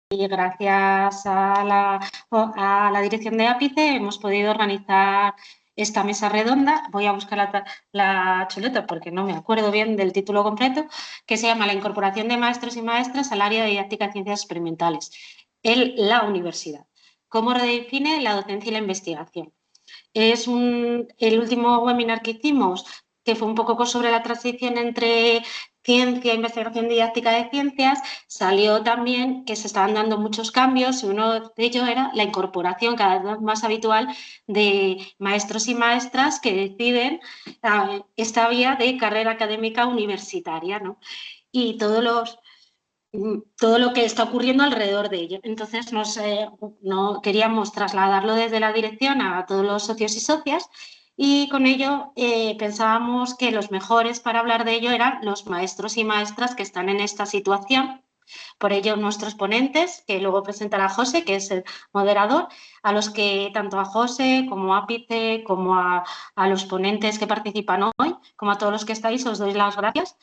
Y gracias a la dirección de Ápice hemos podido organizar esta mesa redonda. Voy a buscar la chuleta porque no me acuerdo bien del título completo, que se llama La incorporación de maestros y maestras al área de didáctica de ciencias experimentales en la universidad. ¿Cómo redefine la docencia y la investigación? Es el último webinar que hicimos, que fue un poco sobre la transición entre ciencia, investigación didáctica de ciencias, salió también que se estaban dando muchos cambios y uno de ellos era la incorporación cada vez más habitual de maestros y maestras que deciden esta vía de carrera académica universitaria, ¿no? Y todo lo que está ocurriendo alrededor de ello. Entonces, no queríamos trasladarlo desde la dirección a todos los socios y socias y con ello pensábamos que los mejores para hablar de ello eran los maestros y maestras que están en esta situación. Por ello, nuestros ponentes, que luego presentará José, que es el moderador, a los que tanto a José como a Ápice, como a los ponentes que participan hoy, como a todos los que estáis, os doy las gracias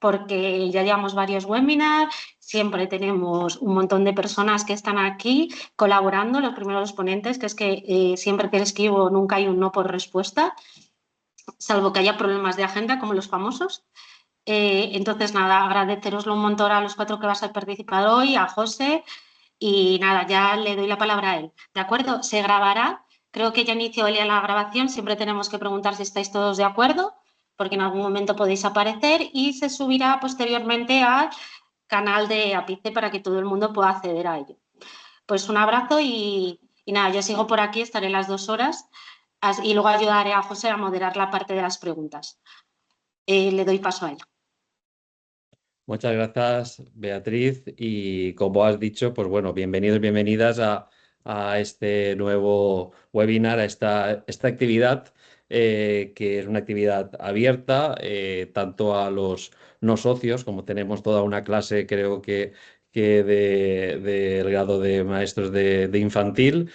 porque ya llevamos varios webinars, siempre tenemos un montón de personas que están aquí colaborando, los primeros ponentes, que es que siempre que les escribo nunca hay un no por respuesta, salvo que haya problemas de agenda como los famosos. Entonces, nada, agradeceroslo un montón a los 4 que vas a participar hoy, a José, y nada, ya le doy la palabra a él. ¿De acuerdo? Se grabará. Creo que ya inició Elia la grabación. Siempre tenemos que preguntar si estáis todos de acuerdo, porque en algún momento podéis aparecer y se subirá posteriormente al canal de Ápice para que todo el mundo pueda acceder a ello. Pues un abrazo y nada, yo sigo por aquí, estaré las 2 horas y luego ayudaré a José a moderar la parte de las preguntas. Le doy paso a él. Muchas gracias, Beatriz. Y como has dicho, pues bueno, bienvenidos, bienvenidas a este nuevo webinar, a esta actividad, que es una actividad abierta, tanto a los no socios, como tenemos toda una clase, creo que del grado de maestros de infantil,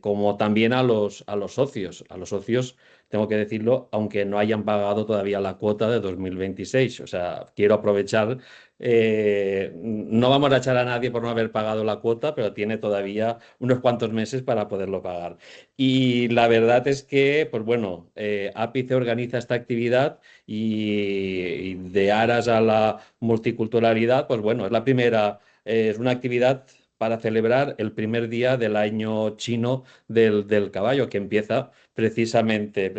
como también a los socios. A los socios tengo que decirlo, aunque no hayan pagado todavía la cuota de 2026. O sea, quiero aprovechar, no vamos a echar a nadie por no haber pagado la cuota, pero tiene todavía unos cuantos meses para poderlo pagar. Y la verdad es que, pues bueno, Ápice organiza esta actividad y de aras a la multiculturalidad, pues bueno, es la primera, es una actividad para celebrar el primer día del año chino del caballo, que empieza precisamente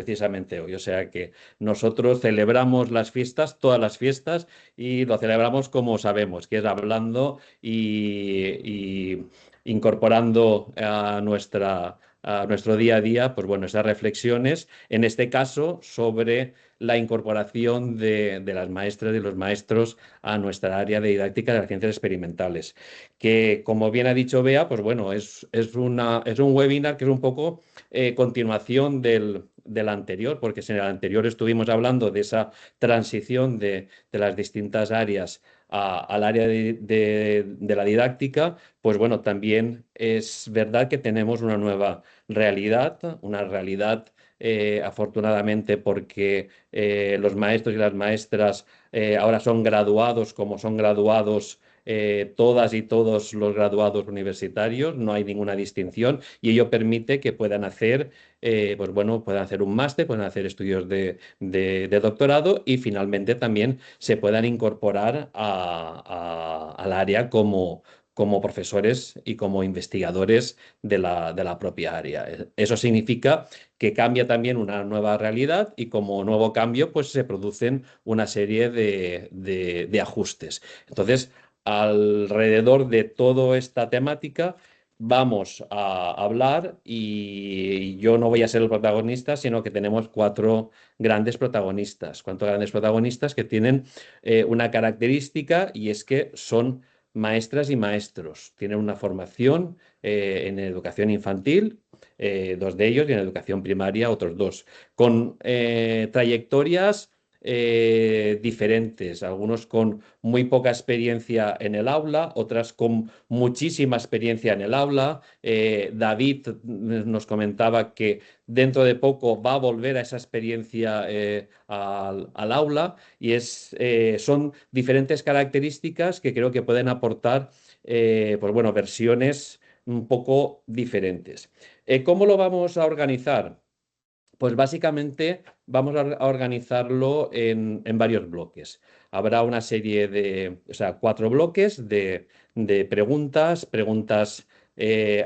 hoy. O sea que nosotros celebramos las fiestas, todas las fiestas, y lo celebramos como sabemos, que es hablando y incorporando a nuestro día a día, pues bueno, esas reflexiones, en este caso, sobre la incorporación de las maestras y los maestros a nuestra área de didáctica de las ciencias experimentales. Que, como bien ha dicho Bea, pues bueno, es un webinar que es un poco continuación del anterior, porque si en el anterior estuvimos hablando de esa transición de las distintas áreas al área de la didáctica, pues bueno, también es verdad que tenemos una realidad afortunadamente porque los maestros y las maestras ahora son graduados como son graduados todas y todos los graduados universitarios, no hay ninguna distinción y ello permite que puedan hacer, pues bueno, puedan hacer un máster, puedan hacer estudios de doctorado y finalmente también se puedan incorporar al área como profesores y como investigadores de la propia área. Eso significa que cambia también una nueva realidad y como nuevo cambio, pues se producen una serie de ajustes. Entonces, alrededor de toda esta temática vamos a hablar y yo no voy a ser el protagonista, sino que tenemos cuatro grandes protagonistas que tienen una característica y es que son maestras y maestros. Tienen una formación en educación infantil, dos de ellos, y en educación primaria otros dos, con trayectorias diferentes, algunos con muy poca experiencia en el aula, otras con muchísima experiencia en el aula. David nos comentaba que dentro de poco va a volver a esa experiencia al aula y son diferentes características que creo que pueden aportar pues bueno, versiones un poco diferentes. ¿Cómo lo vamos a organizar? Pues básicamente vamos a organizarlo en varios bloques. Habrá una serie o sea, 4 bloques de preguntas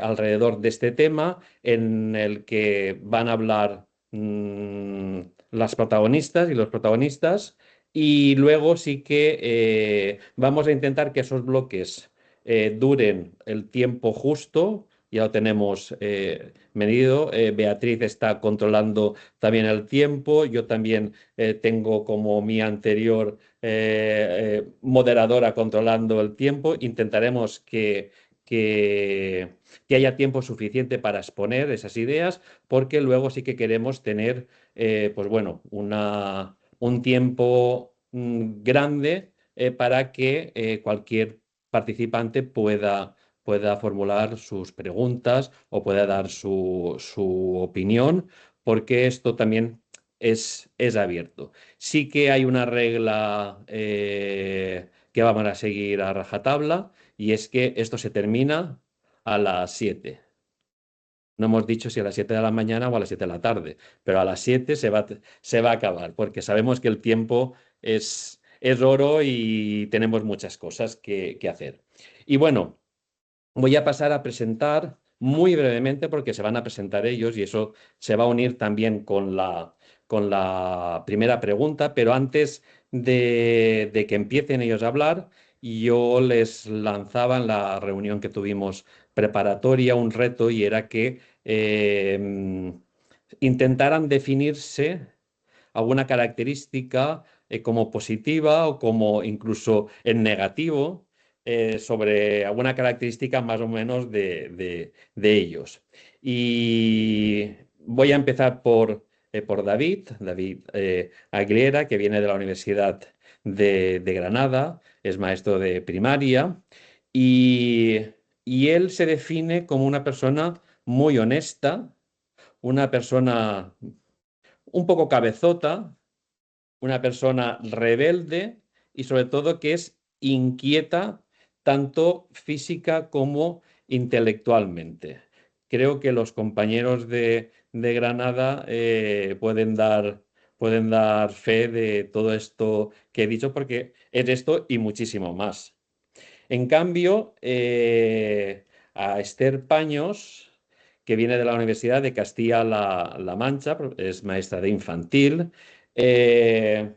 alrededor de este tema, en el que van a hablar las protagonistas y los protagonistas, y luego sí que vamos a intentar que esos bloques duren el tiempo justo. Ya lo tenemos medido. Beatriz está controlando también el tiempo. Yo también tengo como mi anterior moderadora controlando el tiempo. Intentaremos que haya tiempo suficiente para exponer esas ideas, porque luego sí que queremos tener, pues bueno, un tiempo grande para que cualquier participante pueda formular sus preguntas o pueda dar su opinión, porque esto también es abierto. Sí que hay una regla que vamos a seguir a rajatabla, y es que esto se termina a las 7. No hemos dicho si a las 7 de la mañana o a las 7 de la tarde, pero a las 7 se va a acabar, porque sabemos que el tiempo es oro y tenemos muchas cosas que hacer. Y bueno, voy a pasar a presentar muy brevemente, porque se van a presentar ellos y eso se va a unir también con la primera pregunta, pero antes de que empiecen ellos a hablar, yo les lanzaba en la reunión que tuvimos preparatoria un reto, y era que intentaran definirse alguna característica como positiva o como incluso en negativo, sobre alguna característica más o menos de ellos. Y voy a empezar por David Aguilera, que viene de la Universidad de Granada, es maestro de primaria, y, y él se define como una persona muy honesta, una persona un poco cabezota, una persona rebelde y sobre todo que es inquieta tanto física como intelectualmente. Creo que los compañeros de Granada pueden dar fe de todo esto que he dicho, porque es esto y muchísimo más. En cambio, a Esther Paños, que viene de la Universidad de Castilla-La Mancha, es maestra de infantil, eh,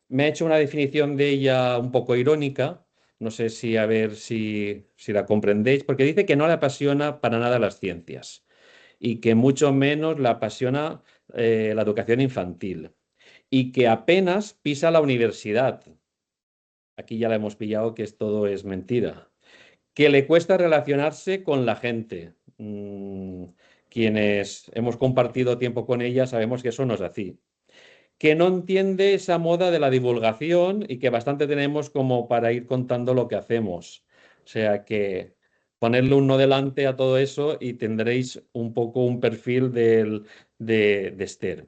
me ha hecho una definición de ella un poco irónica. No sé si, a ver si la comprendéis, porque dice que no le apasiona para nada las ciencias y que mucho menos le apasiona la educación infantil, y que apenas pisa la universidad. Aquí ya la hemos pillado, que todo es mentira. Que le cuesta relacionarse con la gente. Quienes hemos compartido tiempo con ella sabemos que eso no es así. Que no entiende esa moda de la divulgación y que bastante tenemos como para ir contando lo que hacemos. O sea que ponerle un no delante a todo eso y tendréis un poco un perfil de Esther.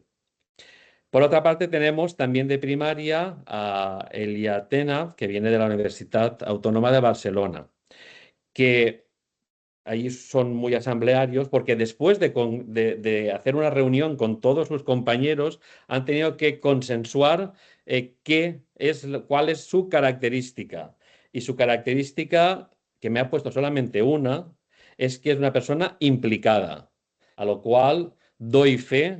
Por otra parte, tenemos también de primaria a Elia Tena, que viene de la Universidad Autónoma de Barcelona, que ahí son muy asamblearios, porque después de hacer una reunión con todos sus compañeros, han tenido que consensuar cuál es su característica. Y su característica, que me ha puesto solamente una, es que es una persona implicada, a lo cual doy fe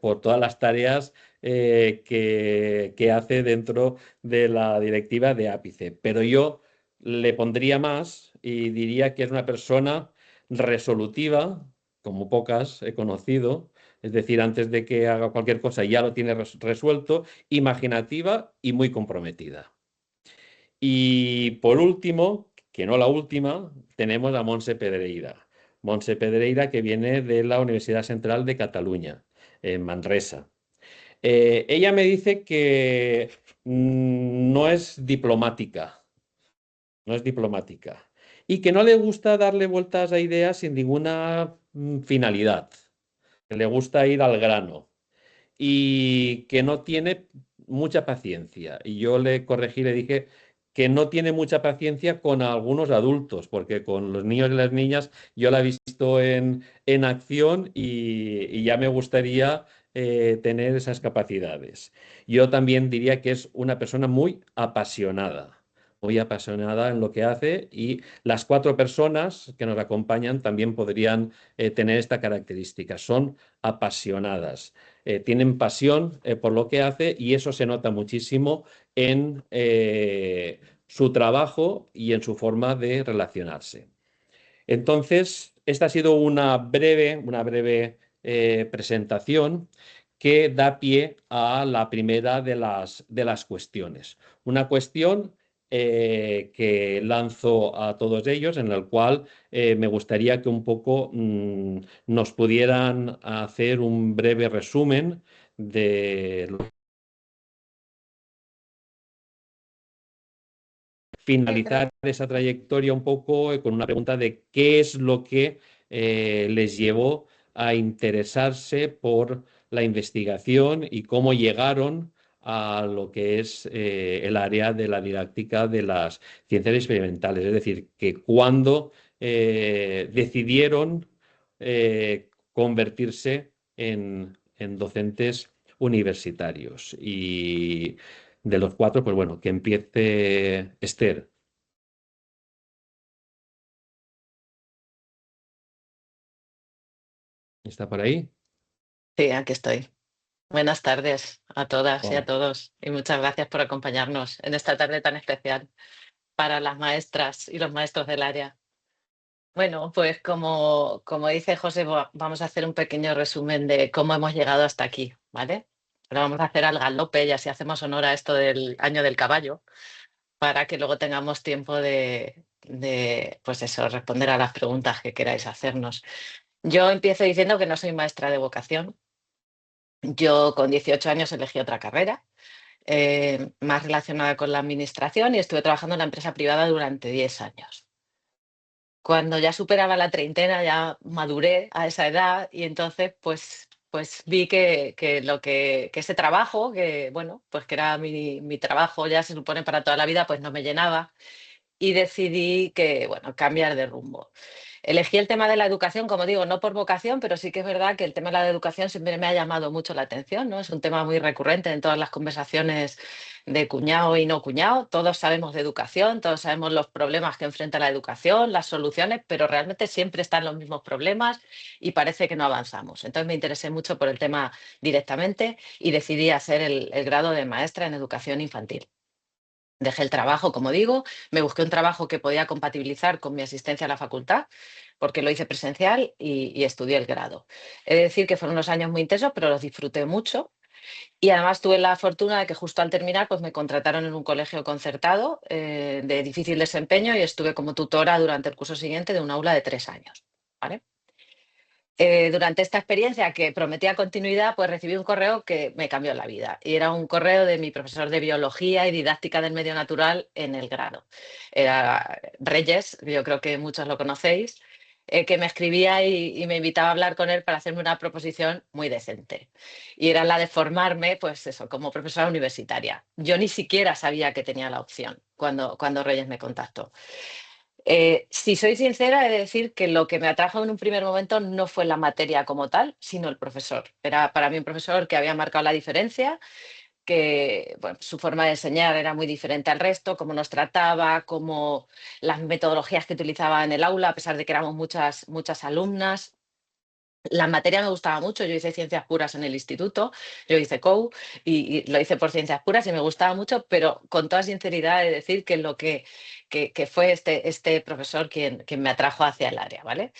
por todas las tareas que hace dentro de la directiva de Ápice. Pero yo le pondría más y diría que es una persona resolutiva, como pocas he conocido, es decir, antes de que haga cualquier cosa ya lo tiene resuelto, imaginativa y muy comprometida. Y por último, que no la última, tenemos a Montse Pedreira. Montse Pedreira, que viene de la Universidad Central de Cataluña, en Manresa. Ella me dice que no es diplomática, no es diplomática, y que no le gusta darle vueltas a ideas sin ninguna finalidad, que le gusta ir al grano y que no tiene mucha paciencia. Y yo le corregí, le dije que no tiene mucha paciencia con algunos adultos, porque con los niños y las niñas yo la he visto en acción y ya me gustaría tener esas capacidades. Yo también diría que es una persona muy apasionada en lo que hace, y las cuatro personas que nos acompañan también podrían tener esta característica. Son apasionadas, tienen pasión por lo que hace, y eso se nota muchísimo en su trabajo y en su forma de relacionarse. Entonces, esta ha sido una breve presentación que da pie a la primera de las cuestiones. Una cuestión que lanzo a todos ellos, en la cual me gustaría que un poco nos pudieran hacer un breve resumen de finalizar esa trayectoria un poco con una pregunta de qué es lo que les llevó a interesarse por la investigación y cómo llegaron a lo que es el área de la didáctica de las ciencias experimentales. Es decir, que cuando decidieron convertirse en docentes universitarios. Y de los cuatro, pues bueno, que empiece Esther. ¿Está por ahí? Sí, aquí estoy. Buenas tardes a todas y a Hola. todos y muchas gracias por acompañarnos en esta tarde tan especial para las maestras y los maestros del área. Bueno, pues como dice José, vamos a hacer un pequeño resumen de cómo hemos llegado hasta aquí, ¿vale? Lo vamos a hacer al galope y así hacemos honor a esto del año del caballo para que luego tengamos tiempo pues eso, responder a las preguntas que queráis hacernos. Yo empiezo diciendo que no soy maestra de vocación. Yo con 18 años elegí otra carrera, más relacionada con la administración, y estuve trabajando en la empresa privada durante 10 años. Cuando ya superaba la treintena, ya maduré a esa edad y entonces pues vi que ese trabajo, que bueno, pues que era mi trabajo, ya se supone para toda la vida, pues no me llenaba y decidí que, bueno, cambiar de rumbo. Elegí el tema de la educación, como digo, no por vocación, pero sí que es verdad que el tema de la educación siempre me ha llamado mucho la atención, ¿no? Es un tema muy recurrente en todas las conversaciones de cuñado y no cuñado. Todos sabemos de educación, todos sabemos los problemas que enfrenta la educación, las soluciones, pero realmente siempre están los mismos problemas y parece que no avanzamos. Entonces me interesé mucho por el tema directamente y decidí hacer el grado de maestra en educación infantil. Dejé el trabajo, como digo, me busqué un trabajo que podía compatibilizar con mi asistencia a la facultad, porque lo hice presencial y estudié el grado. He de decir que fueron unos años muy intensos, pero los disfruté mucho. Y además tuve la fortuna de que justo al terminar pues me contrataron en un colegio concertado de difícil desempeño y estuve como tutora durante el curso siguiente de un aula de 3 años. ¿Vale? Durante esta experiencia que prometía continuidad, pues recibí un correo que me cambió la vida. Y era un correo de mi profesor de biología y didáctica del medio natural en el grado. Era Reyes, yo creo que muchos lo conocéis, que me escribía y me invitaba a hablar con él para hacerme una proposición muy decente. Y era la de formarme, pues eso, como profesora universitaria. Yo ni siquiera sabía que tenía la opción cuando Reyes me contactó. Si soy sincera, he de decir que lo que me atrajo en un primer momento no fue la materia como tal, sino el profesor. Era para mí un profesor que había marcado la diferencia, que bueno, su forma de enseñar era muy diferente al resto, cómo nos trataba, cómo las metodologías que utilizaba en el aula, a pesar de que éramos muchas alumnas. La materia me gustaba mucho, yo hice ciencias puras en el instituto, yo hice COU y lo hice por ciencias puras y me gustaba mucho, pero con toda sinceridad he de decir que que fue este profesor quien me atrajo hacia el área, ¿vale?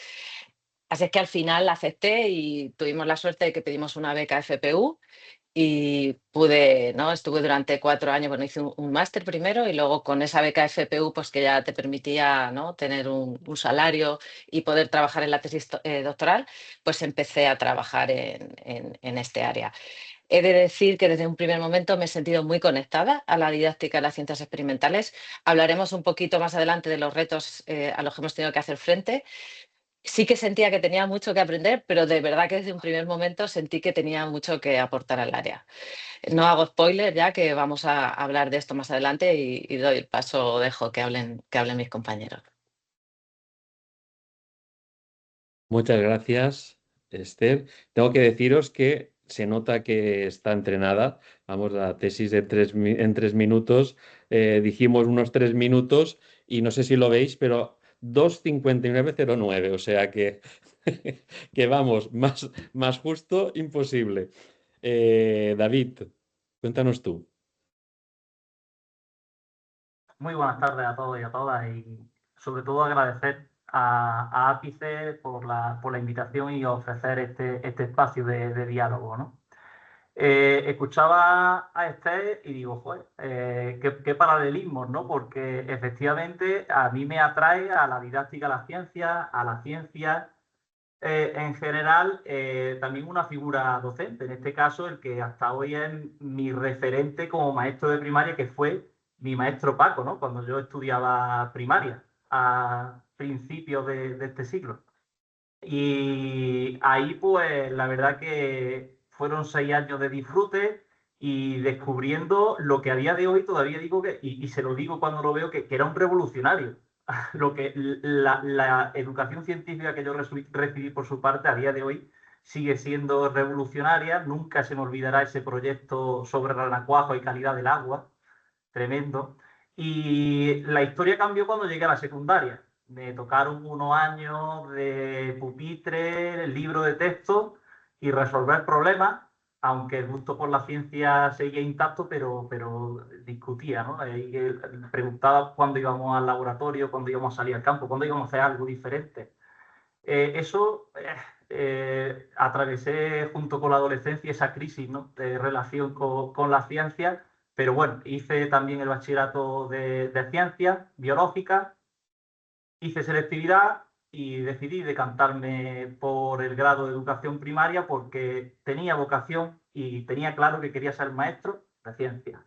Así es que al final acepté y tuvimos la suerte de que pedimos una beca FPU y pude, ¿no? Estuve durante 4 años, bueno, hice un máster primero y luego con esa beca FPU, pues que ya te permitía, ¿no? Tener un salario y poder trabajar en la tesis doctoral, pues empecé a trabajar en este área. He de decir que desde un primer momento me he sentido muy conectada a la didáctica de las ciencias experimentales. Hablaremos un poquito más adelante de los retos a los que hemos tenido que hacer frente. Sí que sentía que tenía mucho que aprender, pero de verdad que desde un primer momento sentí que tenía mucho que aportar al área. No hago spoiler ya que vamos a hablar de esto más adelante y doy el paso, dejo que hablen mis compañeros. Muchas gracias, Esther. Tengo que deciros que se nota que está entrenada. Vamos, la tesis en 3 minutos. Dijimos unos 3 minutos y no sé si lo veis, pero 2:59:09. O sea que, que vamos, más justo imposible. David, cuéntanos tú. Muy buenas tardes a todos y a todas y sobre todo agradecer a Ápice por la invitación y ofrecer este espacio de diálogo, ¿no? Escuchaba a Esther y digo, joder, qué paralelismos, ¿no? Porque efectivamente a mí me atrae a la didáctica a la ciencia en general, también una figura docente, en este caso el que hasta hoy es mi referente como maestro de primaria, que fue mi maestro Paco, ¿no? Cuando yo estudiaba primaria, a principios de este siglo. Y ahí, pues, la verdad que fueron 6 años de disfrute y descubriendo lo que a día de hoy todavía digo que, y se lo digo cuando lo veo, que era un revolucionario. Lo que la educación científica que yo recibí por su parte a día de hoy sigue siendo revolucionaria. Nunca se me olvidará ese proyecto sobre renacuajo y calidad del agua, tremendo. Y la historia cambió cuando llegué a la secundaria. Me tocaron unos años de pupitre, libro de texto y resolver problemas, aunque el gusto por la ciencia seguía intacto, pero discutía, ¿no? Preguntaba cuándo íbamos al laboratorio, cuándo íbamos a salir al campo, cuándo íbamos a hacer algo diferente. Atravesé junto con la adolescencia esa crisis, ¿no? De relación con la ciencia, pero bueno, hice también el bachillerato de ciencias biológicas, hice selectividad y decidí decantarme por el grado de educación primaria porque tenía vocación y tenía claro que quería ser maestro de ciencia.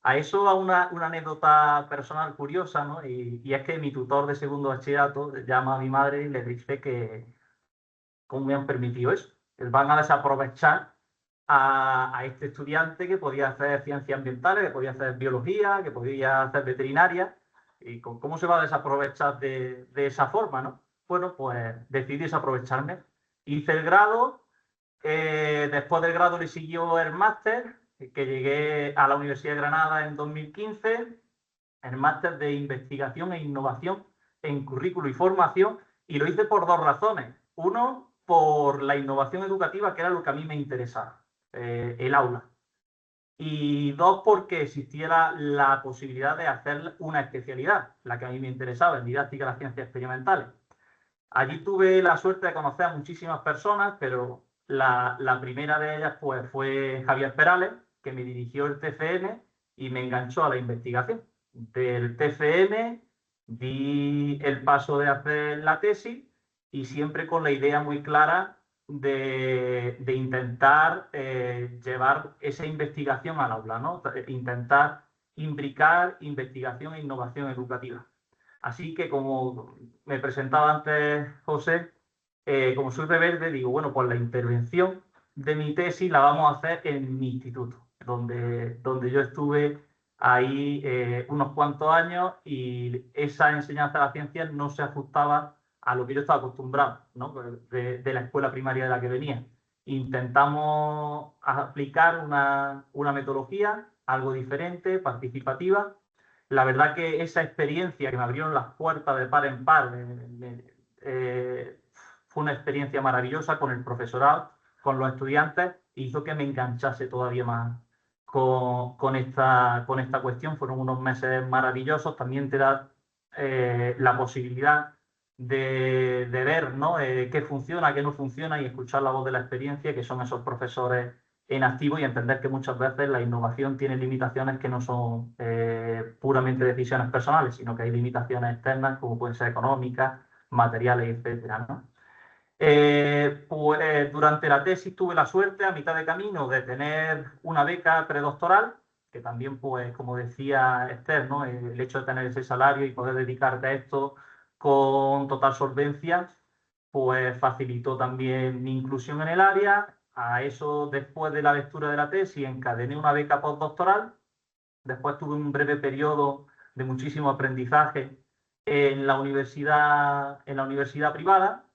A eso, a una anécdota personal curiosa, ¿no? Y es que mi tutor de segundo bachillerato llama a mi madre y le dice que cómo me han permitido eso. Van a desaprovechar a este estudiante que podía hacer ciencias ambientales, que podía hacer biología, que podía hacer veterinaria. ¿Y cómo se va a desaprovechar de esa forma, no? Bueno, pues decidí desaprovecharme. Hice el grado, después del grado le siguió el máster, que llegué a la Universidad de Granada en 2015, el máster de investigación e innovación en currículo y formación, y lo hice por 2 razones. Uno, por la innovación educativa, que era lo que a mí me interesaba, el aula. Y 2, porque existiera la posibilidad de hacer una especialidad, la que a mí me interesaba, en didáctica de las ciencias experimentales. Allí tuve la suerte de conocer a muchísimas personas, pero la primera de ellas pues, fue Javier Perales, que me dirigió el TFM y me enganchó a la investigación. Del TFM di el paso de hacer la tesis y siempre con la idea muy clara de intentar llevar esa investigación al aula, ¿no? Intentar imbricar investigación e innovación educativa. Así que, como me presentaba antes José, como soy rebelde, digo, bueno, pues la intervención de mi tesis la vamos a hacer en mi instituto, donde yo estuve ahí unos cuantos años y esa enseñanza de la ciencia no se ajustaba a lo que yo estaba acostumbrado, ¿no? de la escuela primaria de la que venía. Intentamos aplicar una metodología, algo diferente, participativa. La verdad que esa experiencia que me abrieron las puertas de par en par fue una experiencia maravillosa con el profesorado, con los estudiantes, e hizo que me enganchase todavía más con esta cuestión. Fueron unos meses maravillosos. También te da la posibilidad de ver, ¿no? Qué funciona, qué no funciona y escuchar la voz de la experiencia, que son esos profesores en activo, y entender que muchas veces la innovación tiene limitaciones que no son puramente decisiones personales, sino que hay limitaciones externas como pueden ser económicas, materiales, etcétera, ¿no? Pues durante la tesis tuve la suerte, a mitad de camino, de tener una beca predoctoral, que también, pues, como decía Esther, ¿no? El hecho de tener ese salario y poder dedicarte a esto con total solvencia, pues facilitó también mi inclusión en el área. A eso, después de la lectura de la tesis, encadené una beca postdoctoral. Después tuve un breve periodo de muchísimo aprendizaje en la universidad privada,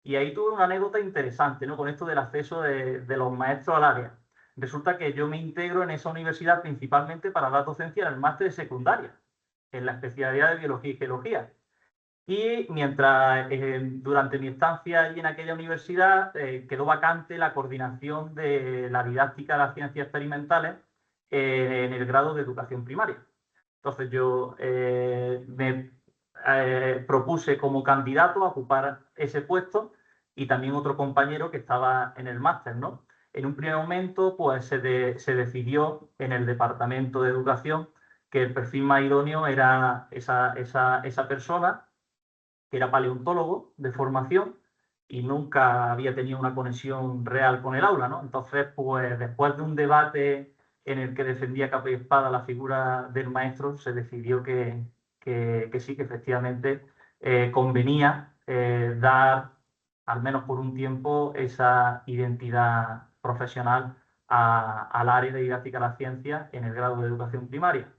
y ahí tuve una anécdota interesante, ¿no? Con esto del acceso de los maestros al área. Resulta que yo me integro en esa universidad principalmente para dar docencia en el máster de secundaria, en la especialidad de biología y geología. Y mientras, durante mi estancia allí en aquella universidad, quedó vacante la coordinación de la didáctica de las ciencias experimentales en el grado de educación primaria. Entonces yo me propuse como candidato a ocupar ese puesto, y también otro compañero que estaba en el máster, ¿no? En un primer momento, pues se decidió en el departamento de educación que el perfil más idóneo era esa persona, que era paleontólogo de formación y nunca había tenido una conexión real con el aula, ¿no? Entonces, pues después de un debate en el que defendía capa y espada la figura del maestro, se decidió que sí, que efectivamente convenía dar, al menos por un tiempo, esa identidad profesional al área de didáctica de la ciencia en el grado de educación primaria.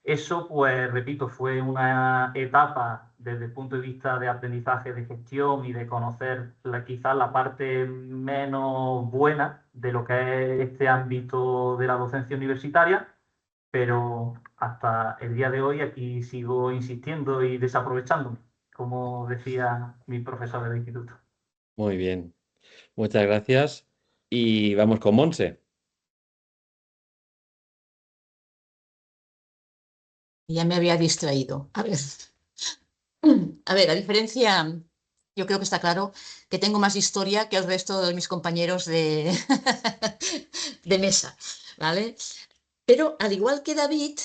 Eso, pues, repito, fue una etapa desde el punto de vista de aprendizaje, de gestión y de conocer quizás la parte menos buena de lo que es este ámbito de la docencia universitaria, pero hasta el día de hoy aquí sigo insistiendo y desaprovechándome, como decía mi profesor del instituto. Muy bien, muchas gracias. Y vamos con Monse. Ya me había distraído. A ver, a diferencia, yo creo que está claro que tengo más historia que el resto de mis compañeros de mesa, ¿vale? Pero al igual que David,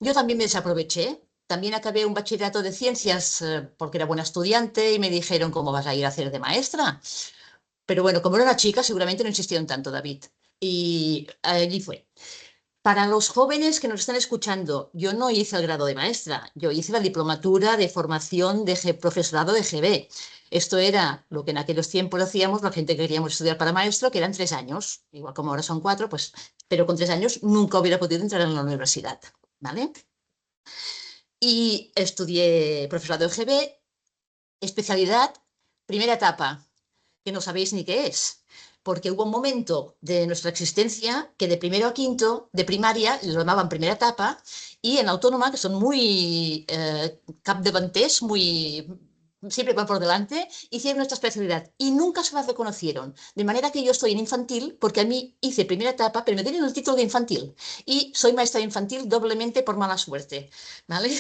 yo también me desaproveché. También acabé un bachillerato de ciencias porque era buena estudiante y me dijeron, ¿cómo vas a ir a hacer de maestra? Pero bueno, como era una chica, seguramente no insistieron tanto, David. Y allí fue. Para los jóvenes que nos están escuchando, yo no hice el grado de maestra, yo hice la diplomatura de formación de profesorado de GB. Esto era lo que en aquellos tiempos hacíamos la gente que queríamos estudiar para maestro, que eran 3 años, igual como ahora son 4, pues, pero con 3 años nunca hubiera podido entrar en la universidad, ¿vale? Y estudié profesorado de GB, especialidad, primera etapa, que no sabéis ni qué es, porque hubo un momento de nuestra existencia que de primero a quinto de primaria lo llamaban primera etapa, y en autónoma, que son muy capdavanters, muy siempre van por delante, hicieron nuestra especialidad y nunca se la reconocieron. De manera que yo estoy en infantil porque a mí hice primera etapa, pero me dieron el título de infantil y soy maestra de infantil doblemente por mala suerte, ¿vale?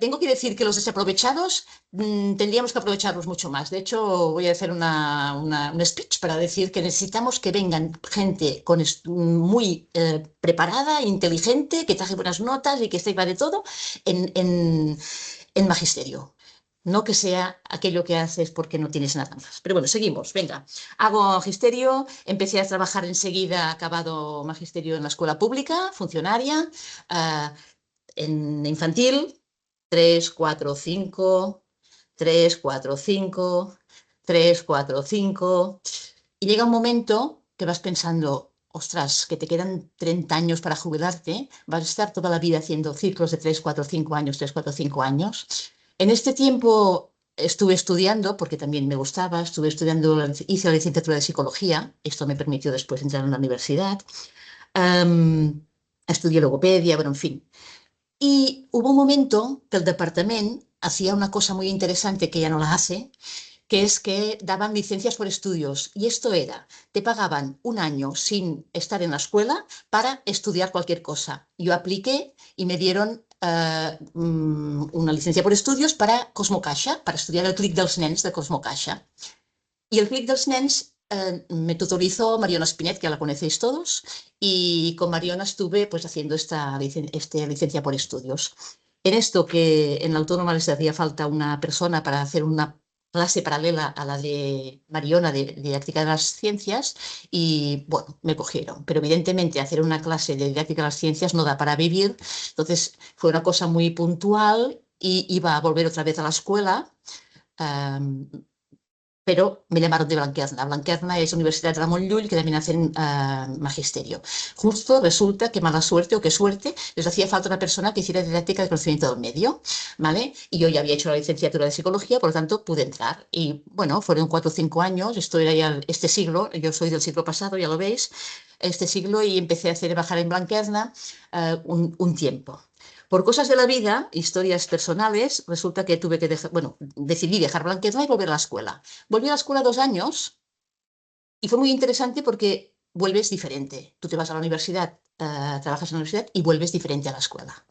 Tengo que decir que los desaprovechados tendríamos que aprovecharlos mucho más. De hecho, voy a hacer un speech para decir que necesitamos que vengan gente muy preparada, inteligente, que traje buenas notas y que sepa de todo en magisterio. No que sea aquello que haces porque no tienes nada más. Pero bueno, seguimos. Venga, hago magisterio, empecé a trabajar enseguida, acabado magisterio en la escuela pública, funcionaria, en infantil. 3, 4, 5, 3, 4, 5, 3, 4, 5. Y llega un momento que vas pensando, ostras, que te quedan 30 años para jubilarte, vas a estar toda la vida haciendo ciclos de 3, 4, 5 años, 3, 4, 5 años. En este tiempo estuve estudiando, porque también me gustaba, hice la licenciatura de psicología, esto me permitió después entrar en la universidad, estudié logopedia, bueno, en fin. Y hubo un momento que el departamento hacía una cosa muy interesante que ya no la hace, que es que daban licencias por estudios. Y esto era, te pagaban un año sin estar en la escuela para estudiar cualquier cosa. Yo apliqué y me dieron una licencia por estudios para Cosmocaixa, para estudiar el CLIC dels nens de Cosmocaixa. Y el CLIC dels nens me tutorizó Mariona Espinet, que ya la conocéis todos, y con Mariona estuve pues haciendo esta licencia por estudios. En esto que en la autónoma les hacía falta una persona para hacer una clase paralela a la de Mariona de didáctica de las ciencias y bueno, me cogieron. Pero evidentemente hacer una clase de didáctica de las ciencias no da para vivir, entonces fue una cosa muy puntual y iba a volver otra vez a la escuela. Pero me llamaron de Blanquerna. Blanquerna es Universidad de Ramon Llull, que también hacen magisterio. Justo resulta que mala suerte o qué suerte, les hacía falta una persona que hiciera didáctica de conocimiento del medio, ¿vale? Y yo ya había hecho la licenciatura de psicología, por lo tanto pude entrar. Y bueno, fueron 4 o 5 años, estoy ya este siglo, yo soy del siglo pasado, ya lo veis, este siglo, y empecé a trabajar en Blanquerna un tiempo. Por cosas de la vida, historias personales, resulta que tuve que dejar, bueno, decidí dejar Blanquerna y volver a la escuela. Volví a la escuela 2 años y fue muy interesante porque vuelves diferente. Tú te vas a la universidad, trabajas en la universidad y vuelves diferente a la escuela.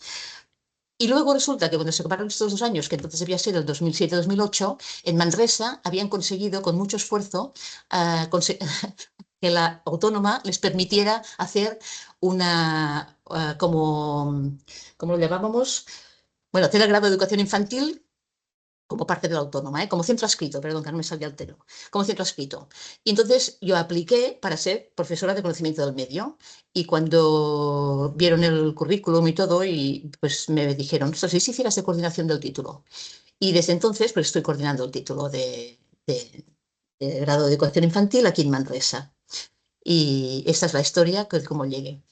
Y luego resulta que cuando se acabaron estos 2 años, que entonces debía ser el 2007-2008, en Manresa habían conseguido con mucho esfuerzo que la autónoma les permitiera hacer una, ¿cómo lo llamábamos? Bueno, hacer el grado de educación infantil como parte de la autónoma, como centro adscrito, perdón, que no me salía altero, como centro adscrito. Y entonces yo apliqué para ser profesora de conocimiento del medio y cuando vieron el currículum y todo, y pues me dijeron, si hicieras de coordinación del título. Y desde entonces pues estoy coordinando el título de grado de educación infantil aquí en Manresa. Y esta es la historia, que cómo llegué.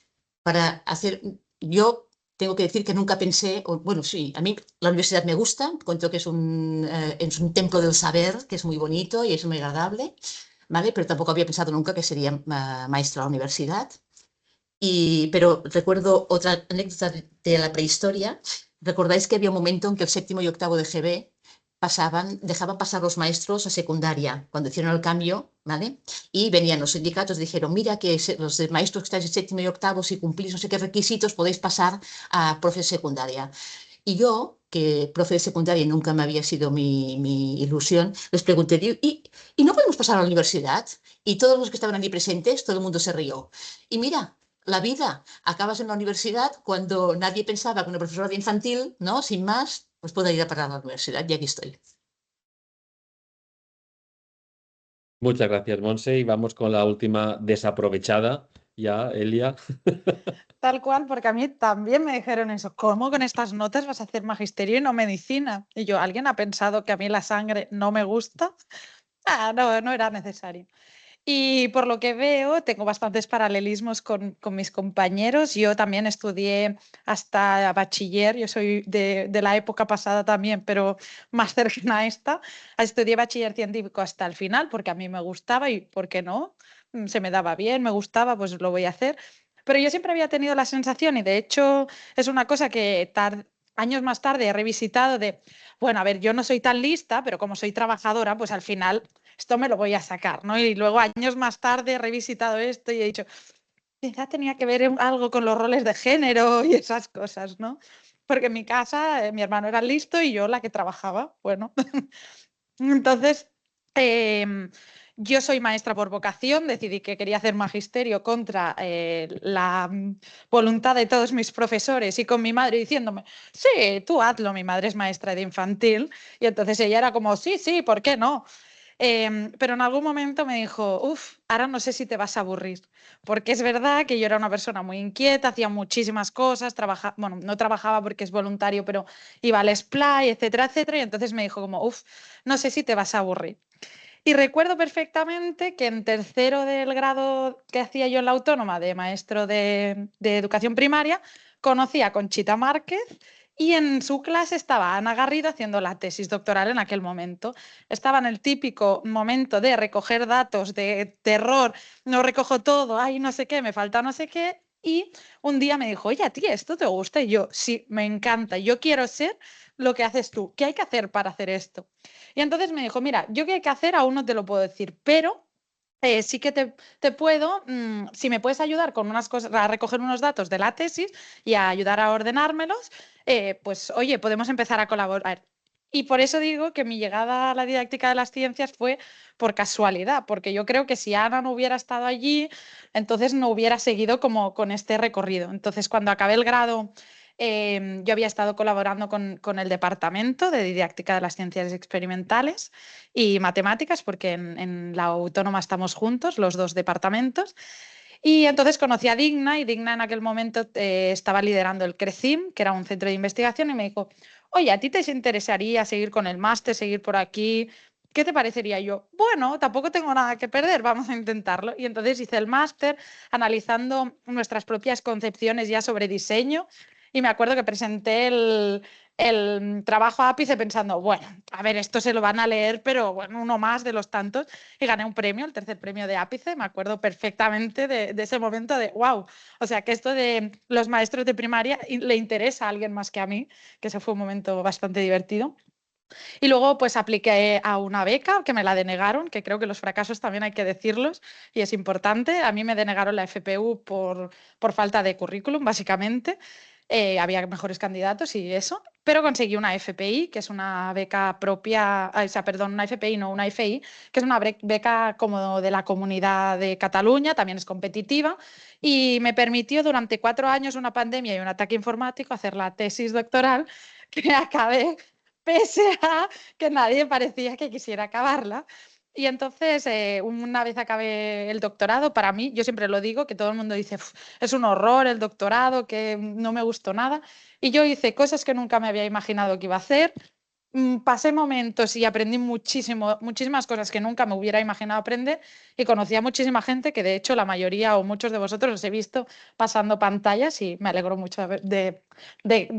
Para hacer, yo tengo que decir que nunca pensé, bueno, sí, a mí la universidad me gusta, encuentro que es un templo del saber, que es muy bonito y es muy agradable, ¿vale? Pero tampoco había pensado nunca que sería maestra de la universidad. Pero recuerdo otra anécdota de la prehistoria. ¿Recordáis que había un momento en que el 7º y 8º de GB dejaban pasar los maestros a secundaria cuando hicieron el cambio, ¿vale? Y venían los sindicatos y dijeron, mira que los maestros que estáis en 7º y 8º, si cumplís no sé qué requisitos, podéis pasar a profe de secundaria. Y yo, que profe de secundaria nunca me había sido mi ilusión, les pregunté, ¿y no podemos pasar a la universidad? Y todos los que estaban allí presentes, todo el mundo se rió. Y mira, la vida, acabas en la universidad cuando nadie pensaba que una profesora de infantil, ¿no? Sin más, pues pueda ir a parar a la universidad y aquí estoy. Muchas gracias, Monse. Y vamos con la última desaprovechada, ya, Elia. Tal cual, porque a mí también me dijeron eso, ¿cómo con estas notas vas a hacer magisterio y no medicina? Y yo, ¿alguien ha pensado que a mí la sangre no me gusta? No, no era necesario. Y por lo que veo, tengo bastantes paralelismos con mis compañeros. Yo también estudié hasta bachiller, yo soy de la época pasada también, pero más cercana a esta. Estudié bachiller científico hasta el final porque a mí me gustaba y, ¿por qué no? Se me daba bien, me gustaba, pues lo voy a hacer. Pero yo siempre había tenido la sensación, y de hecho es una cosa que años más tarde he revisitado de, bueno, a ver, yo no soy tan lista, pero como soy trabajadora, pues al final esto me lo voy a sacar, ¿no? Y luego años más tarde he revisitado esto y he dicho, quizá tenía que ver algo con los roles de género y esas cosas, ¿no? Porque en mi casa mi hermano era listo y yo la que trabajaba, bueno. Entonces, yo soy maestra por vocación, decidí que quería hacer magisterio contra la voluntad de todos mis profesores y con mi madre diciéndome, sí, tú hazlo, mi madre es maestra de infantil, y entonces ella era como, sí, sí, ¿por qué no? Pero en algún momento me dijo, ahora no sé si te vas a aburrir, porque es verdad que yo era una persona muy inquieta, hacía muchísimas cosas, bueno, no trabajaba porque es voluntario, pero iba al Splay, etcétera, etcétera, y entonces me dijo como, no sé si te vas a aburrir. Y recuerdo perfectamente que en tercero del grado que hacía yo en la autónoma de maestro de educación primaria, conocí a Conchita Márquez y en su clase estaba Ana Garrido haciendo la tesis doctoral en aquel momento. Estaba en el típico momento de recoger datos, de terror, no recojo todo, ay, no sé qué, me falta no sé qué. Y un día me dijo, oye, a ti esto te gusta. Y yo, sí, me encanta, yo quiero ser lo que haces tú. ¿Qué hay que hacer para hacer esto? Y entonces me dijo, mira, yo qué hay que hacer aún no te lo puedo decir, pero sí que te puedo, si me puedes ayudar con unas cosas, a recoger unos datos de la tesis y a ayudar a ordenármelos, pues oye, podemos empezar a colaborar. Y por eso digo que mi llegada a la didáctica de las ciencias fue por casualidad, porque yo creo que si Ana no hubiera estado allí, entonces no hubiera seguido como con este recorrido. Entonces, cuando acabé el grado yo había estado colaborando con el Departamento de Didáctica de las Ciencias Experimentales y Matemáticas, porque en la Autónoma estamos juntos, los dos departamentos. Y entonces conocí a Digna, y Digna en aquel momento estaba liderando el CRECIM, que era un centro de investigación, y me dijo, oye, ¿a ti te interesaría seguir con el máster, seguir por aquí? ¿Qué te parecería? Y yo, bueno, tampoco tengo nada que perder, vamos a intentarlo. Y entonces hice el máster analizando nuestras propias concepciones ya sobre diseño, y me acuerdo que presenté el trabajo a ápice pensando, bueno, a ver, esto se lo van a leer, pero bueno, uno más de los tantos, y gané un premio, el tercer premio de ápice. Me acuerdo perfectamente de ese momento de, wow, o sea, que esto de los maestros de primaria le interesa a alguien más que a mí, que ese fue un momento bastante divertido. Y luego pues apliqué a una beca que me la denegaron, que creo que los fracasos también hay que decirlos y es importante. A mí me denegaron la FPU por falta de currículum, básicamente. Había mejores candidatos y eso, pero conseguí una FPI, que es una beca propia, o sea, perdón, una FPI, no una FI, que es una beca como de la Comunidad de Cataluña, también es competitiva, y me permitió durante 4 años, una pandemia y un ataque informático, hacer la tesis doctoral que acabé pese a que nadie parecía que quisiera acabarla. Y entonces, una vez acabé el doctorado, para mí, yo siempre lo digo, que todo el mundo dice, es un horror el doctorado, que no me gustó nada. Y yo hice cosas que nunca me había imaginado que iba a hacer. Pasé momentos y aprendí muchísimas cosas que nunca me hubiera imaginado aprender, y conocí a muchísima gente que de hecho la mayoría o muchos de vosotros os he visto pasando pantallas, y me alegro mucho de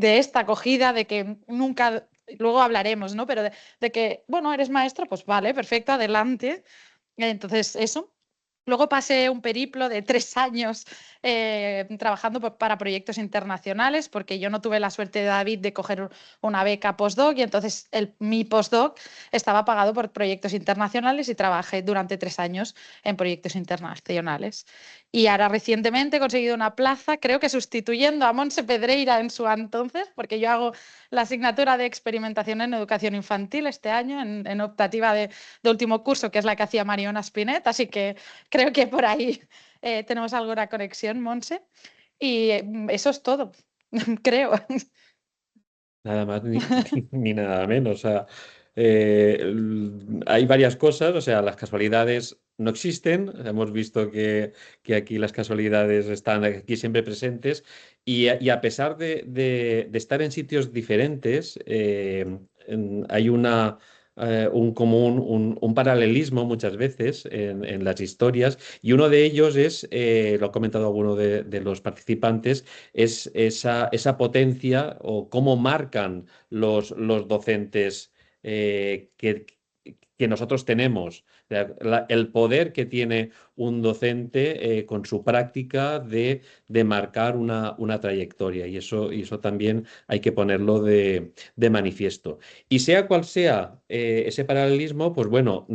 esta acogida, de que nunca, luego hablaremos, ¿no? Pero de que, bueno, eres maestra, pues vale, perfecto, adelante. Entonces, eso. Luego pasé un periplo de 3 años trabajando para proyectos internacionales, porque yo no tuve la suerte de David de coger una beca postdoc, y entonces mi postdoc estaba pagado por proyectos internacionales, y trabajé durante 3 años en proyectos internacionales. Y ahora recientemente he conseguido una plaza, creo que sustituyendo a Montse Pedreira en su entonces, porque yo hago la asignatura de experimentación en educación infantil este año en optativa de último curso, que es la que hacía Mariona Spinet, así que creo que por ahí tenemos alguna conexión, Monse. Y eso es todo, creo. Nada más ni nada menos. O sea, hay varias cosas, o sea, las casualidades no existen. Hemos visto que aquí las casualidades están aquí siempre presentes. Y a pesar de estar en sitios diferentes, hay un común, un paralelismo muchas veces en las historias. Y uno de ellos es, lo ha comentado alguno de los participantes, es esa potencia o cómo marcan los docentes que nosotros tenemos. O sea, el poder que tiene un docente con su práctica de marcar una trayectoria. Y eso también hay que ponerlo de manifiesto. Y sea cual sea ese paralelismo, pues bueno,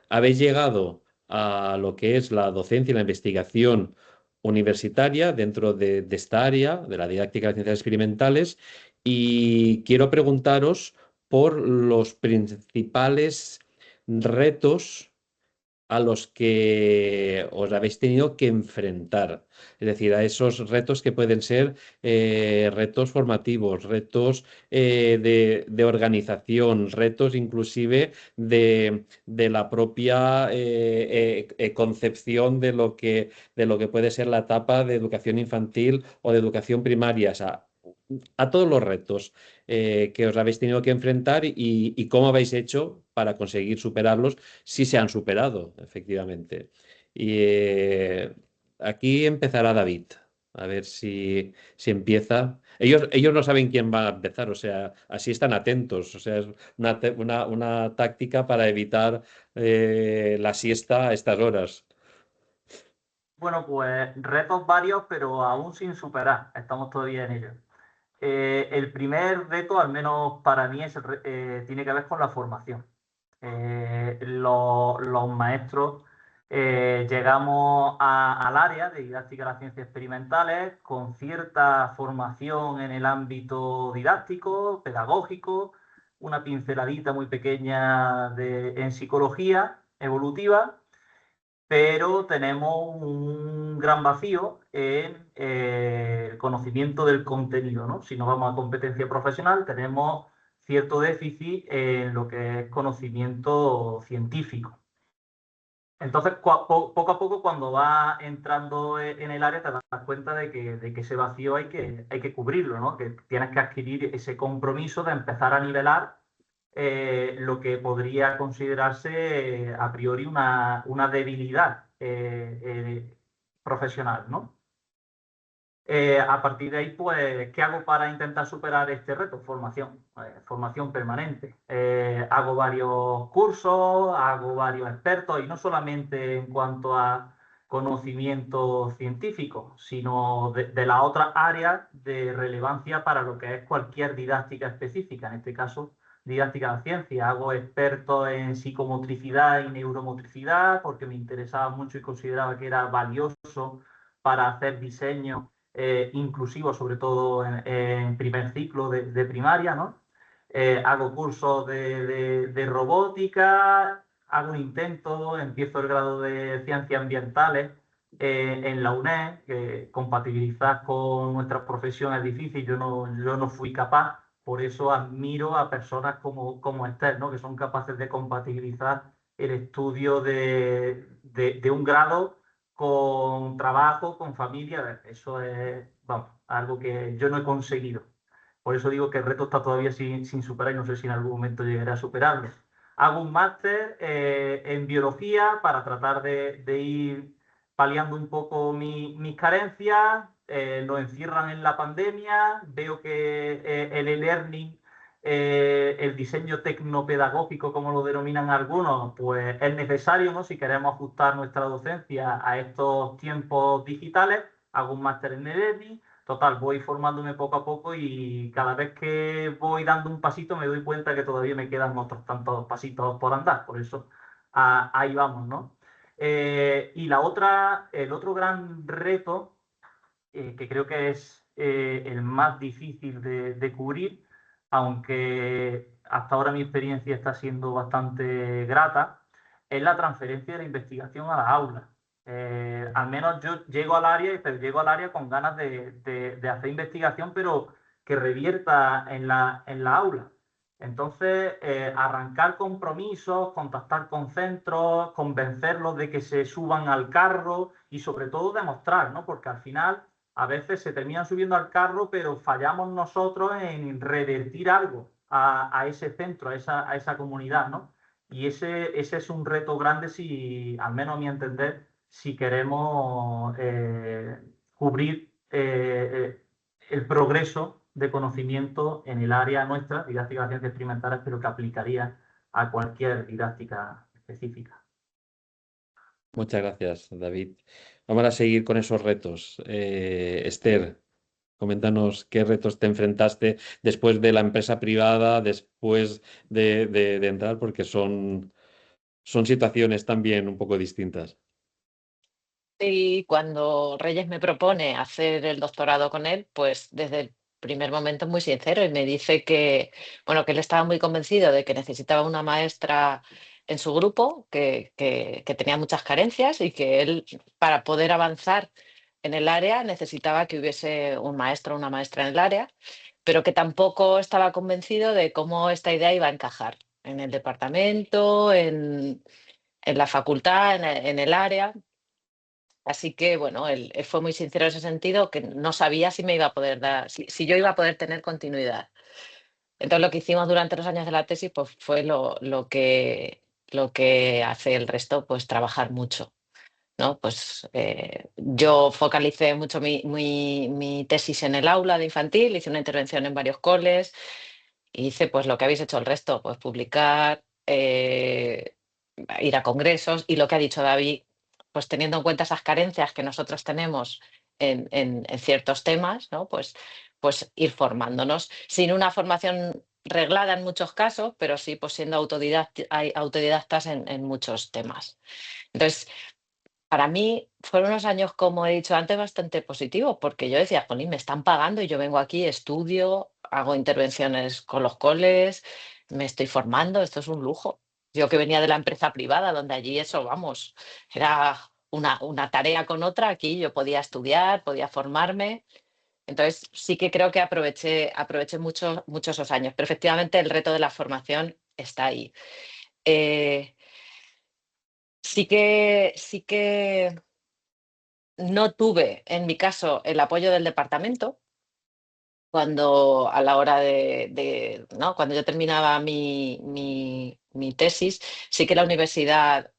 habéis llegado a lo que es la docencia y la investigación universitaria dentro de esta área, de la didáctica de las ciencias experimentales, y quiero preguntaros por los principales retos a los que os habéis tenido que enfrentar. Es decir, a esos retos que pueden ser retos formativos, retos de organización, retos inclusive de la propia concepción de lo que puede ser la etapa de educación infantil o de educación primaria. O sea, a todos los retos que os habéis tenido que enfrentar y cómo habéis hecho para conseguir superarlos, si se han superado, efectivamente. Y aquí empezará David, a ver si empieza. Ellos no saben quién va a empezar, o sea, así están atentos. O sea, es una táctica para evitar la siesta a estas horas. Bueno, pues retos varios, pero aún sin superar. Estamos todavía en ello. El primer reto, al menos para mí, tiene que ver con la formación. Los maestros llegamos al área de didáctica de las ciencias experimentales con cierta formación en el ámbito didáctico, pedagógico, una pinceladita muy pequeña en psicología evolutiva, pero tenemos un gran vacío en el conocimiento del contenido, ¿no? Si nos vamos a competencia profesional, tenemos cierto déficit en lo que es conocimiento científico. Entonces, poco a poco, cuando vas entrando en el área, te das cuenta de que ese vacío hay que cubrirlo, ¿no? Que tienes que adquirir ese compromiso de empezar a nivelar lo que podría considerarse a priori una debilidad profesional, ¿no? A partir de ahí, pues, ¿qué hago para intentar superar este reto? Formación permanente. Hago varios cursos, hago varios expertos, y no solamente en cuanto a conocimiento científico, sino de las otras áreas de relevancia para lo que es cualquier didáctica específica, en este caso, didáctica de ciencia. Hago expertos en psicomotricidad y neuromotricidad porque me interesaba mucho y consideraba que era valioso para hacer diseño inclusivo, sobre todo en primer ciclo de primaria, ¿no? Hago cursos de robótica, hago un intento, empiezo el grado de ciencias ambientales en la UNED, que compatibilizar con nuestra profesión es difícil, yo no fui capaz, por eso admiro a personas como Esther, ¿no? Que son capaces de compatibilizar el estudio de un grado con trabajo, con familia. Eso es, vamos, algo que yo no he conseguido. Por eso digo que el reto está todavía sin superar y no sé si en algún momento llegaré a superarlo. Hago un máster en biología para tratar de ir paliando un poco mis carencias. Nos encierran en la pandemia. Veo que el e-learning, el diseño tecnopedagógico, como lo denominan algunos, pues es necesario, ¿no? Si queremos ajustar nuestra docencia a estos tiempos digitales. Hago un máster en e-learning. Total, voy formándome poco a poco y cada vez que voy dando un pasito me doy cuenta que todavía me quedan otros tantos pasitos por andar. Por eso ahí vamos, ¿no? Y el otro gran reto, que creo que es el más difícil de cubrir, aunque hasta ahora mi experiencia está siendo bastante grata, es la transferencia de la investigación a las aulas. Al menos yo llego al área con ganas de hacer investigación, pero que revierta en la aula. Entonces, arrancar compromisos, contactar con centros, convencerlos de que se suban al carro y sobre todo demostrar, ¿no? Porque al final a veces se terminan subiendo al carro, pero fallamos nosotros en revertir algo a ese centro, a esa comunidad, ¿no? Y ese es un reto grande, si, al menos a mi entender, si queremos cubrir el progreso de conocimiento en el área nuestra, didáctica de ciencias experimentales, pero que aplicaría a cualquier didáctica específica. Muchas gracias, David. Vamos a seguir con esos retos. Esther, coméntanos qué retos te enfrentaste después de la empresa privada, después de entrar, porque son situaciones también un poco distintas. Y cuando Reyes me propone hacer el doctorado con él, pues desde el primer momento muy sincero y me dice que, bueno, que él estaba muy convencido de que necesitaba una maestra en su grupo, que tenía muchas carencias y que él, para poder avanzar en el área, necesitaba que hubiese un maestro o una maestra en el área, pero que tampoco estaba convencido de cómo esta idea iba a encajar en el departamento, en la facultad, en el área. Así que, bueno, él fue muy sincero en ese sentido, que no sabía si me iba a poder dar, si yo iba a poder tener continuidad. Entonces, lo que hicimos durante los años de la tesis, pues fue lo que hace el resto, pues trabajar mucho, ¿no? Pues yo focalicé mucho mi tesis en el aula de infantil, hice una intervención en varios coles, hice pues lo que habéis hecho el resto, pues publicar, ir a congresos y lo que ha dicho David, pues teniendo en cuenta esas carencias que nosotros tenemos en ciertos temas, ¿no? Pues ir formándonos sin una formación reglada en muchos casos, pero sí pues siendo autodidactas en muchos temas. Entonces, para mí fueron unos años, como he dicho antes, bastante positivos, porque yo decía, jolín, me están pagando y yo vengo aquí, estudio, hago intervenciones con los coles, me estoy formando, esto es un lujo. Yo que venía de la empresa privada, donde allí eso, vamos, era una tarea con otra, aquí yo podía estudiar, podía formarme. Entonces sí que creo que aproveché mucho esos años, pero efectivamente el reto de la formación está ahí. Eh, sí que no tuve, en mi caso, el apoyo del departamento cuando a la hora ¿no? Cuando yo terminaba mi tesis. Sí que la universidad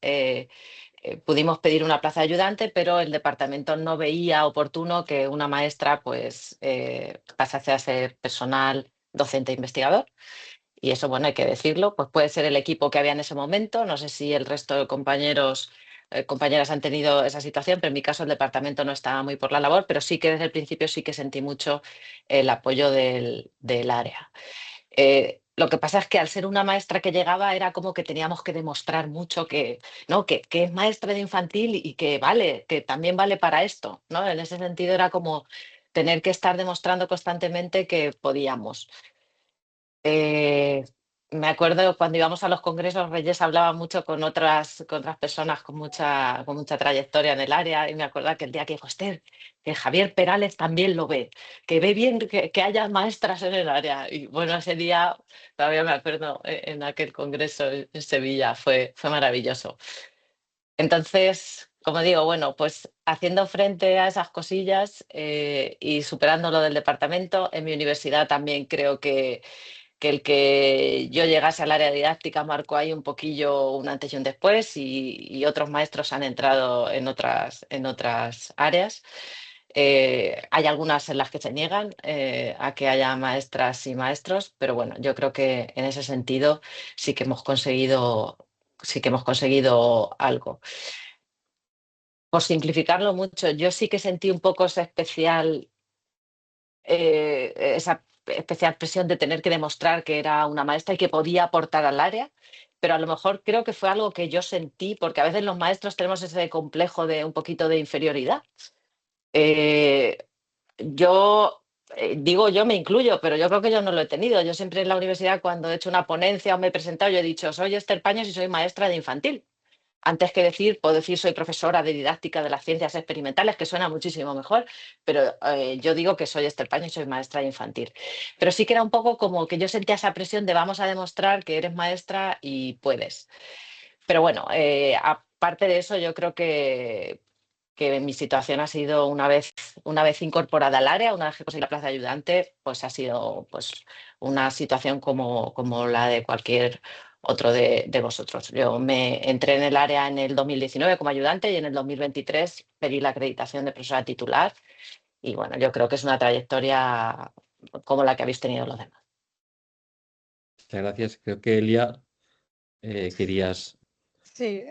pudimos pedir una plaza de ayudante, pero el departamento no veía oportuno que una maestra pues pasase a ser personal docente e investigador. Y eso, bueno, hay que decirlo, pues puede ser el equipo que había en ese momento. No sé si el resto de compañeras han tenido esa situación, pero en mi caso el departamento no estaba muy por la labor, pero sí que desde el principio sí que sentí mucho el apoyo del área. Lo que pasa es que al ser una maestra que llegaba era como que teníamos que demostrar mucho que, ¿no? que es maestra de infantil y que vale, que también vale para esto, ¿no? En ese sentido era como tener que estar demostrando constantemente que podíamos. Eh, Me acuerdo cuando íbamos a los congresos, Reyes hablaba mucho con otras personas con mucha trayectoria en el área, y me acuerdo que el día que dijo, Esther, que Javier Perales también lo ve, que ve bien que haya maestras en el área. Y bueno, ese día, todavía me acuerdo, en aquel congreso en Sevilla, fue maravilloso. Entonces, como digo, bueno, pues haciendo frente a esas cosillas y superando lo del departamento, en mi universidad también creo que el que yo llegase al área didáctica marcó ahí un poquillo un antes y un después, y otros maestros han entrado en otras áreas. Hay algunas en las que se niegan a que haya maestras y maestros, pero bueno, yo creo que en ese sentido sí que hemos conseguido algo. Por simplificarlo mucho, yo sí que sentí un poco esa especial presión de tener que demostrar que era una maestra y que podía aportar al área, pero a lo mejor creo que fue algo que yo sentí, porque a veces los maestros tenemos ese complejo de un poquito de inferioridad. Eh, yo digo, yo me incluyo, pero yo creo que yo no lo he tenido. Yo siempre en la universidad, cuando he hecho una ponencia o me he presentado, yo he dicho, soy Esther Paños y soy maestra de infantil. Antes que puedo decir soy profesora de didáctica de las ciencias experimentales, que suena muchísimo mejor, pero yo digo que soy Esther Paño y soy maestra de infantil. Pero sí que era un poco como que yo sentía esa presión de vamos a demostrar que eres maestra y puedes. Pero bueno, aparte de eso, yo creo que mi situación ha sido una vez incorporada al área, una vez que conseguí la plaza de ayudante, pues ha sido pues una situación como la de cualquier otro de vosotros. Yo me entré en el área en el 2019 como ayudante y en el 2023 pedí la acreditación de profesora titular, y bueno, yo creo que es una trayectoria como la que habéis tenido los demás. Muchas gracias. Creo que Elia querías. Sí,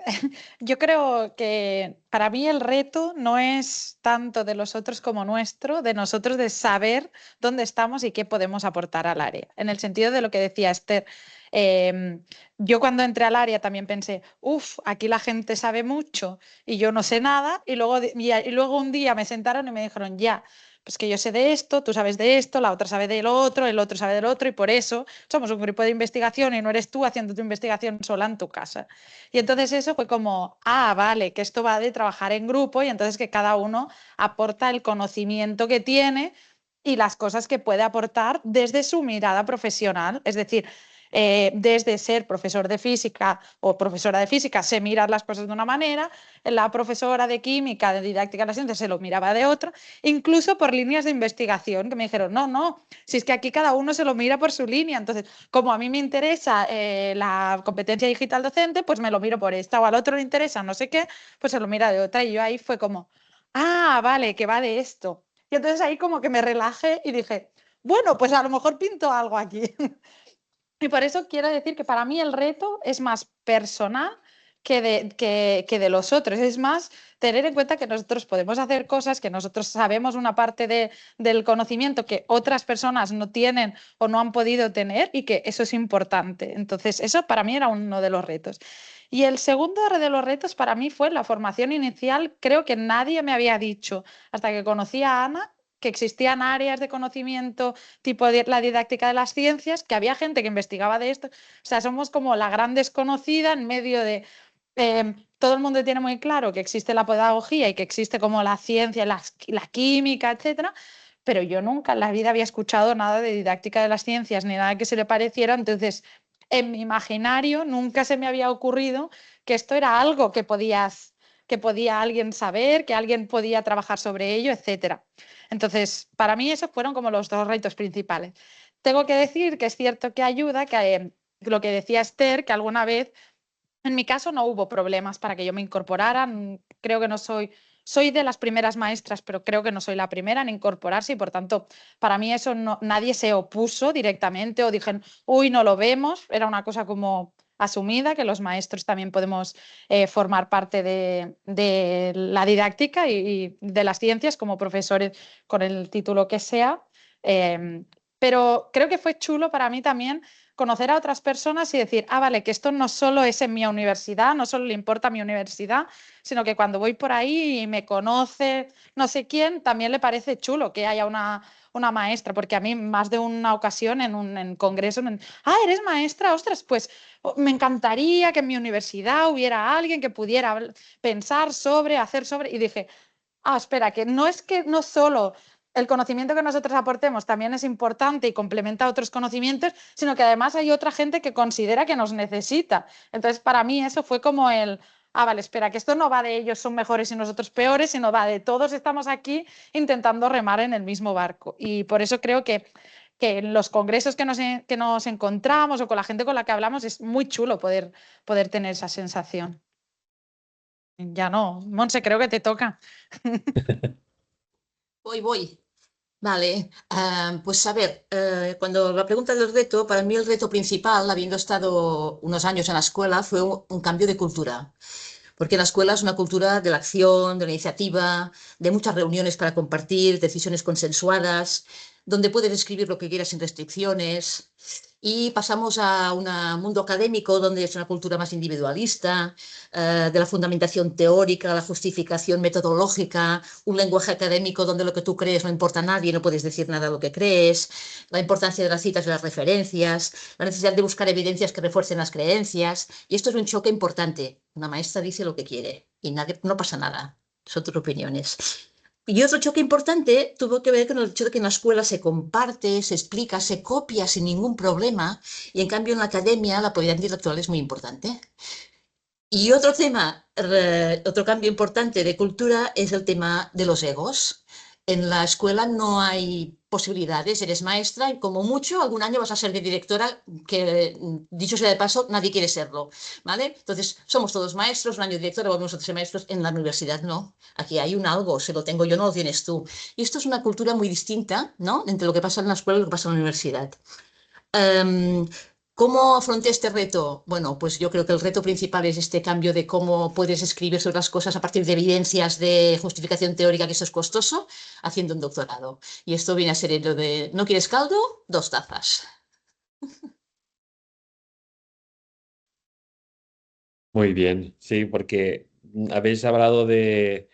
yo creo que para mí el reto no es tanto de los otros como nuestro, de nosotros de saber dónde estamos y qué podemos aportar al área. En el sentido de lo que decía Esther, yo cuando entré al área también pensé, aquí la gente sabe mucho y yo no sé nada, y luego un día me sentaron y me dijeron, ya, pues que yo sé de esto, tú sabes de esto, la otra sabe del otro, el otro sabe del otro, y por eso somos un grupo de investigación y no eres tú haciendo tu investigación sola en tu casa. Y entonces eso fue como, vale, que esto va de trabajar en grupo y entonces que cada uno aporta el conocimiento que tiene y las cosas que puede aportar desde su mirada profesional. Es decir, desde ser profesor de física o profesora de física se miran las cosas de una manera, la profesora de química, de didáctica de la ciencia se lo miraba de otra, incluso por líneas de investigación que me dijeron, no, si es que aquí cada uno se lo mira por su línea. Entonces, como a mí me interesa la competencia digital docente, pues me lo miro por esta, o al otro le interesa no sé qué, pues se lo mira de otra. Y yo ahí fue como, vale, que va de esto. Y entonces ahí como que me relajé y dije, bueno, pues a lo mejor pinto algo aquí. Y por eso quiero decir que para mí el reto es más personal que de los otros. Es más tener en cuenta que nosotros podemos hacer cosas, que nosotros sabemos una parte del conocimiento que otras personas no tienen o no han podido tener, y que eso es importante. Entonces, eso para mí era uno de los retos. Y el segundo de los retos para mí fue la formación inicial. Creo que nadie me había dicho, hasta que conocí a Ana, que existían áreas de conocimiento tipo la didáctica de las ciencias, que había gente que investigaba de esto. O sea, somos como la gran desconocida en medio de... todo el mundo tiene muy claro que existe la pedagogía y que existe como la ciencia, la química, etcétera, pero yo nunca en la vida había escuchado nada de didáctica de las ciencias ni nada que se le pareciera. Entonces, en mi imaginario nunca se me había ocurrido que esto era algo que podía alguien saber, que alguien podía trabajar sobre ello, etcétera. Entonces, para mí esos fueron como los dos retos principales. Tengo que decir que es cierto que ayuda, que lo que decía Esther, que alguna vez, en mi caso no hubo problemas para que yo me incorporara. Creo que no soy de las primeras maestras, pero creo que no soy la primera en incorporarse y por tanto, para mí eso nadie se opuso directamente o dijeron, uy, no lo vemos. Era una cosa como asumida, que los maestros también podemos formar parte de la didáctica y de las ciencias como profesores con el título que sea. Pero creo que fue chulo para mí también conocer a otras personas y decir, vale, que esto no solo es en mi universidad, no solo le importa a mi universidad, sino que cuando voy por ahí y me conoce no sé quién, también le parece chulo que haya una maestra, porque a mí más de una ocasión en un congreso, ¿eres maestra? Ostras, pues me encantaría que en mi universidad hubiera alguien que pudiera pensar sobre, hacer sobre, y dije, espera, que no solo el conocimiento que nosotros aportemos también es importante y complementa otros conocimientos, sino que además hay otra gente que considera que nos necesita. Entonces, para mí eso fue como vale, espera, que esto no va de ellos son mejores y nosotros peores, sino va de todos estamos aquí intentando remar en el mismo barco. Y por eso creo que en los congresos que nos encontramos o con la gente con la que hablamos es muy chulo poder tener esa sensación. Ya no, Monse, creo que te toca. Voy. Vale, pues a ver, cuando la pregunta del reto, para mí el reto principal, habiendo estado unos años en la escuela, fue un cambio de cultura. Porque la escuela es una cultura de la acción, de la iniciativa, de muchas reuniones para compartir, decisiones consensuadas, donde puedes escribir lo que quieras sin restricciones. Y pasamos a un mundo académico donde es una cultura más individualista, de la fundamentación teórica, la justificación metodológica, un lenguaje académico donde lo que tú crees no importa a nadie, no puedes decir nada de lo que crees, la importancia de las citas y las referencias, la necesidad de buscar evidencias que refuercen las creencias. Y esto es un choque importante. Una maestra dice lo que quiere y no pasa nada. Son tus opiniones. Y otro choque importante tuvo que ver con el hecho de que en la escuela se comparte, se explica, se copia sin ningún problema, y en cambio en la academia la propiedad intelectual es muy importante. Y otro tema, otro cambio importante de cultura es el tema de los egos. En la escuela no hay posibilidades, eres maestra y como mucho algún año vas a ser de directora, que dicho sea de paso, nadie quiere serlo, ¿vale? Entonces somos todos maestros, un año de directora, volvemos a ser maestros. En la universidad no, aquí hay un algo, se lo tengo yo, no lo tienes tú. Y esto es una cultura muy distinta, ¿no? Entre lo que pasa en la escuela y lo que pasa en la universidad. ¿Cómo afronté este reto? Bueno, pues yo creo que el reto principal es este cambio de cómo puedes escribir sobre las cosas a partir de evidencias de justificación teórica, que eso es costoso, haciendo un doctorado. Y esto viene a ser lo de, ¿no quieres caldo? 2 tazas. Muy bien, sí, porque habéis hablado de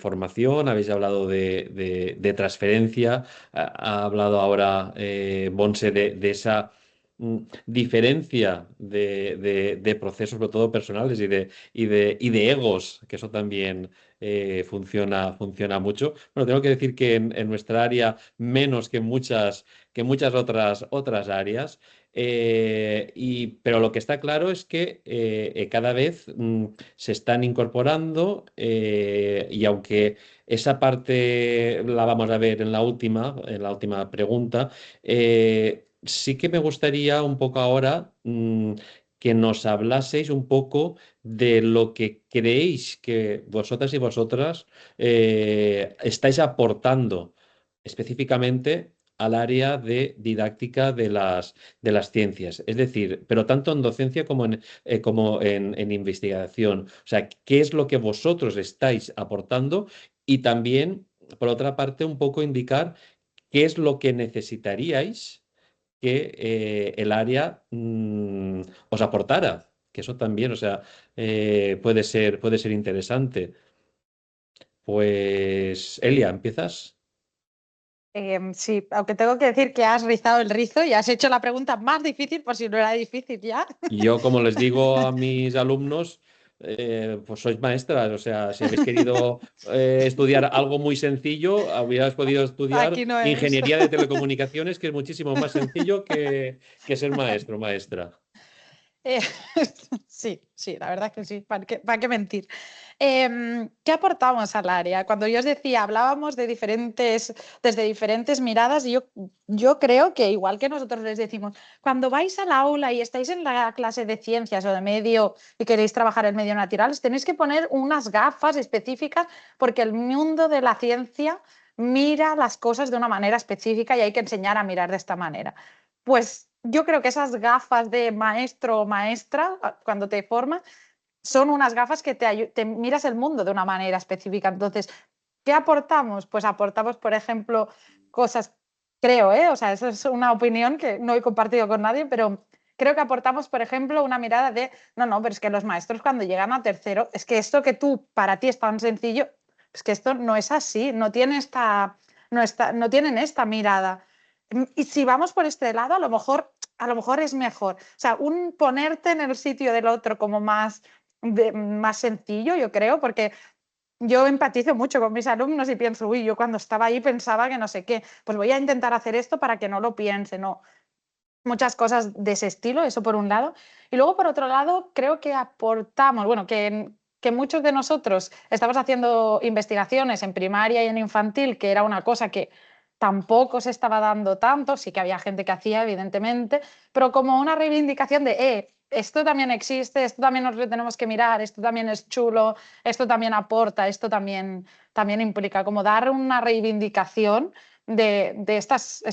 formación, habéis hablado de transferencia, ha hablado ahora Monse de esa diferencia de procesos, sobre todo personales y de egos, que eso también funciona mucho. Bueno, tengo que decir que en nuestra área menos que muchas otras áreas. Pero lo que está claro es que cada vez se están incorporando, y aunque esa parte la vamos a ver en la última pregunta, sí que me gustaría un poco ahora que nos hablaseis un poco de lo que creéis que vosotras y vosotras estáis aportando específicamente al área de didáctica de las ciencias. Es decir, pero tanto en docencia como en investigación. O sea, ¿qué es lo que vosotros estáis aportando? Y también, por otra parte, un poco indicar qué es lo que necesitaríais que el área os aportara. Que eso también, o sea, puede ser interesante. Pues, Elia, ¿empiezas? Sí, aunque tengo que decir que has rizado el rizo y has hecho la pregunta más difícil por si no era difícil ya. Yo, como les digo a mis alumnos, pues sois maestras, o sea, si habéis querido estudiar algo muy sencillo, habríais podido estudiar Aquí no es. ingeniería de telecomunicaciones, que es muchísimo más sencillo que ser maestro o maestra. Eh, sí, sí, la verdad es que sí, ¿para qué mentir? ¿Qué aportamos al área? Cuando yo os decía, hablábamos de desde diferentes miradas, y yo creo que igual que nosotros les decimos, cuando vais al aula y estáis en la clase de ciencias o de medio y queréis trabajar en medio natural, os tenéis que poner unas gafas específicas porque el mundo de la ciencia mira las cosas de una manera específica y hay que enseñar a mirar de esta manera. Pues yo creo que esas gafas de maestro o maestra, cuando te formas, son unas gafas que te miras el mundo de una manera específica. Entonces, ¿qué aportamos? Pues aportamos, por ejemplo, cosas, creo, o sea, eso es una opinión que no he compartido con nadie, pero creo que aportamos, por ejemplo, una mirada de, no, pero es que los maestros cuando llegan a tercero, es que esto que para ti es tan sencillo, es que esto no es así, no tienen esta mirada. Y si vamos por este lado, a lo mejor es mejor. O sea, ponerte en el sitio del otro como más sencillo, yo creo, porque yo empatizo mucho con mis alumnos y pienso, uy, yo cuando estaba ahí pensaba que no sé qué, pues voy a intentar hacer esto para que no lo piense, ¿no? Muchas cosas de ese estilo, eso por un lado. Y luego, por otro lado, creo que aportamos, bueno, que muchos de nosotros estamos haciendo investigaciones en primaria y en infantil, que era una cosa que tampoco se estaba dando tanto, sí que había gente que hacía, evidentemente, pero como una reivindicación de, esto también existe, esto también nos lo tenemos que mirar, esto también es chulo, esto también aporta, esto también implica como dar una reivindicación de estas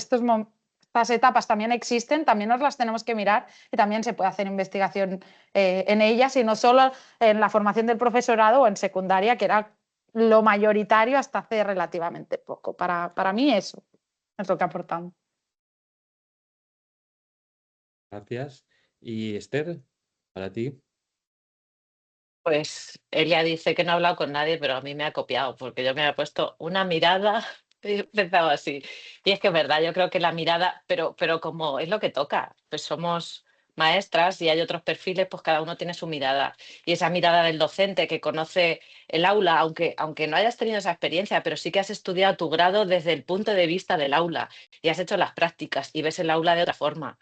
etapas también existen, también nos las tenemos que mirar y también se puede hacer investigación en ellas y no solo en la formación del profesorado o en secundaria, que era lo mayoritario hasta hace relativamente poco. Para mí eso es lo que aportamos. Gracias. Y Esther, para ti. Pues ella dice que no ha hablado con nadie, pero a mí me ha copiado, porque yo me había puesto una mirada y he empezado así. Y es que es verdad, yo creo que la mirada, pero como es lo que toca, pues somos maestras y hay otros perfiles, pues cada uno tiene su mirada. Y esa mirada del docente que conoce el aula, aunque no hayas tenido esa experiencia, pero sí que has estudiado tu grado desde el punto de vista del aula y has hecho las prácticas y ves el aula de otra forma.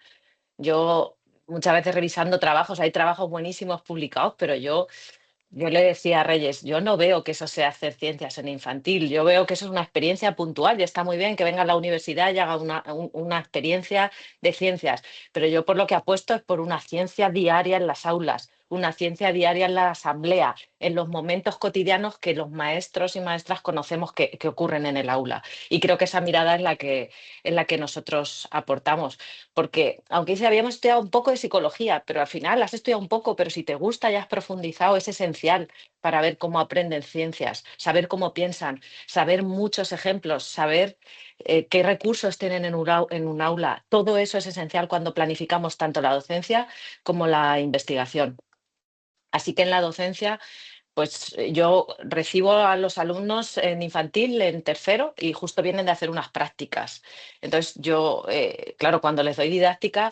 Yo muchas veces revisando trabajos, hay trabajos buenísimos publicados, pero yo le decía a Reyes, yo no veo que eso sea hacer ciencias en infantil, yo veo que eso es una experiencia puntual y está muy bien que venga a la universidad y haga una experiencia de ciencias, pero yo por lo que apuesto es por una ciencia diaria en las aulas, una ciencia diaria en la asamblea, en los momentos cotidianos que los maestros y maestras conocemos que ocurren en el aula. Y creo que esa mirada es la que nosotros aportamos, porque aunque sí habíamos estudiado un poco de psicología, pero al final has estudiado un poco, pero si te gusta y has profundizado, es esencial para ver cómo aprenden ciencias, saber cómo piensan, saber muchos ejemplos, saber qué recursos tienen en un aula. Todo eso es esencial cuando planificamos tanto la docencia como la investigación. Así que en la docencia pues yo recibo a los alumnos en infantil, en tercero, y justo vienen de hacer unas prácticas. Entonces yo, claro, cuando les doy didáctica,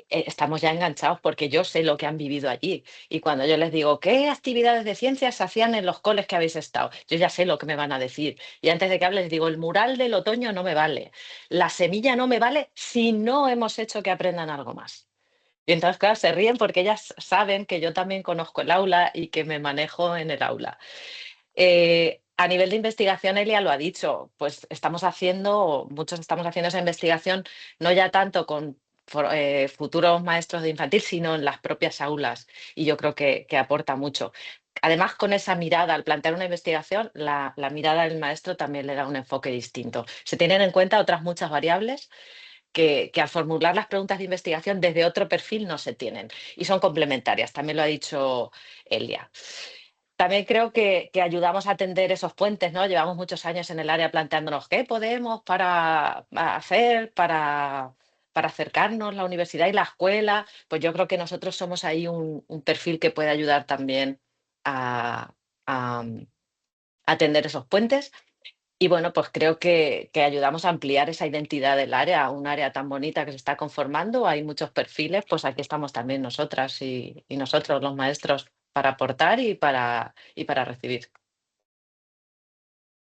estamos ya enganchados porque yo sé lo que han vivido allí. Y cuando yo les digo, ¿qué actividades de ciencias se hacían en los coles que habéis estado? Yo ya sé lo que me van a decir. Y antes de que hable les digo, el mural del otoño no me vale. La semilla no me vale si no hemos hecho que aprendan algo más. Y entonces, claro, se ríen porque ellas saben que yo también conozco el aula y que me manejo en el aula. A nivel de investigación, Elia lo ha dicho, pues muchos estamos haciendo esa investigación, no ya tanto con futuros maestros de infantil, sino en las propias aulas. Y yo creo que aporta mucho. Además, con esa mirada, al plantear una investigación, la mirada del maestro también le da un enfoque distinto. Se tienen en cuenta otras muchas variables que al formular las preguntas de investigación desde otro perfil no se tienen y son complementarias, también lo ha dicho Elia. También creo que ayudamos a tender esos puentes, ¿no? Llevamos muchos años en el área planteándonos qué podemos hacer para acercarnos la universidad y la escuela. Pues yo creo que nosotros somos ahí un perfil que puede ayudar también a, a tender esos puentes. Y bueno, pues creo que ayudamos a ampliar esa identidad del área, un área tan bonita que se está conformando. Hay muchos perfiles, pues aquí estamos también nosotras y nosotros, los maestros, para aportar y para recibir.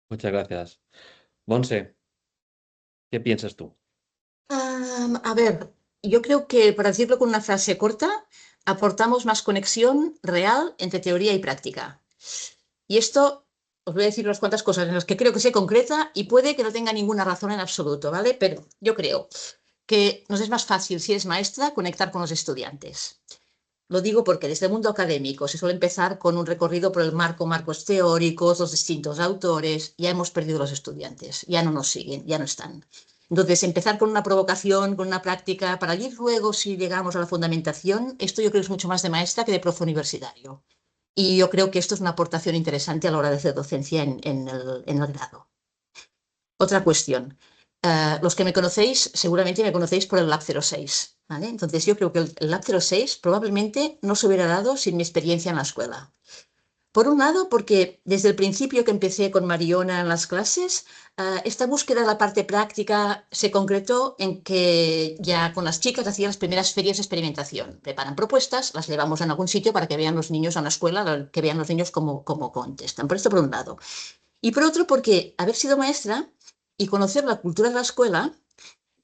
Muchas gracias. Monse, ¿qué piensas tú? A ver, yo creo que, para decirlo con una frase corta, aportamos más conexión real entre teoría y práctica. Y esto, os voy a decir unas cuantas cosas en las que creo que se concreta y puede que no tenga ninguna razón en absoluto, ¿vale? Pero yo creo que nos es más fácil, si eres maestra, conectar con los estudiantes. Lo digo porque desde el mundo académico se suele empezar con un recorrido por el marcos teóricos, los distintos autores. Ya hemos perdido los estudiantes, ya no nos siguen, ya no están. Entonces, empezar con una provocación, con una práctica, para ir luego, si llegamos a la fundamentación, esto yo creo que es mucho más de maestra que de profe universitario. Y yo creo que esto es una aportación interesante a la hora de hacer docencia en el grado. Otra cuestión. Los que me conocéis, seguramente me conocéis por el Lab 06, ¿vale? Entonces yo creo que el Lab 06 probablemente no se hubiera dado sin mi experiencia en la escuela. Por un lado, porque desde el principio que empecé con Mariona en las clases, esta búsqueda de la parte práctica se concretó en que ya con las chicas hacía las primeras ferias de experimentación. Preparan propuestas, las llevamos a algún sitio para que vean los niños a una escuela, que vean los niños cómo contestan. Por esto, por un lado. Y por otro, porque haber sido maestra y conocer la cultura de la escuela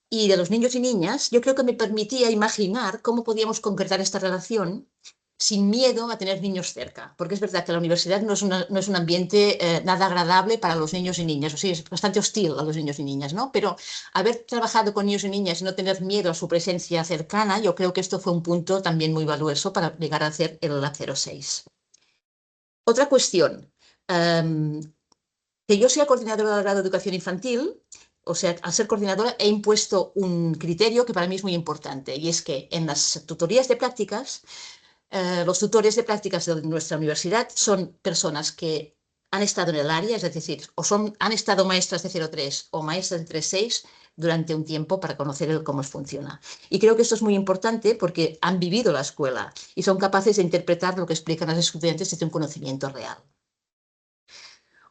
y de los niños y niñas, yo creo que me permitía imaginar cómo podíamos concretar esta relación sin miedo a tener niños cerca. Porque es verdad que la universidad no es un ambiente nada agradable para los niños y niñas, o sea, es bastante hostil a los niños y niñas, ¿no? Pero haber trabajado con niños y niñas y no tener miedo a su presencia cercana, yo creo que esto fue un punto también muy valioso para llegar a hacer el Lab 06. Otra cuestión. Que yo sea coordinadora del grado de educación infantil, o sea, al ser coordinadora he impuesto un criterio que para mí es muy importante, y es que en las tutorías de prácticas, los tutores de prácticas de nuestra universidad son personas que han estado en el área, es decir, han estado maestras de 03 o maestras de 36 durante un tiempo para conocer cómo funciona. Y creo que esto es muy importante porque han vivido la escuela y son capaces de interpretar lo que explican los estudiantes desde un conocimiento real.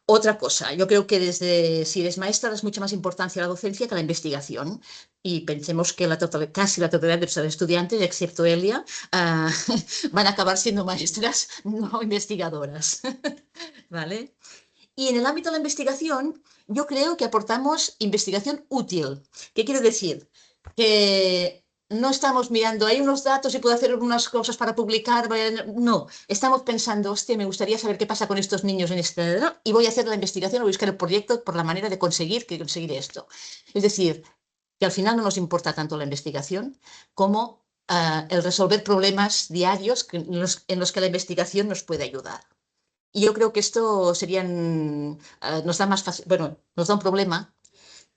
Otra cosa, yo creo que si eres maestra, das mucha más importancia a la docencia que a la investigación. Y pensemos que casi la totalidad de nuestros estudiantes, excepto Elia, van a acabar siendo maestras, no investigadoras. ¿Vale? Y en el ámbito de la investigación, yo creo que aportamos investigación útil. ¿Qué quiero decir? Que no estamos mirando, hay unos datos y puedo hacer unas cosas para publicar. No, estamos pensando, hostia, me gustaría saber qué pasa con estos niños en esta edad y voy a hacer la investigación o buscar el proyecto por la manera de conseguir esto. Es decir, que al final no nos importa tanto la investigación como el resolver problemas diarios en los que la investigación nos puede ayudar. Y yo creo que esto nos da más fácil, bueno, nos da un problema.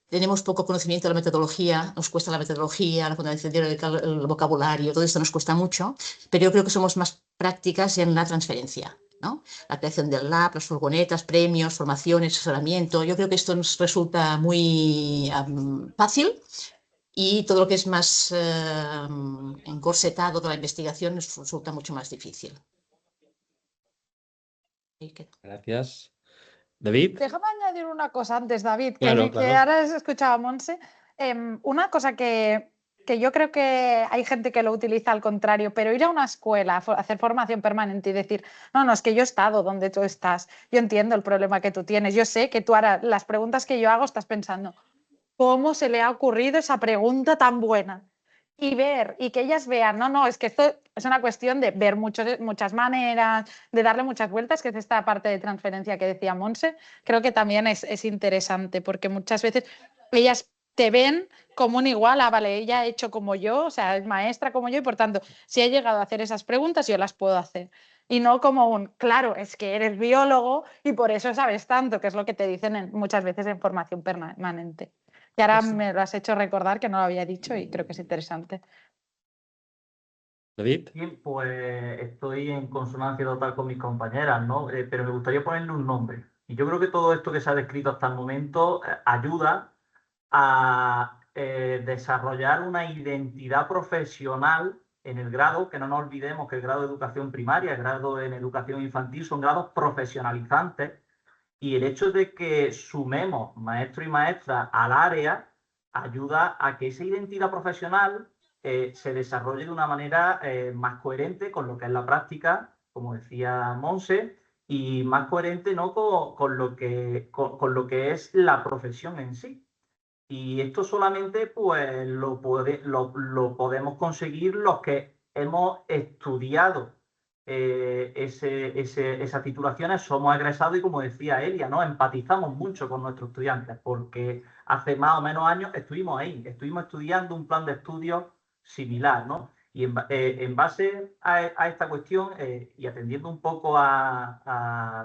Tenemos poco conocimiento de la metodología, nos cuesta la metodología, la fundamentación del vocabulario, todo esto nos cuesta mucho, pero yo creo que somos más prácticas en la transferencia, ¿no? La creación del lab, las furgonetas, premios, formaciones, asesoramiento. Yo creo que esto nos resulta muy fácil y todo lo que es más encorsetado de la investigación nos resulta mucho más difícil. Gracias. David. Déjame añadir una cosa antes, David, Claro, que ahora has escuchado a Monse. Una cosa que yo creo que hay gente que lo utiliza al contrario, pero ir a una escuela, hacer formación permanente y decir, no, es que yo he estado donde tú estás, yo entiendo el problema que tú tienes, yo sé que tú ahora las preguntas que yo hago estás pensando, ¿cómo se le ha ocurrido esa pregunta tan buena? Y que ellas vean, es que esto es una cuestión de ver muchas maneras, de darle muchas vueltas, que es esta parte de transferencia que decía Monse. Creo que también es interesante, porque muchas veces ellas te ven como un igual, vale, ella ha hecho como yo, o sea, es maestra como yo, y por tanto, si ha llegado a hacer esas preguntas, yo las puedo hacer. Y no como claro, es que eres biólogo y por eso sabes tanto, que es lo que te dicen muchas veces en formación permanente. Y ahora me lo has hecho recordar que no lo había dicho y creo que es interesante. David. Bien, pues estoy en consonancia total con mis compañeras, ¿no? Pero me gustaría ponerle un nombre. Y yo creo que todo esto que se ha descrito hasta el momento ayuda a desarrollar una identidad profesional en el grado, que no nos olvidemos que el grado de educación primaria, el grado en educación infantil son grados profesionalizantes Y el hecho de que sumemos maestro y maestra al área ayuda a que esa identidad profesional se desarrolle de una manera más coherente con lo que es la práctica, como decía Monse, y más coherente, ¿no?, con lo que es la profesión en sí. Y esto solamente pues lo podemos conseguir los que hemos estudiado esas titulaciones, somos egresados y, como decía Elia, ¿no?, empatizamos mucho con nuestros estudiantes porque hace más o menos años estuvimos ahí, estuvimos estudiando un plan de estudios similar, ¿no? Y en base a esta cuestión y atendiendo un poco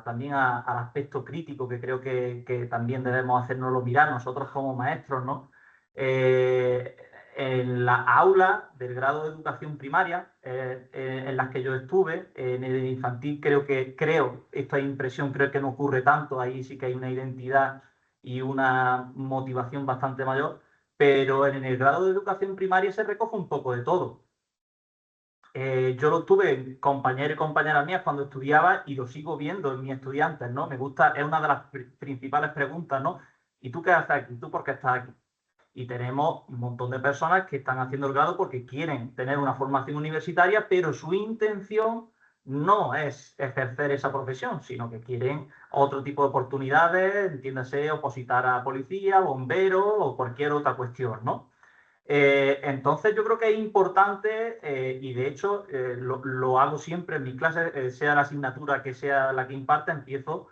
también al aspecto crítico que creo que también debemos hacernoslo mirar nosotros como maestros, ¿no? En la aula del grado de educación primaria en las que yo estuve, en el infantil esta impresión creo que no ocurre tanto, ahí sí que hay una identidad y una motivación bastante mayor, pero en el grado de educación primaria se recoge un poco de todo. Yo lo tuve compañeros y compañeras mías cuando estudiaba y lo sigo viendo en mis estudiantes, ¿no? Me gusta, es una de las principales preguntas, ¿no? ¿Y tú qué haces aquí? ¿Tú por qué estás aquí? Y tenemos un montón de personas que están haciendo el grado porque quieren tener una formación universitaria, pero su intención no es ejercer esa profesión, sino que quieren otro tipo de oportunidades, entiéndase, opositar a policía, bombero o cualquier otra cuestión, ¿no? Entonces yo creo que es importante y de hecho lo hago siempre en mis clases, sea la asignatura que sea la que imparte, empiezo,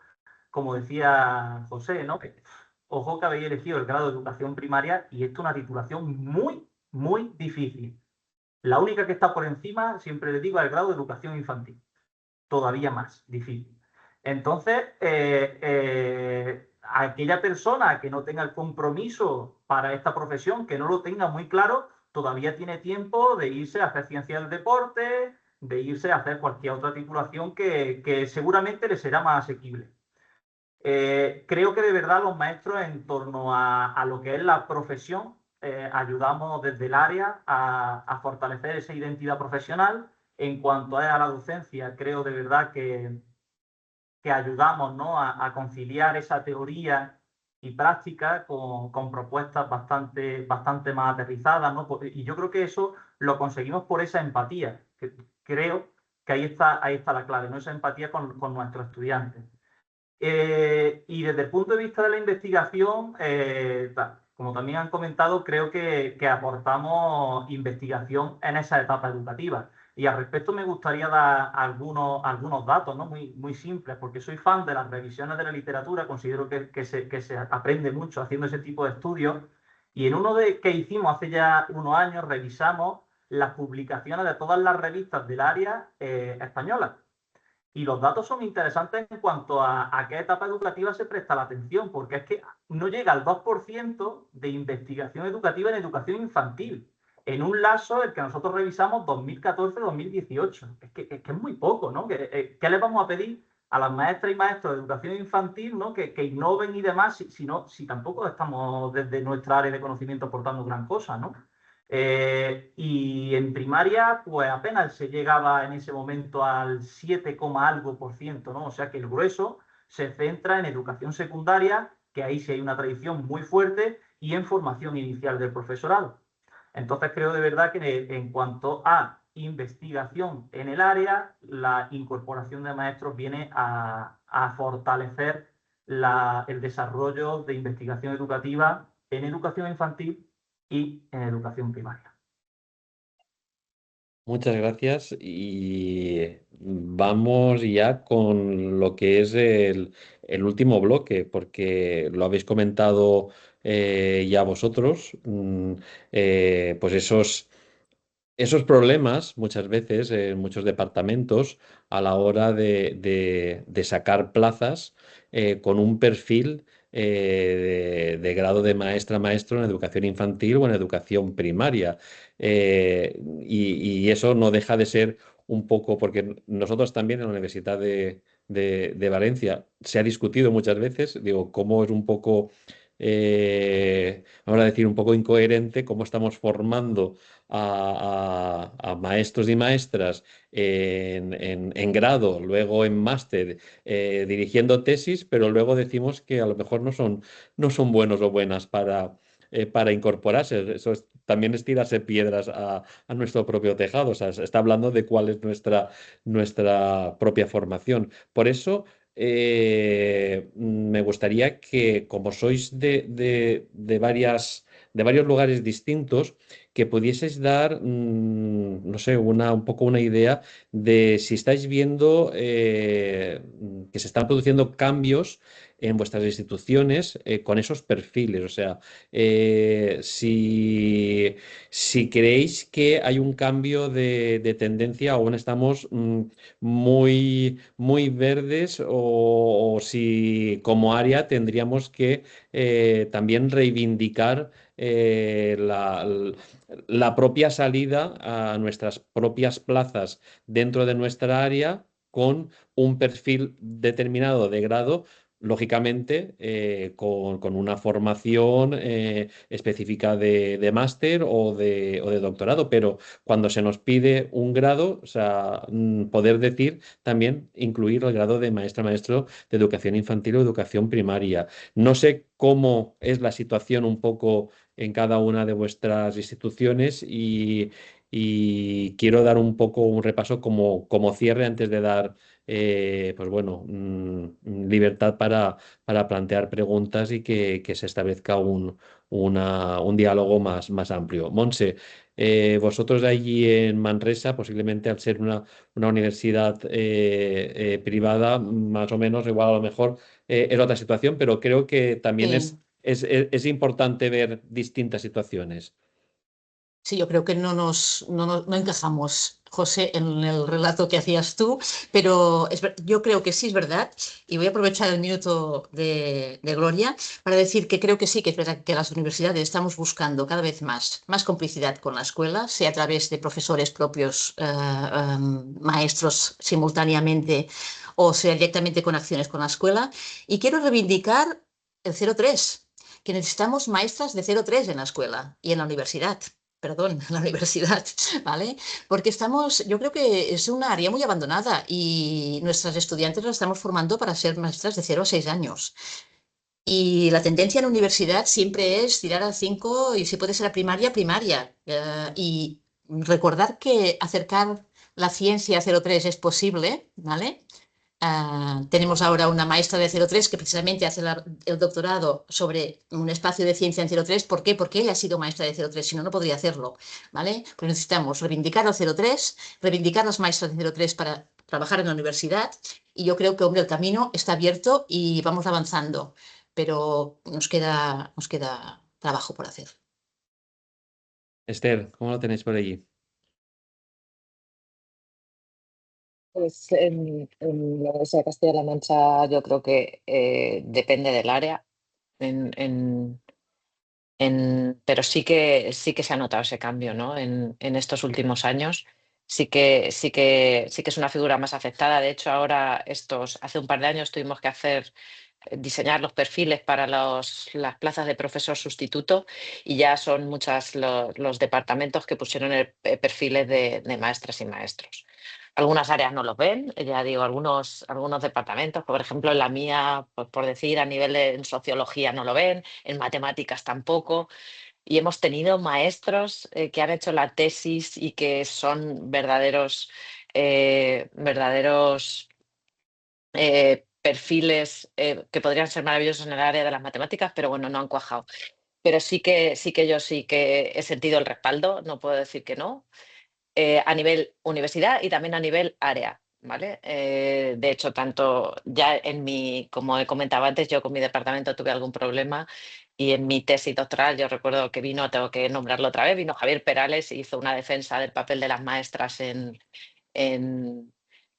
como decía José, ¿no? Ojo que habéis elegido el grado de educación primaria y esto es una titulación muy, muy difícil. La única que está por encima, siempre les digo, es el grado de educación infantil. Todavía más difícil. Entonces, aquella persona que no tenga el compromiso para esta profesión, que no lo tenga muy claro, todavía tiene tiempo de irse a hacer ciencia del deporte, de irse a hacer cualquier otra titulación que seguramente le será más asequible. Creo que de verdad los maestros en torno a lo que es la profesión ayudamos desde el área a fortalecer esa identidad profesional. En cuanto a la docencia, creo de verdad que ayudamos, ¿no?, a conciliar esa teoría y práctica con propuestas bastante más aterrizadas, ¿no? Y yo creo que eso lo conseguimos por esa empatía. Creo que ahí está la clave, ¿no?, esa empatía con nuestros estudiantes. Y desde el punto de vista de la investigación, como también han comentado, creo que aportamos investigación en esa etapa educativa. Y al respecto me gustaría dar algunos datos, ¿no?, muy simples, porque soy fan de las revisiones de la literatura, considero que se aprende mucho haciendo ese tipo de estudios. Y en uno que hicimos hace ya unos años, revisamos las publicaciones de todas las revistas del área española. Y los datos son interesantes en cuanto a qué etapa educativa se presta la atención, porque es que no llega al 2% de investigación educativa en educación infantil, en un lapso el que nosotros revisamos 2014-2018. Es que es muy poco, ¿no? ¿Qué le vamos a pedir a las maestras y maestros de educación infantil, ¿no?, que innoven y demás, si tampoco estamos desde nuestra área de conocimiento aportando gran cosa, ¿no? Y en primaria, pues apenas se llegaba en ese momento al 7, algo por ciento, ¿no? O sea que el grueso se centra en educación secundaria, que ahí sí hay una tradición muy fuerte, y en formación inicial del profesorado. Entonces creo de verdad que en cuanto a investigación en el área, la incorporación de maestros viene a fortalecer el desarrollo de investigación educativa en educación infantil y en educación primaria. Muchas gracias y vamos ya con lo que es el último bloque, porque lo habéis comentado ya vosotros, pues esos problemas muchas veces en muchos departamentos a la hora de sacar plazas con un perfil de grado de maestra maestro en educación infantil o en educación primaria. Y eso no deja de ser un poco, porque nosotros también en la Universidad de Valencia se ha discutido muchas veces, digo, cómo es un poco vamos a decir, un poco incoherente cómo estamos formando a maestros y maestras en grado, luego en máster, dirigiendo tesis, pero luego decimos que a lo mejor no son buenos o buenas para incorporarse. También es tirarse piedras a nuestro propio tejado. O sea, se está hablando de cuál es nuestra propia formación. Por eso me gustaría que, como sois de varios lugares distintos, que pudieseis dar, no sé, un poco una idea de si estáis viendo que se están produciendo cambios en vuestras instituciones con esos perfiles. O sea, si creéis que hay un cambio de tendencia, aún estamos muy verdes, o si como área tendríamos que también reivindicar la propia salida a nuestras propias plazas dentro de nuestra área con un perfil determinado de grado, lógicamente con una formación específica de máster o de doctorado, pero cuando se nos pide un grado, o sea, poder decir también incluir el grado de maestra, maestro de educación infantil o educación primaria. No sé cómo es la situación un poco en cada una de vuestras instituciones, y quiero dar un poco un repaso como cierre antes de dar, pues bueno, libertad para plantear preguntas y que se establezca un diálogo más amplio. Monse, vosotros de allí en Manresa, posiblemente al ser una universidad privada, más o menos, igual a lo mejor es otra situación, pero creo que también Sí. es importante ver distintas situaciones. Sí, yo creo que no encajamos, José, en el relato que hacías tú, pero yo creo que sí es verdad, y voy a aprovechar el minuto de gloria para decir que creo que sí, que es verdad que las universidades estamos buscando cada vez más complicidad con la escuela, sea a través de profesores propios, maestros simultáneamente, o sea directamente con acciones con la escuela, y quiero reivindicar el 03, que necesitamos maestras de 03 en la escuela y en la universidad. Perdón, en la universidad, ¿vale? Porque yo creo que es una área muy abandonada y nuestras estudiantes las estamos formando para ser maestras de 0 a 6 años. Y la tendencia en la universidad siempre es tirar al 5 y si puede ser a primaria, primaria. Y recordar que acercar la ciencia a 0,3 es posible, ¿vale? Tenemos ahora una maestra de 03 que precisamente hace el doctorado sobre un espacio de ciencia en 03. ¿Por qué? Porque ella ha sido maestra de 03, si no, no podría hacerlo, ¿vale? Pues necesitamos reivindicar al 03, reivindicar las maestras de 03 para trabajar en la universidad, y yo creo que, hombre, el camino está abierto y vamos avanzando, pero nos queda trabajo por hacer. Esther, ¿cómo lo tenéis por allí? Pues en la Universidad de Castilla-La Mancha yo creo que depende del área, en, en- pero sí que se ha notado ese cambio, ¿no? En estos últimos años sí que es una figura más afectada. De hecho, ahora hace un par de años tuvimos que diseñar los perfiles para las plazas de profesor sustituto, y ya son muchos los departamentos que pusieron perfiles de maestras y maestros. Algunas áreas no los ven, ya digo, algunos departamentos, por ejemplo, en la mía, pues, por decir, a nivel en sociología no lo ven, en matemáticas tampoco, y hemos tenido maestros que han hecho la tesis y que son verdaderos perfiles que podrían ser maravillosos en el área de las matemáticas, pero bueno, no han cuajado. Pero sí que yo sí que he sentido el respaldo, no puedo decir que no, a nivel universidad y también a nivel área, ¿vale? De hecho, tanto ya como he comentado antes, yo con mi departamento tuve algún problema, y en mi tesis doctoral yo recuerdo que tengo que nombrarlo otra vez, vino Javier Perales y hizo una defensa del papel de las maestras en, en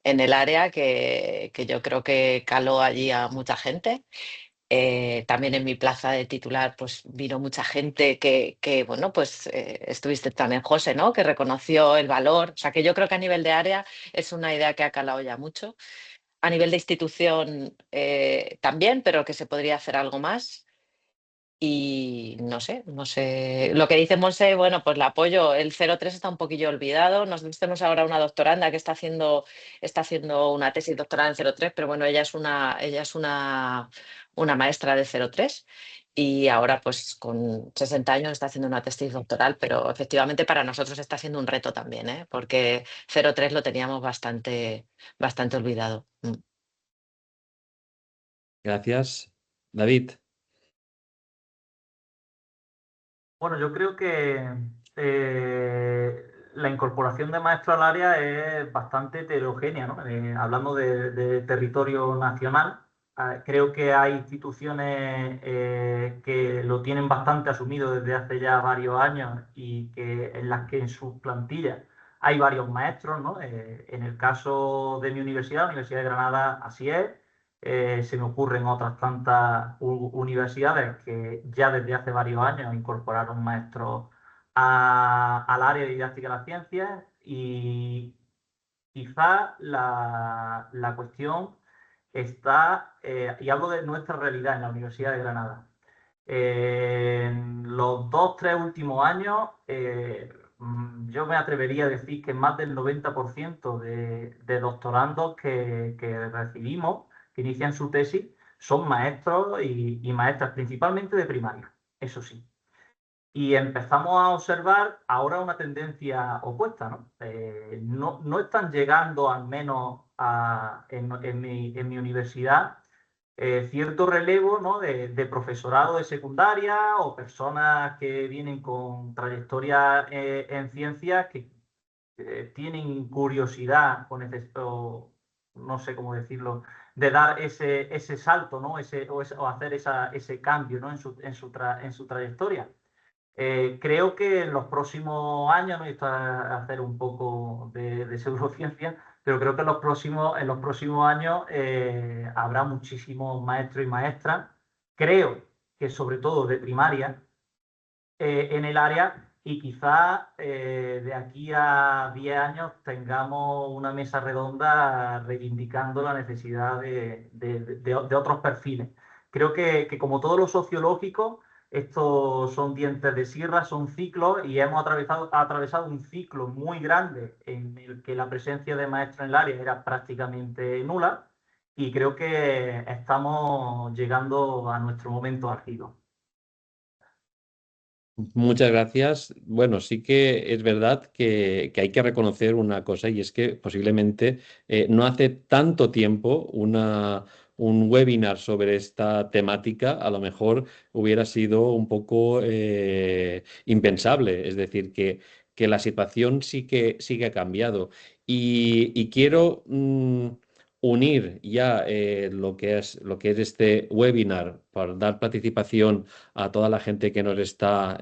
el área que yo creo que caló allí a mucha gente. También en mi plaza de titular, pues vino mucha gente bueno, pues estuviste también, José, ¿no? Que reconoció el valor. O sea, que yo creo que a nivel de área es una idea que ha calado ya mucho. A nivel de institución también, pero que se podría hacer algo más. Y no sé, lo que dice Monse, bueno, pues la apoyo. El 03 está un poquillo olvidado. Nosotros tenemos ahora una doctoranda que está haciendo una tesis doctoral en 03, pero bueno, ella es una maestra de 03 y ahora pues con 60 años está haciendo una tesis doctoral, pero efectivamente para nosotros está siendo un reto también, ¿eh? Porque 03 lo teníamos bastante olvidado. Gracias. David. Bueno, yo creo que la incorporación de maestros al área es bastante heterogénea, ¿no? Hablando de territorio nacional, creo que hay instituciones que lo tienen bastante asumido desde hace ya varios años y en las que en sus plantillas hay varios maestros, ¿no? En el caso de mi universidad, la Universidad de Granada, así es. Se me ocurren otras tantas universidades que ya desde hace varios años incorporaron maestros al área de didáctica de las ciencias y quizá la cuestión está, y hablo de nuestra realidad en la Universidad de Granada. En los 2-3 últimos años, yo me atrevería a decir que más del 90% de doctorandos que recibimos, que inician su tesis, son maestros y maestras, principalmente de primaria, eso sí. Y empezamos a observar ahora una tendencia opuesta, ¿no? No están llegando, al menos en mi universidad, cierto relevo, ¿no? de profesorado de secundaria o personas que vienen con trayectoria en ciencias que tienen curiosidad o no sé cómo decirlo, de dar ese salto, ¿no? o hacer ese cambio, ¿no? en su trayectoria. Creo que en los próximos años, ¿no? Esto es hacer un poco de pseudociencia, pero creo que en los próximos años habrá muchísimos maestros y maestras, creo que sobre todo de primaria, en el área, y quizás de aquí a 10 años tengamos una mesa redonda reivindicando la necesidad de otros perfiles. Creo que como todo lo sociológico, estos son dientes de sierra, son ciclos, y hemos atravesado un ciclo muy grande en el que la presencia de maestros en el área era prácticamente nula, y creo que estamos llegando a nuestro momento álgido. Muchas gracias. Bueno, sí que es verdad que hay que reconocer una cosa y es que posiblemente no hace tanto tiempo un webinar sobre esta temática a lo mejor hubiera sido un poco impensable. Es decir, que la situación sí que ha cambiado. Y quiero unir ya lo que es este webinar para dar participación a toda la gente que nos está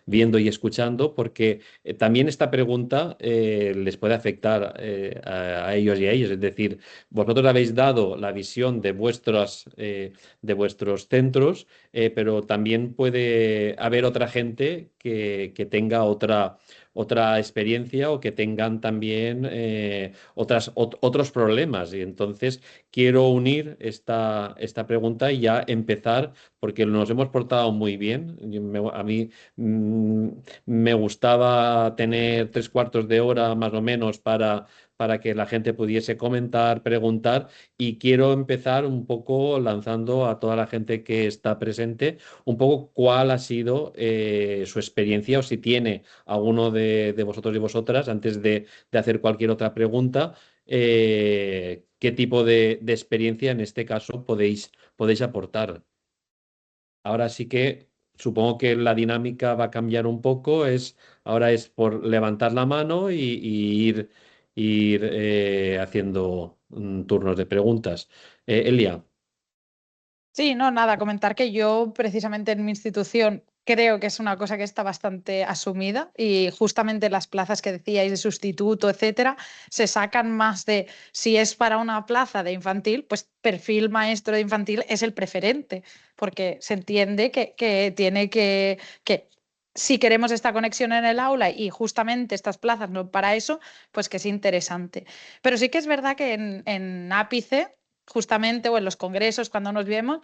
viendo y escuchando, porque también esta pregunta les puede afectar a ellos y a ellas. Es decir, vosotros habéis dado la visión de vuestros centros, pero también puede haber otra gente que tenga otra experiencia o que tengan también otros problemas. Y entonces quiero unir esta pregunta y ya empezar porque nos hemos portado muy bien. A mí me gustaba tener 3/4 de hora más o menos para que la gente pudiese comentar, preguntar, y quiero empezar un poco lanzando a toda la gente que está presente un poco cuál ha sido su experiencia o si tiene alguno de vosotros y vosotras, antes de hacer cualquier otra pregunta, qué tipo de experiencia en este caso podéis aportar. Ahora sí que supongo que la dinámica va a cambiar un poco. Ahora es por levantar la mano y ir haciendo turnos de preguntas. Elia. Sí, no, nada, comentar que yo precisamente en mi institución creo que es una cosa que está bastante asumida y justamente las plazas que decíais de sustituto, etcétera, se sacan más de si es para una plaza de infantil, pues perfil maestro de infantil es el preferente, porque se entiende que tiene que si queremos esta conexión en el aula y justamente estas plazas no para eso, pues que es interesante. Pero sí que es verdad que en ápice justamente, o en los congresos, cuando nos vemos,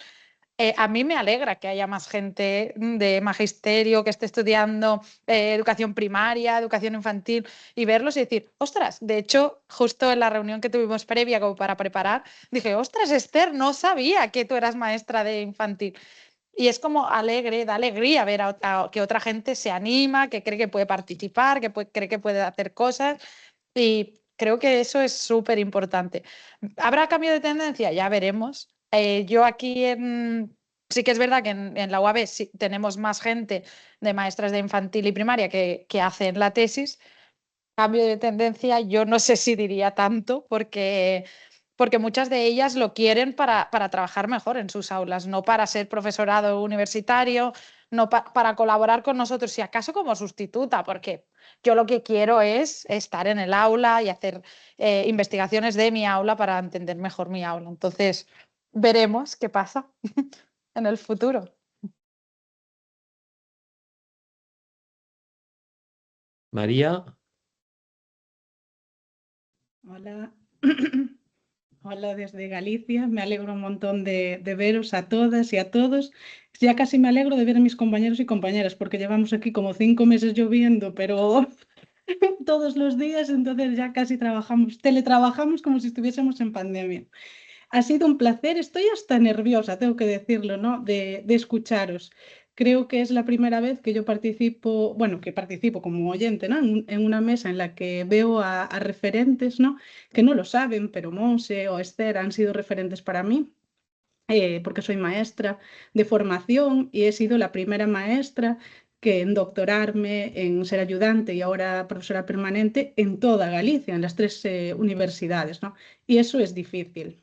A mí me alegra que haya más gente de magisterio que esté estudiando educación primaria, educación infantil y verlos y decir, ostras, de hecho, justo en la reunión que tuvimos previa como para preparar, dije, ostras, Esther, no sabía que tú eras maestra de infantil. Y es como alegre, da alegría ver que otra gente se anima, que cree que puede participar, que cree que puede hacer cosas y creo que eso es súper importante. ¿Habrá cambio de tendencia? Ya veremos. Yo aquí sí que es verdad que en la UAB sí tenemos más gente de maestras de infantil y primaria que hacen la tesis. Cambio de tendencia, yo no sé si diría tanto porque muchas de ellas lo quieren para trabajar mejor en sus aulas, no para ser profesorado universitario, no para colaborar con nosotros, si acaso como sustituta, porque yo lo que quiero es estar en el aula y hacer investigaciones de mi aula para entender mejor mi aula. Entonces, veremos qué pasa en el futuro. María, Hola. Hola desde Galicia, me alegro un montón de veros a todas y a todos. Ya casi me alegro de ver a mis compañeros y compañeras, porque llevamos aquí como 5 meses lloviendo, pero todos los días, entonces ya casi teletrabajamos como si estuviésemos en pandemia. Ha sido un placer, estoy hasta nerviosa, tengo que decirlo, ¿no? De escucharos. Creo que es la primera vez que yo participo, bueno, que participo como oyente, ¿no? En una mesa en la que veo a referentes, ¿no? Que no lo saben, pero Monse o Esther han sido referentes para mí. Porque soy maestra de formación y he sido la primera maestra que en doctorarme, en ser ayudante y ahora profesora permanente en toda Galicia, en las 3 universidades, ¿no? Y eso es difícil.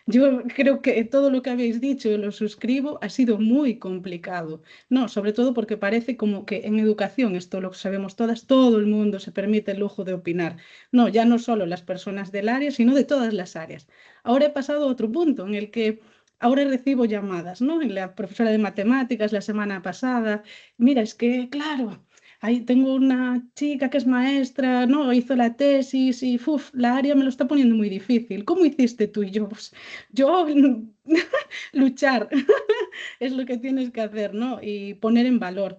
Yo creo que todo lo que habéis dicho, lo suscribo, ha sido muy complicado, ¿no? Sobre todo porque parece como que en educación, esto lo sabemos todas, todo el mundo se permite el lujo de opinar. No, ya no solo las personas del área, sino de todas las áreas. Ahora he pasado a otro punto en el que ahora recibo llamadas, ¿no? La profesora de matemáticas la semana pasada, mira, es que, claro, ahí tengo una chica que es maestra, ¿no? Hizo la tesis y, la área me lo está poniendo muy difícil. ¿Cómo hiciste tú? Y yo, pues, yo luchar es lo que tienes que hacer, ¿no? Y poner en valor.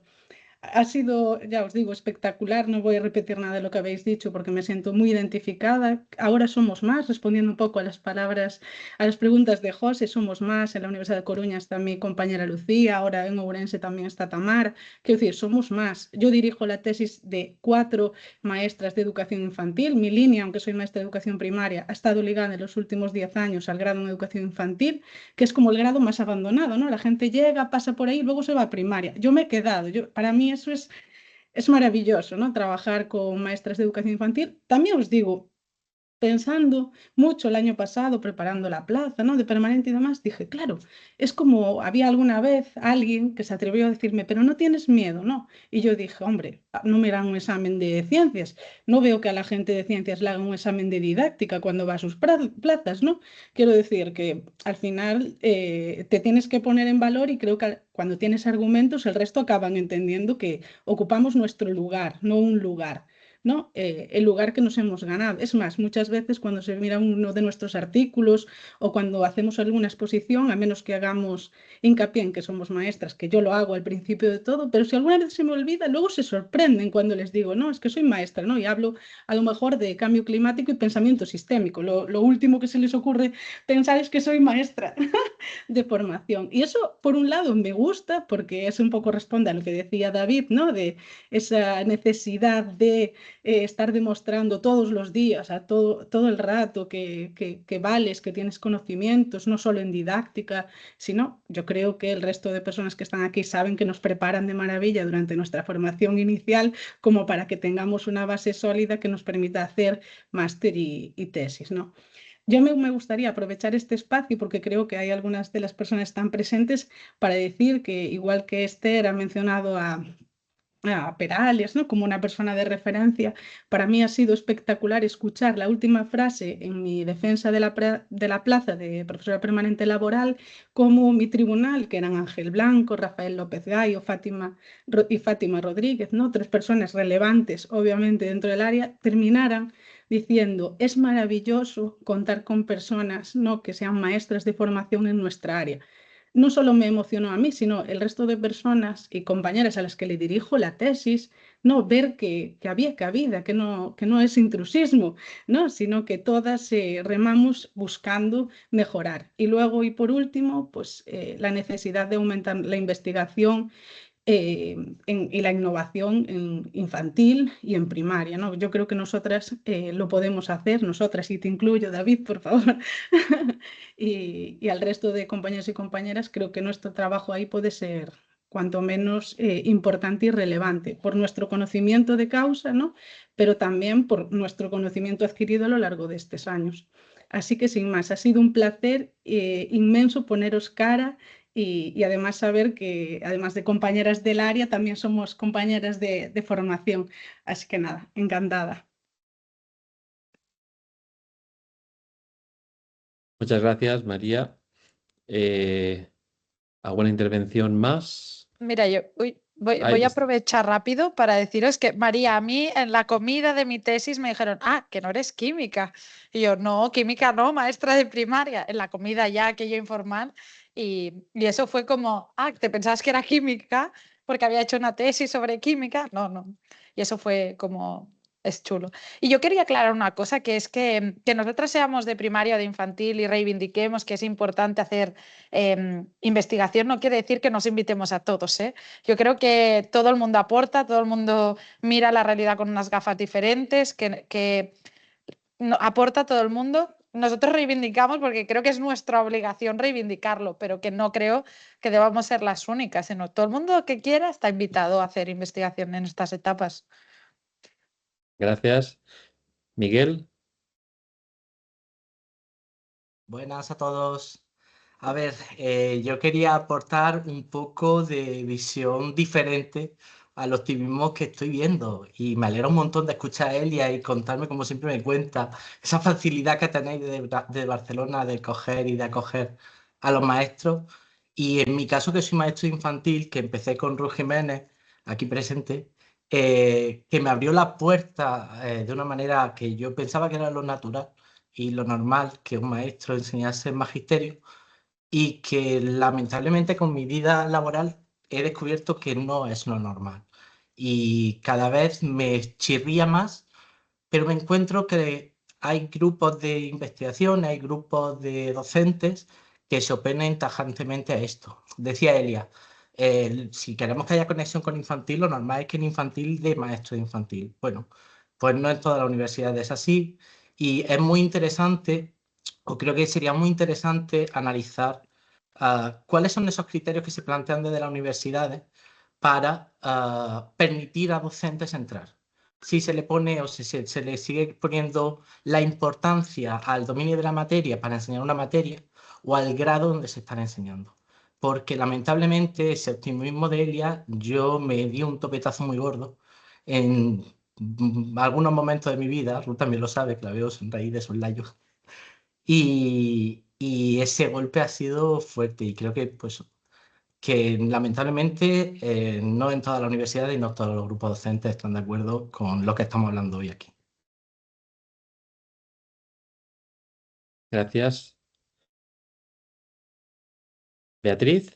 Ha sido, ya os digo, espectacular. No voy a repetir nada de lo que habéis dicho porque me siento muy identificada. Ahora somos más, respondiendo un poco a las palabras, a las preguntas de José, somos más. En la Universidad de Coruña está mi compañera Lucía, ahora en Ourense también está Tamar. Quiero decir, somos más. Yo dirijo la tesis de 4 maestras de educación infantil. Mi línea, aunque soy maestra de educación primaria, ha estado ligada en los últimos 10 años al grado en educación infantil, que es como el grado más abandonado, ¿no? La gente llega, pasa por ahí y luego se va a primaria. Yo me he quedado. Para mí eso es maravilloso, ¿no? Trabajar con maestras de educación infantil. También os digo, pensando mucho el año pasado, preparando la plaza, ¿no? De permanente y demás, dije, claro, es como había alguna vez alguien que se atrevió a decirme, pero no tienes miedo, ¿no? Y yo dije, hombre, no me dan un examen de ciencias, no veo que a la gente de ciencias le hagan un examen de didáctica cuando va a sus plazas, ¿no? Quiero decir que al final te tienes que poner en valor y creo que cuando tienes argumentos el resto acaban entendiendo que ocupamos nuestro lugar, no un lugar. ¿No? El lugar que nos hemos ganado. Es más, muchas veces cuando se mira uno de nuestros artículos o cuando hacemos alguna exposición, a menos que hagamos hincapié en que somos maestras, que yo lo hago al principio de todo, pero si alguna vez se me olvida, luego se sorprenden cuando les digo, no, es que soy maestra, ¿no? Y hablo a lo mejor de cambio climático y pensamiento sistémico. Lo último que se les ocurre pensar es que soy maestra de formación. Y eso, por un lado, me gusta porque es un poco responde a lo que decía David, ¿no? De esa necesidad de estar demostrando todos los días, todo el rato que vales, que tienes conocimientos, no solo en didáctica, sino yo creo que el resto de personas que están aquí saben que nos preparan de maravilla durante nuestra formación inicial como para que tengamos una base sólida que nos permita hacer máster y tesis, ¿no? Yo me gustaría aprovechar este espacio porque creo que hay algunas de las personas tan presentes para decir que, igual que Esther ha mencionado a Perales, ¿no? Como una persona de referencia, para mí ha sido espectacular escuchar la última frase en mi defensa de la plaza de profesora permanente laboral, como mi tribunal, que eran Ángel Blanco, Rafael López Gallo, y Fátima Rodríguez, ¿no? 3 personas relevantes, obviamente, dentro del área, terminaran diciendo, es maravilloso contar con personas, ¿no? Que sean maestras de formación en nuestra área. no solo me emocionó a mí, sino el resto de personas y compañeras a las que le dirijo la tesis, ¿no? Ver que había cabida, que no es intrusismo, ¿no? Sino que todas remamos buscando mejorar. Y luego, y por último, pues la necesidad de aumentar la investigación y la innovación en infantil y en primaria, ¿no? Yo creo que nosotras lo podemos hacer, nosotras, y te incluyo, David, por favor, y al resto de compañeros y compañeras, creo que nuestro trabajo ahí puede ser cuanto menos importante y relevante por nuestro conocimiento de causa, ¿no? Pero también por nuestro conocimiento adquirido a lo largo de estos años. Así que sin más, ha sido un placer inmenso poneros cara y además saber que, además de compañeras del área, también somos compañeras de formación. Así que nada, encantada. Muchas gracias, María. ¿Alguna intervención más? Mira, yo voy Ay, a aprovechar rápido para deciros que, María, a mí en la comida de mi tesis me dijeron, que no eres química. Y yo, no, química no, maestra de primaria. En la comida ya aquello informal. Y eso fue como, ¿te pensabas que era química porque había hecho una tesis sobre química? No, no. Y eso fue como, es chulo. Y yo quería aclarar una cosa, que es que nosotros seamos de primaria o de infantil y reivindiquemos que es importante hacer investigación, no quiere decir que nos invitemos a todos, ¿eh? Yo creo que todo el mundo aporta, todo el mundo mira la realidad con unas gafas diferentes, que aporta todo el mundo. Nosotros reivindicamos porque creo que es nuestra obligación reivindicarlo, pero que no creo que debamos ser las únicas, sino todo el mundo que quiera está invitado a hacer investigación en estas etapas. gracias. Miguel. Buenas a todos. A ver, yo quería aportar un poco de visión diferente al optimismo que estoy viendo y me alegra un montón de escuchar a Elia y contarme, como siempre me cuenta, esa facilidad que tenéis de Barcelona de coger y de acoger a los maestros. Y en mi caso, que soy maestro infantil, que empecé con Ruth Jiménez, aquí presente, que me abrió la puerta de una manera que yo pensaba que era lo natural y lo normal que un maestro enseñase en magisterio, y que lamentablemente con mi vida laboral he descubierto que no es lo normal. Y cada vez me chirría más, pero me encuentro que hay grupos de investigación, hay grupos de docentes que se oponen tajantemente a esto. Decía Elia, si queremos que haya conexión con infantil, lo normal es que en infantil de maestro de infantil. Bueno, pues no en todas las universidades es así, y es muy interesante, o creo que sería muy interesante analizar cuáles son esos criterios que se plantean desde las universidades para permitir a docentes entrar. Si se le pone o se le sigue poniendo la importancia al dominio de la materia para enseñar una materia o al grado donde se están enseñando. Porque lamentablemente ese optimismo de Elia, yo me di un topetazo muy gordo en algunos momentos de mi vida. Ruth también lo sabe, que la veo sonreír de layos. Y ese golpe ha sido fuerte, y creo que pues que lamentablemente no en todas las universidades y no todos los grupos docentes están de acuerdo con lo que estamos hablando hoy aquí. Gracias. Beatriz.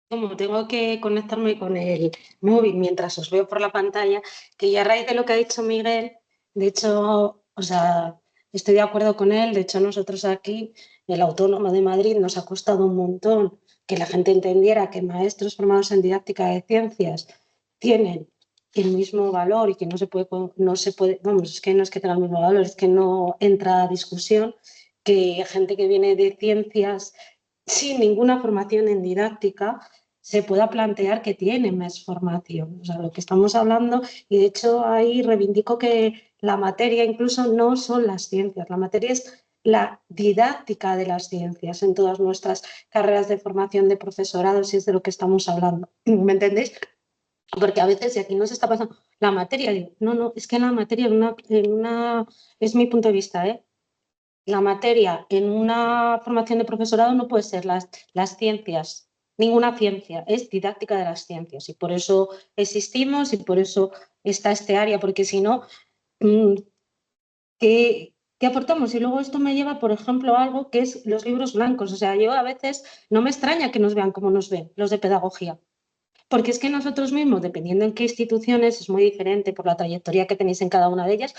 Como tengo que conectarme con el móvil mientras os veo por la pantalla, que ya a raíz de lo que ha dicho Miguel, de hecho, o sea, estoy de acuerdo con él. De hecho, nosotros aquí, el Autónomo de Madrid, nos ha costado un montón que la gente entendiera que maestros formados en didáctica de ciencias tienen el mismo valor y que no se puede, vamos, es que no es que tenga el mismo valor, es que no entra a discusión que gente que viene de ciencias sin ninguna formación en didáctica se pueda plantear que tiene más formación. O sea, lo que estamos hablando, y de hecho ahí reivindico que la materia incluso no son las ciencias, la materia es la didáctica de las ciencias en todas nuestras carreras de formación de profesorado, si es de lo que estamos hablando. ¿Me entendéis? Porque a veces, y aquí nos está pasando, la materia, digo, no, es que la materia es mi punto de vista, la materia en una formación de profesorado no puede ser las ciencias, ninguna ciencia, es didáctica de las ciencias, y por eso existimos y por eso está este área, porque si no, ¿qué ¿Qué aportamos? Y luego esto me lleva, por ejemplo, a algo que es los libros blancos. O sea, yo a veces no me extraña que nos vean como nos ven los de pedagogía. Porque es que nosotros mismos, dependiendo en qué instituciones, es muy diferente por la trayectoria que tenéis en cada una de ellas.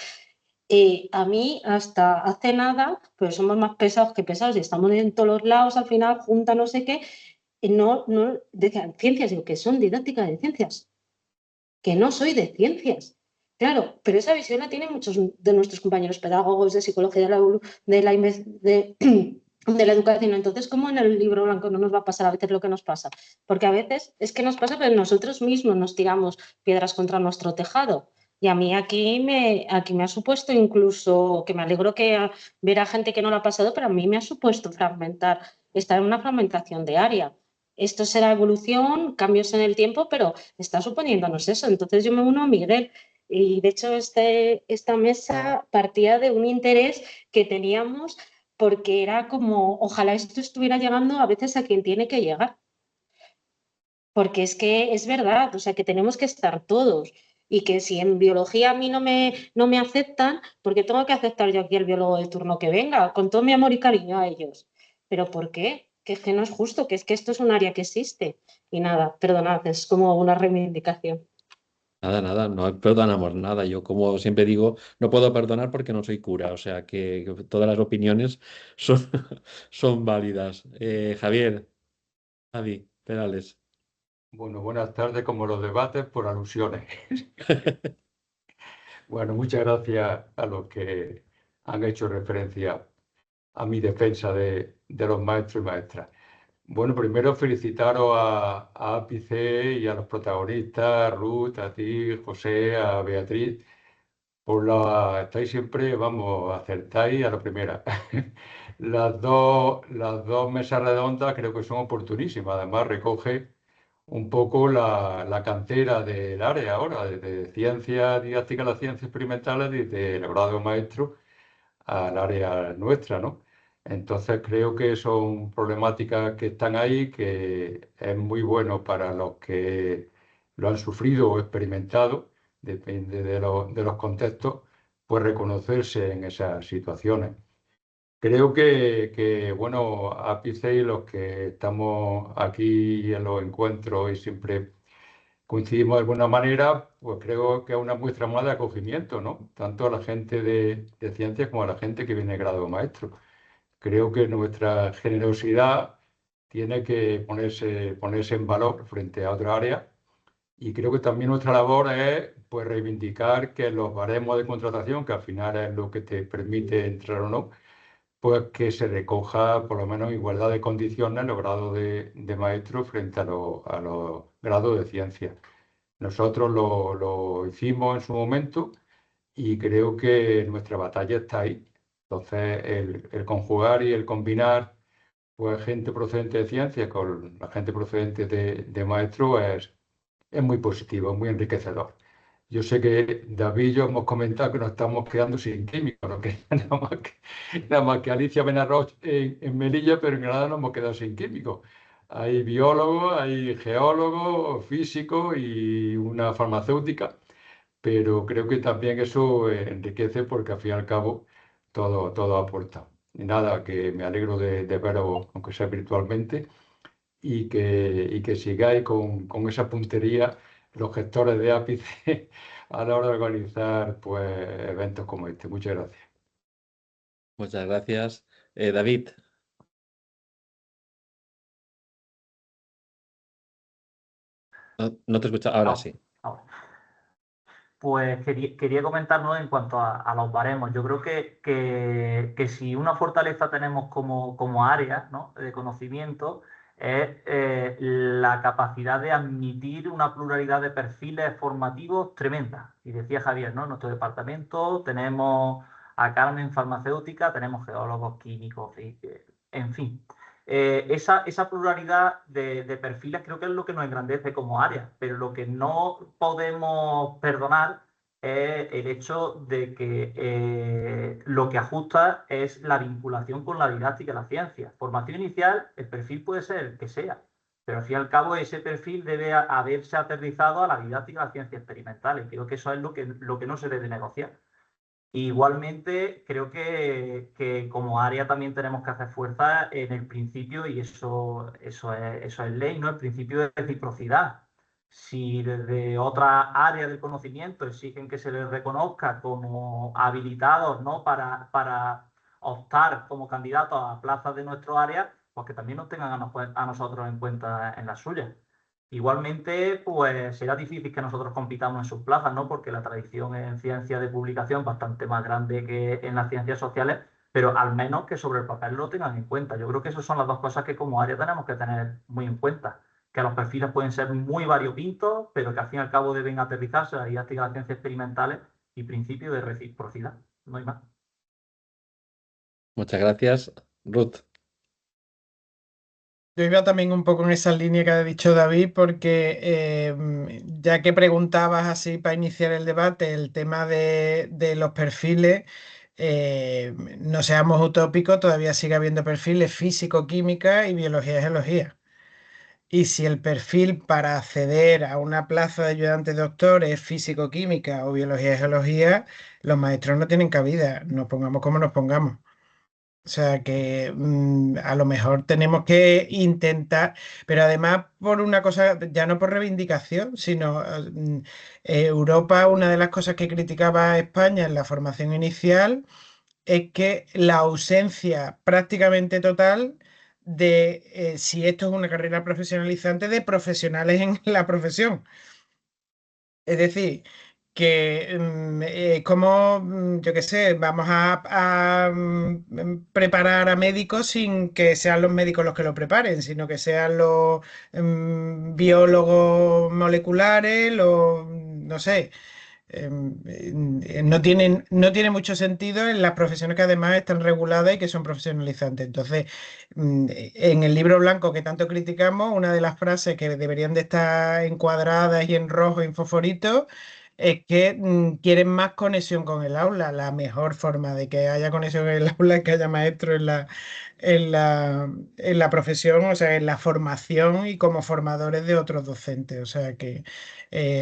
A mí, hasta hace nada, pues somos más pesados que pesados y estamos en todos los lados, al final, junta no sé qué. No, decían ciencias, digo que son didácticas de ciencias, que no soy de ciencias. Claro, pero esa visión la tienen muchos de nuestros compañeros pedagogos de psicología de la educación. Entonces, ¿cómo en el libro blanco no nos va a pasar a veces lo que nos pasa? Porque a veces es que nos pasa, pero nosotros mismos nos tiramos piedras contra nuestro tejado. Y a mí aquí me ha supuesto incluso, que me alegro que ver a gente que no lo ha pasado, pero a mí me ha supuesto estar en una fragmentación de área. Esto será evolución, cambios en el tiempo, pero está suponiéndonos eso. Entonces yo me uno a Miguel. Y de hecho esta mesa partía de un interés que teníamos porque era como, ojalá esto estuviera llegando a veces a quien tiene que llegar. Porque es que es verdad, o sea, que tenemos que estar todos. Y que si en biología a mí no me aceptan, porque tengo que aceptar yo aquí el biólogo de turno que venga, con todo mi amor y cariño a ellos. ¿Pero por qué? Que es que no es justo, que es que esto es un área que existe. Y nada, perdonad, es como una reivindicación. Nada, no perdonamos nada. Yo, como siempre digo, no puedo perdonar porque no soy cura, o sea que todas las opiniones son, son válidas. Javier, Javi, Perales. Bueno, buenas tardes, como los debates por alusiones. Bueno, muchas gracias a los que han hecho referencia a mi defensa de los maestros y maestras. Bueno, primero felicitaros a APICE y a los protagonistas, a Ruth, a ti, José, a Beatriz, estáis siempre, vamos, acertáis a la primera. Las dos mesas redondas creo que son oportunísimas, además recoge un poco la cantera del área ahora, desde ciencia didáctica a las ciencias experimentales, desde el grado maestro al área nuestra, ¿no? Entonces creo que son problemáticas que están ahí, que es muy bueno para los que lo han sufrido o experimentado, depende de los contextos, pues reconocerse en esas situaciones. Creo bueno, ápice y los que estamos aquí en los encuentros y siempre coincidimos de alguna manera, pues creo que es una muestra más de acogimiento, ¿no? Tanto a la gente de ciencias como a la gente que viene de grado maestro. Creo que nuestra generosidad tiene que ponerse en valor frente a otra área y creo que también nuestra labor es pues, reivindicar que los baremos de contratación, que al final es lo que te permite entrar o no, pues que se recoja por lo menos igualdad de condiciones en los grados de maestro frente a los grados de ciencia. Nosotros lo hicimos en su momento y creo que nuestra batalla está ahí. Entonces, el conjugar y el combinar pues, gente procedente de ciencia con la gente procedente de maestro es muy positivo, es muy enriquecedor. Yo sé que David y yo hemos comentado que nos estamos quedando sin químicos, ¿no? Que nada más que Alicia Benarroch en Melilla, pero en Granada nos hemos quedado sin químicos. Hay biólogos, hay geólogos, físicos y una farmacéutica, pero creo que también eso enriquece porque al fin y al cabo todo aporta. Y nada, que me alegro de veros, aunque sea virtualmente, y que sigáis con esa puntería los gestores de ápice a la hora de organizar pues, eventos como este. Muchas gracias. Muchas gracias. David. No te escucho, ahora sí. Ahora. Pues quería comentarnos en cuanto a los baremos. Yo creo que si una fortaleza tenemos como área, ¿no?, de conocimiento es la capacidad de admitir una pluralidad de perfiles formativos tremenda. Y decía Javier, ¿no?, en nuestro departamento tenemos a Carmen farmacéutica, tenemos geólogos, químicos, en fin. Esa pluralidad de perfiles creo que es lo que nos engrandece como área, pero lo que no podemos perdonar es el hecho de que lo que ajusta es la vinculación con la didáctica y la ciencia. Formación inicial, el perfil puede ser el que sea, pero al fin y al cabo ese perfil debe haberse aterrizado a la didáctica y la ciencia experimental, y creo que eso es lo que no se debe negociar. Igualmente, creo que como área también tenemos que hacer fuerza en el principio, y eso es ley, ¿no? El principio de reciprocidad. Si desde otra área del conocimiento exigen que se les reconozca como habilitados, ¿no? para optar como candidatos a plazas de nuestro área, pues que también nos tengan a nosotros en cuenta en las suyas. Igualmente, pues será difícil que nosotros compitamos en sus plazas, ¿no? Porque la tradición en ciencia de publicación es bastante más grande que en las ciencias sociales, pero al menos que sobre el papel lo tengan en cuenta. Yo creo que esas son las dos cosas que como área tenemos que tener muy en cuenta. Que los perfiles pueden ser muy variopintos, pero que al fin y al cabo deben aterrizarse a didáctica de las ciencias experimentales y principio de reciprocidad. No hay más. Muchas gracias, Ruth. Yo iba también un poco en esa línea que ha dicho David, porque ya que preguntabas así para iniciar el debate, el tema de los perfiles, no seamos utópicos, todavía sigue habiendo perfiles físico-química y biología-geología. Y si el perfil para acceder a una plaza de ayudante doctor es físico-química o biología-geología, los maestros no tienen cabida, nos pongamos como nos pongamos. O sea que a lo mejor tenemos que intentar, pero además por una cosa, ya no por reivindicación, sino Europa, una de las cosas que criticaba a España en la formación inicial es que la ausencia prácticamente total de, si esto es una carrera profesionalizante, de profesionales en la profesión. Es decir, que como, yo qué sé, vamos a preparar a médicos sin que sean los médicos los que lo preparen, sino que sean los biólogos moleculares, no sé. No tiene mucho sentido en las profesiones que además están reguladas y que son profesionalizantes. Entonces, en el libro blanco que tanto criticamos, una de las frases que deberían de estar encuadradas y en rojo y en fosforito es que quieren más conexión con el aula. La mejor forma de que haya conexión en el aula es que haya maestros en la profesión, o sea, en la formación y como formadores de otros docentes. O sea que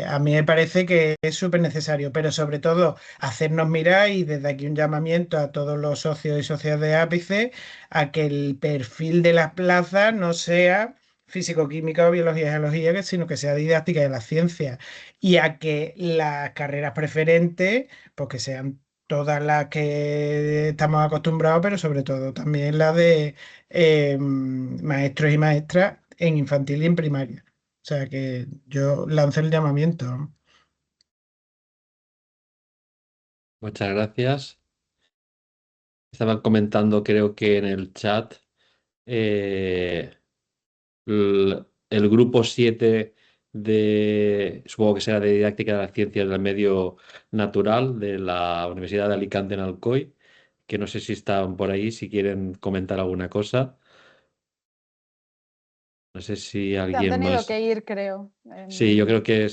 a mí me parece que es súper necesario, pero sobre todo hacernos mirar, y desde aquí un llamamiento a todos los socios y socias de Ápice a que el perfil de las plazas no sea físico-química o biología-geología, sino que sea didáctica de la ciencia, y a que las carreras preferentes, pues que sean todas las que estamos acostumbrados, pero sobre todo también las de maestros y maestras en infantil y en primaria. O sea que yo lanzo el llamamiento, ¿no? Muchas gracias. Estaban comentando, creo que en el chat, eh, el grupo 7 supongo que será de Didáctica de las Ciencias del Medio Natural de la Universidad de Alicante en Alcoy, que no sé si están por ahí, si quieren comentar alguna cosa. No sé si Se han alguien tenido más. que ir, creo. Sí, yo creo que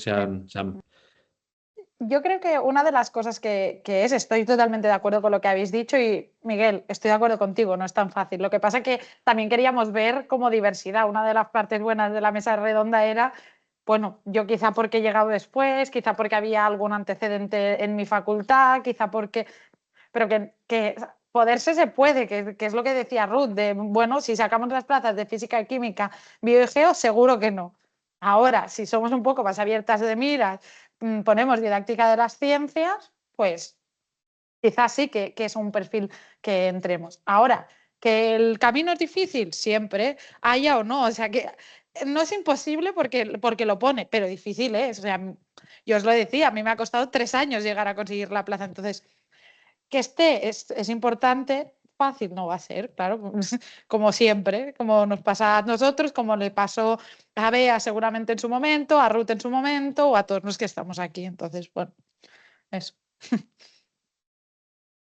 Yo creo que una de las cosas que estoy totalmente de acuerdo con lo que habéis dicho, y Miguel, estoy de acuerdo contigo, no es tan fácil. Lo que pasa es que también queríamos ver como diversidad. Una de las partes buenas de la mesa redonda era, bueno, yo quizá porque he llegado después, quizá porque había algún antecedente en mi facultad, quizá porque, pero que poderse se puede, que es lo que decía Ruth, de, bueno, si sacamos las plazas de física y química, bio y geo, seguro que no. Ahora, si somos un poco más abiertas de miras, ponemos didáctica de las ciencias, pues quizás sí que es un perfil que entremos. Ahora, que el camino es difícil, siempre, haya o no, o sea que no es imposible porque lo pone, pero difícil es. O sea, yo os lo decía, a mí me ha costado 3 años llegar a conseguir la plaza, entonces que esté es importante, fácil no va a ser, claro, como siempre, como nos pasa a nosotros, como le pasó a Bea seguramente en su momento, a Ruth en su momento o a todos los que estamos aquí. Entonces, bueno, eso.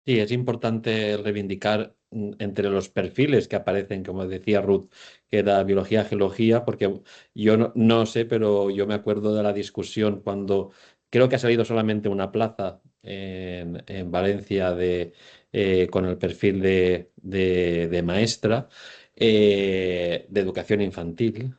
Sí, es importante reivindicar entre los perfiles que aparecen, como decía Ruth, que era biología, geología, porque yo no sé, pero yo me acuerdo de la discusión cuando creo que ha salido solamente una plaza en Valencia con el perfil de maestra de educación infantil,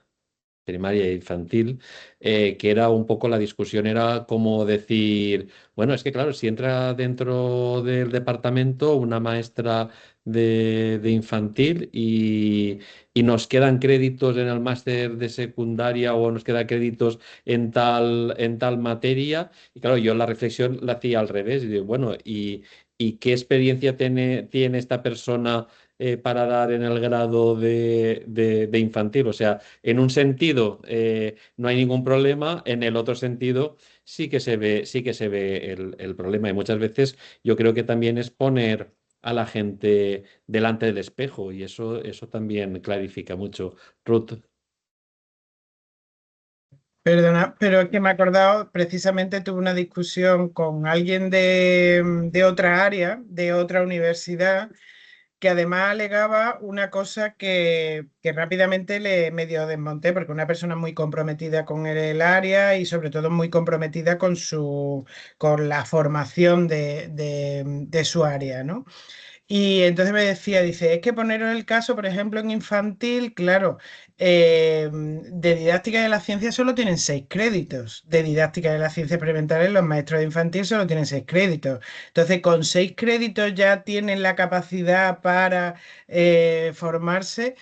primaria e infantil, que era un poco la discusión, era como decir, bueno, es que claro, si entra dentro del departamento una maestra de infantil y nos quedan créditos en el máster de secundaria o nos quedan créditos en tal materia, y claro, yo la reflexión la hacía al revés, y digo, bueno, ¿y qué experiencia tiene esta persona para dar en el grado de infantil? O sea, en un sentido no hay ningún problema, en el otro sentido sí que se ve el problema. Y muchas veces yo creo que también es poner a la gente delante del espejo y eso también clarifica mucho. Ruth. Perdona, pero es que me he acordado, precisamente tuve una discusión con alguien de otra área, de otra universidad, que además alegaba una cosa que rápidamente le medio desmonté, porque una persona muy comprometida con el área y sobre todo muy comprometida con la formación de su área, ¿no? Y entonces me decía, dice, es que poneros el caso, por ejemplo, en infantil, claro, de didáctica de la ciencia solo tienen 6 créditos. De didáctica de las ciencias experimentales, los maestros de infantil solo tienen 6 créditos. Entonces, con 6 créditos ya tienen la capacidad para formarse.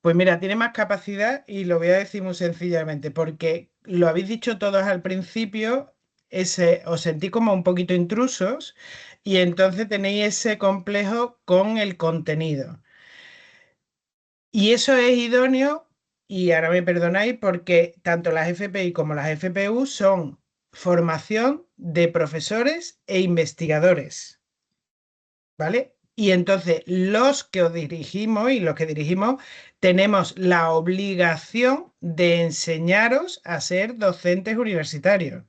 Pues mira, tiene más capacidad y lo voy a decir muy sencillamente, porque lo habéis dicho todos al principio, os sentí como un poquito intrusos y entonces tenéis ese complejo con el contenido. Y eso es idóneo, y ahora me perdonáis, porque tanto las FPI como las FPU son formación de profesores e investigadores, ¿vale? Y entonces los que os dirigimos y los que dirigimos tenemos la obligación de enseñaros a ser docentes universitarios.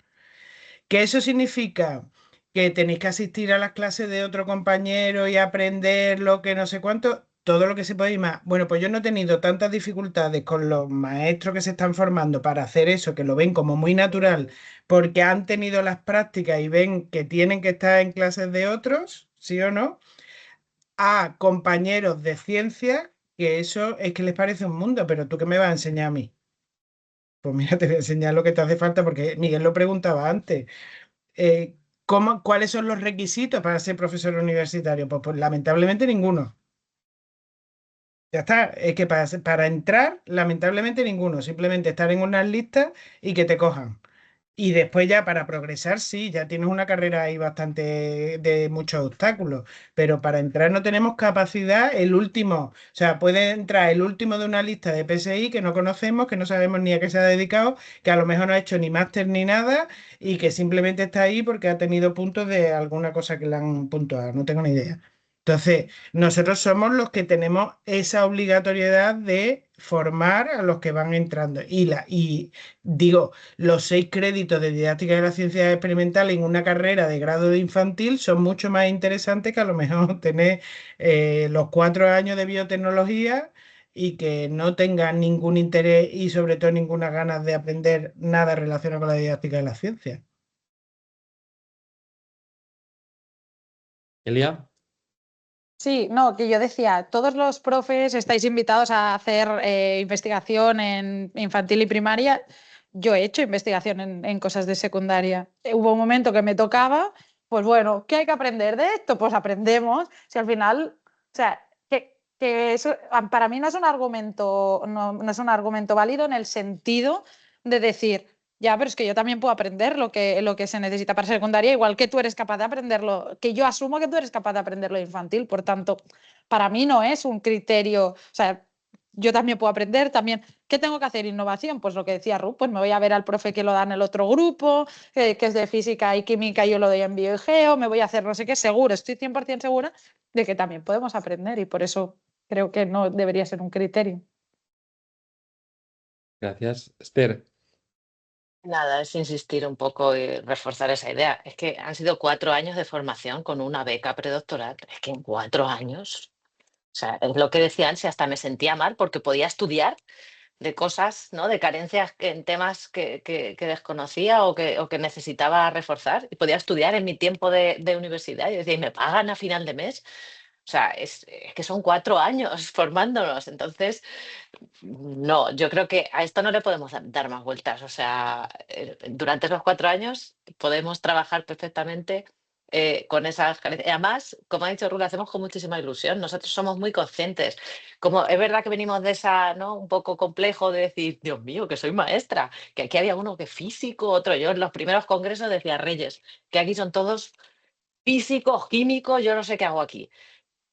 ¿Qué eso significa? Que tenéis que asistir a las clases de otro compañero y aprender lo que no sé cuánto, todo lo que se puede y más. Bueno, pues yo no he tenido tantas dificultades con los maestros que se están formando para hacer eso, que lo ven como muy natural, porque han tenido las prácticas y ven que tienen que estar en clases de otros, ¿sí o no? A compañeros de ciencia, que eso es que les parece un mundo, pero ¿tú qué me vas a enseñar a mí? Pues mira, te voy a enseñar lo que te hace falta, porque Miguel lo preguntaba antes. ¿Cuáles son los requisitos para ser profesor universitario? Pues lamentablemente ninguno. Ya está, es que para entrar, lamentablemente ninguno. Simplemente estar en unas listas y que te cojan. Y después ya para progresar, sí, ya tienes una carrera ahí bastante de muchos obstáculos, pero para entrar no tenemos capacidad, el último, o sea, puede entrar el último de una lista de PSI que no conocemos, que no sabemos ni a qué se ha dedicado, que a lo mejor no ha hecho ni máster ni nada y que simplemente está ahí porque ha tenido puntos de alguna cosa que le han puntuado, no tengo ni idea. Entonces, nosotros somos los que tenemos esa obligatoriedad de formar a los que van entrando. Y digo, los 6 créditos de didáctica de la ciencia experimental en una carrera de grado de infantil son mucho más interesantes que a lo mejor tener los 4 años de biotecnología y que no tengan ningún interés y sobre todo ninguna ganas de aprender nada relacionado con la didáctica de la ciencia. Elia. Sí, no, que yo decía, todos los profes estáis invitados a hacer investigación en infantil y primaria. Yo he hecho investigación en cosas de secundaria. Hubo un momento que me tocaba, pues bueno, ¿qué hay que aprender de esto? Pues aprendemos. Si al final, o sea, que eso para mí no es un argumento, no es un argumento válido en el sentido de decir, ya, pero es que yo también puedo aprender lo que se necesita para secundaria, igual que tú eres capaz de aprenderlo, que yo asumo que tú eres capaz de aprenderlo infantil. Por tanto, para mí no es un criterio, o sea, yo también puedo aprender, también, ¿qué tengo que hacer? Innovación, pues lo que decía Ruth, pues me voy a ver al profe que lo da en el otro grupo, que es de física y química, yo lo doy en bio y geo, me voy a hacer no sé qué, seguro, estoy 100% segura de que también podemos aprender y por eso creo que no debería ser un criterio. Gracias. Esther. Nada, es insistir un poco y reforzar esa idea. Es que han sido 4 años de formación con una beca predoctoral. Es que en 4 años, o sea, es lo que decía Ansi, hasta me sentía mal porque podía estudiar de cosas, ¿no? De carencias en temas que desconocía o que necesitaba reforzar. Y podía estudiar en mi tiempo de universidad. Y decía, ¿y me pagan a final de mes? O sea, es que son 4 años formándonos. Entonces, no, yo creo que a esto no le podemos dar más vueltas. O sea, durante esos 4 años podemos trabajar perfectamente con esas carencias. Además, como ha dicho Ru, lo hacemos con muchísima ilusión. Nosotros somos muy conscientes. Como es verdad que venimos de esa, ¿no? Un poco complejo de decir, Dios mío, que soy maestra, que aquí había uno que físico, otro yo. En los primeros congresos decía Reyes, que aquí son todos físicos, químicos, yo no sé qué hago aquí.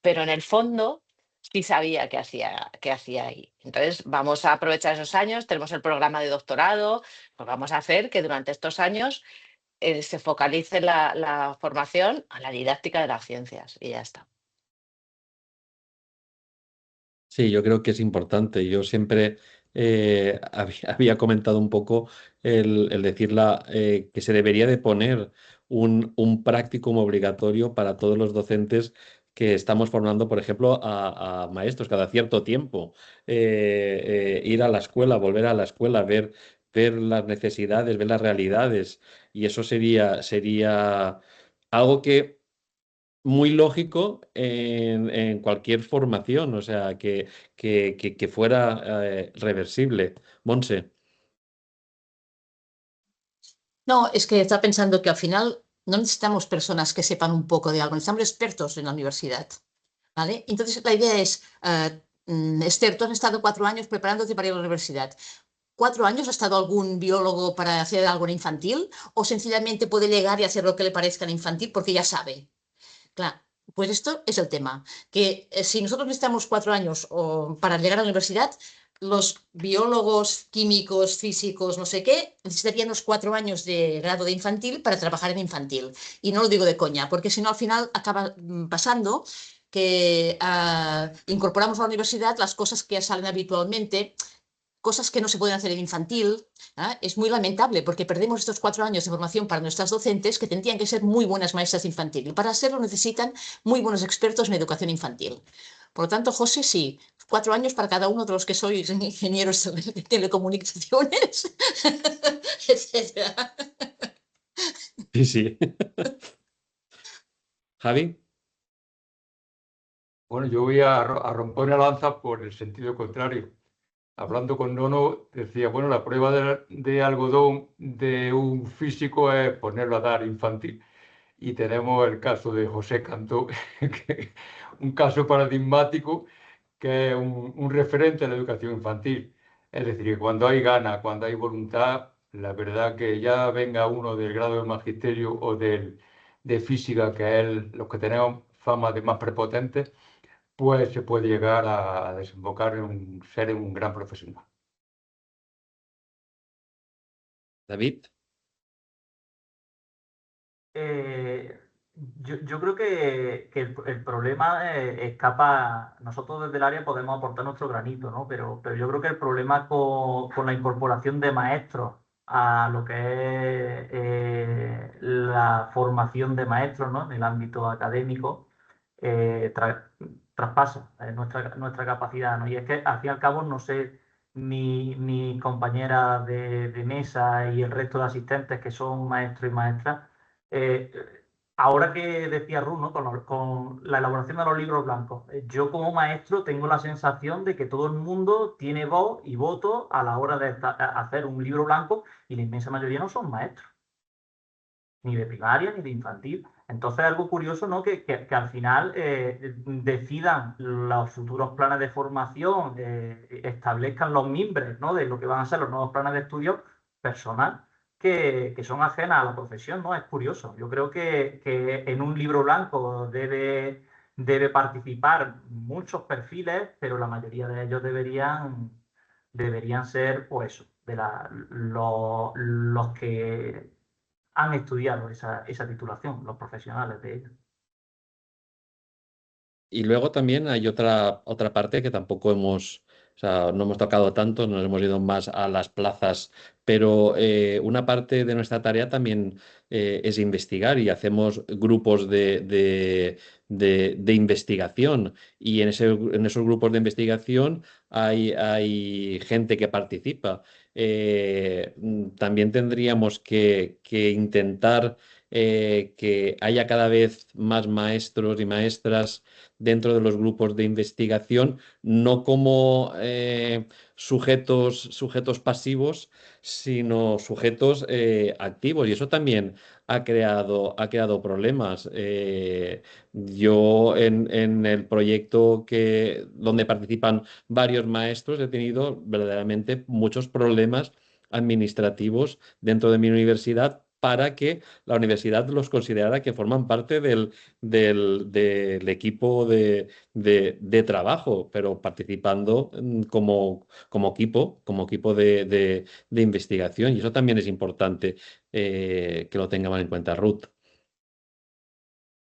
Pero en el fondo sí sabía qué hacía ahí. Entonces, vamos a aprovechar esos años, tenemos el programa de doctorado, pues vamos a hacer que durante estos años se focalice la formación a la didáctica de las ciencias y ya está. Sí, yo creo que es importante. Yo siempre había comentado un poco el decir que se debería de poner un practicum obligatorio para todos los docentes que estamos formando, por ejemplo, a maestros cada cierto tiempo. Ir a la escuela, volver a la escuela, ver las necesidades, ver las realidades. Y eso sería algo que muy lógico en cualquier formación, o sea, que fuera reversible. Monse. No, es que estaba pensando que al final no necesitamos personas que sepan un poco de algo, necesitamos expertos en la universidad, ¿vale? Entonces la idea es, Esther, tú has estado 4 años preparándote para ir a la universidad. 4 años ha estado algún biólogo para hacer algo en infantil o sencillamente puede llegar y hacer lo que le parezca en infantil porque ya sabe. Claro, pues esto es el tema, que si nosotros necesitamos 4 años para llegar a la universidad, los biólogos, químicos, físicos, no sé qué, necesitarían los 4 años de grado de infantil para trabajar en infantil. Y no lo digo de coña, porque si no al final acaba pasando que incorporamos a la universidad las cosas que ya salen habitualmente, cosas que no se pueden hacer en infantil. Es muy lamentable porque perdemos estos 4 años de formación para nuestras docentes que tendrían que ser muy buenas maestras de infantil y para hacerlo necesitan muy buenos expertos en educación infantil. Por lo tanto, José, sí, 4 años para cada uno de los que sois ingenieros de telecomunicaciones, etcétera. Sí, sí. Javi. Bueno, yo voy a romper una lanza por el sentido contrario. Hablando con Nono, decía, bueno, la prueba de algodón de un físico es ponerlo a dar infantil. Y tenemos el caso de José Cantó, un caso paradigmático que es un referente en la educación infantil. Es decir, que cuando hay ganas, cuando hay voluntad, la verdad que ya venga uno del grado de magisterio o de física, que es los que tenemos fama de más prepotentes, pues se puede llegar a desembocar en ser un gran profesional. David. Yo creo que el problema escapa, nosotros desde el área podemos aportar nuestro granito, ¿no? Pero yo creo que el problema con la incorporación de maestros a lo que es la formación de maestros, ¿no? En el ámbito académico, traspasa nuestra capacidad, ¿no? Y es que al fin y al cabo, no sé, mi compañera de mesa y el resto de asistentes que son maestros y maestras, eh, ahora que decía Ru, ¿no? Con la elaboración de los libros blancos, yo como maestro tengo la sensación de que todo el mundo tiene voz y voto a la hora de hacer un libro blanco y la inmensa mayoría no son maestros, ni de primaria ni de infantil. Entonces es algo curioso, ¿no? Que al final decidan los futuros planes de formación, establezcan los mimbres, ¿no? De lo que van a ser los nuevos planes de estudio personal que son ajenas a la profesión, ¿no? Es curioso. Yo creo que en un libro blanco debe participar muchos perfiles, pero la mayoría de ellos deberían ser, pues eso, los que han estudiado esa titulación, los profesionales de ella. Y luego también hay otra parte que tampoco o sea, no hemos tocado tanto, nos hemos ido más a las plazas, pero una parte de nuestra tarea también es investigar y hacemos grupos de investigación. Y en esos grupos de investigación hay gente que participa. También tendríamos que intentar que haya cada vez más maestros y maestras dentro de los grupos de investigación, no como sujetos pasivos, sino sujetos activos. Y eso también ha creado problemas. Yo en el proyecto donde participan varios maestros he tenido verdaderamente muchos problemas administrativos dentro de mi universidad para que la universidad los considerara que forman parte del equipo de trabajo, pero participando como equipo de investigación. Y eso también es importante que lo tengamos en cuenta, Ruth.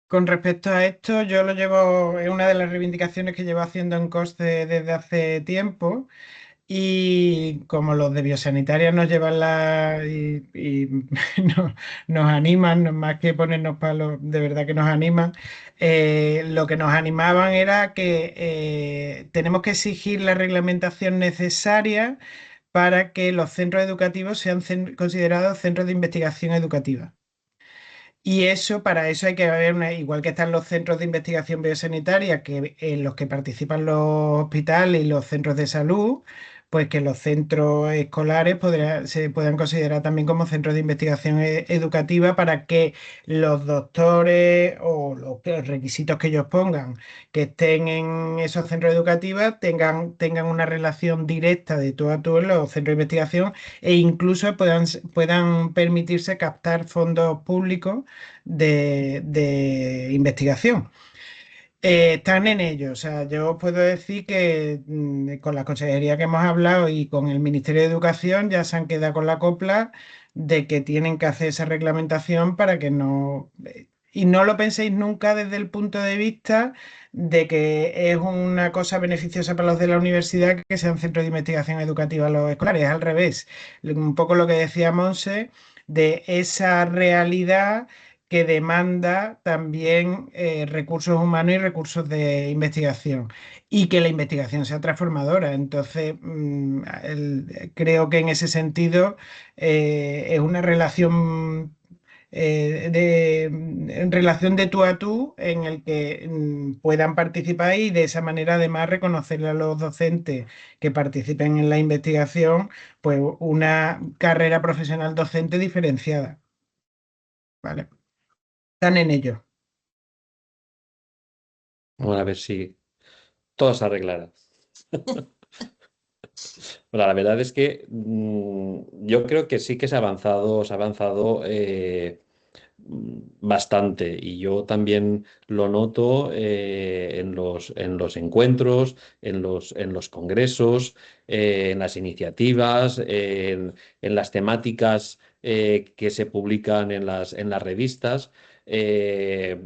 Con respecto a esto, yo lo llevo, es una de las reivindicaciones que llevo haciendo en COSCE desde hace tiempo. Y como los de biosanitaria nos llevan y nos animan, más que ponernos palos, de verdad que nos animan, lo que nos animaban era que tenemos que exigir la reglamentación necesaria para que los centros educativos sean considerados centros de investigación educativa. Y eso, para eso hay que haber igual que están los centros de investigación biosanitaria, en los que participan los hospitales y los centros de salud, pues que los centros escolares se puedan considerar también como centros de investigación educativa para que los doctores o los requisitos que ellos pongan que estén en esos centros educativos tengan una relación directa de tú a tú en los centros de investigación e incluso puedan permitirse captar fondos públicos de investigación. Están en ello, o sea, yo os puedo decir que con la consejería que hemos hablado y con el Ministerio de Educación ya se han quedado con la copla de que tienen que hacer esa reglamentación para que no... Y no lo penséis nunca desde el punto de vista de que es una cosa beneficiosa para los de la universidad que sean centros de investigación educativa los escolares, es al revés. Un poco lo que decía Monse, de esa realidad que demanda también recursos humanos y recursos de investigación y que la investigación sea transformadora. Entonces, creo que en ese sentido es una relación en relación de tú a tú en el que puedan participar y de esa manera además reconocerle a los docentes que participen en la investigación pues una carrera profesional docente diferenciada. ¿Vale? Están en ello. Vamos a ver si todo se arreglará. Bueno, la verdad es que yo creo que sí que se ha avanzado bastante y yo también lo noto en los encuentros, en los congresos, en las iniciativas, en las temáticas que se publican en las revistas. eh,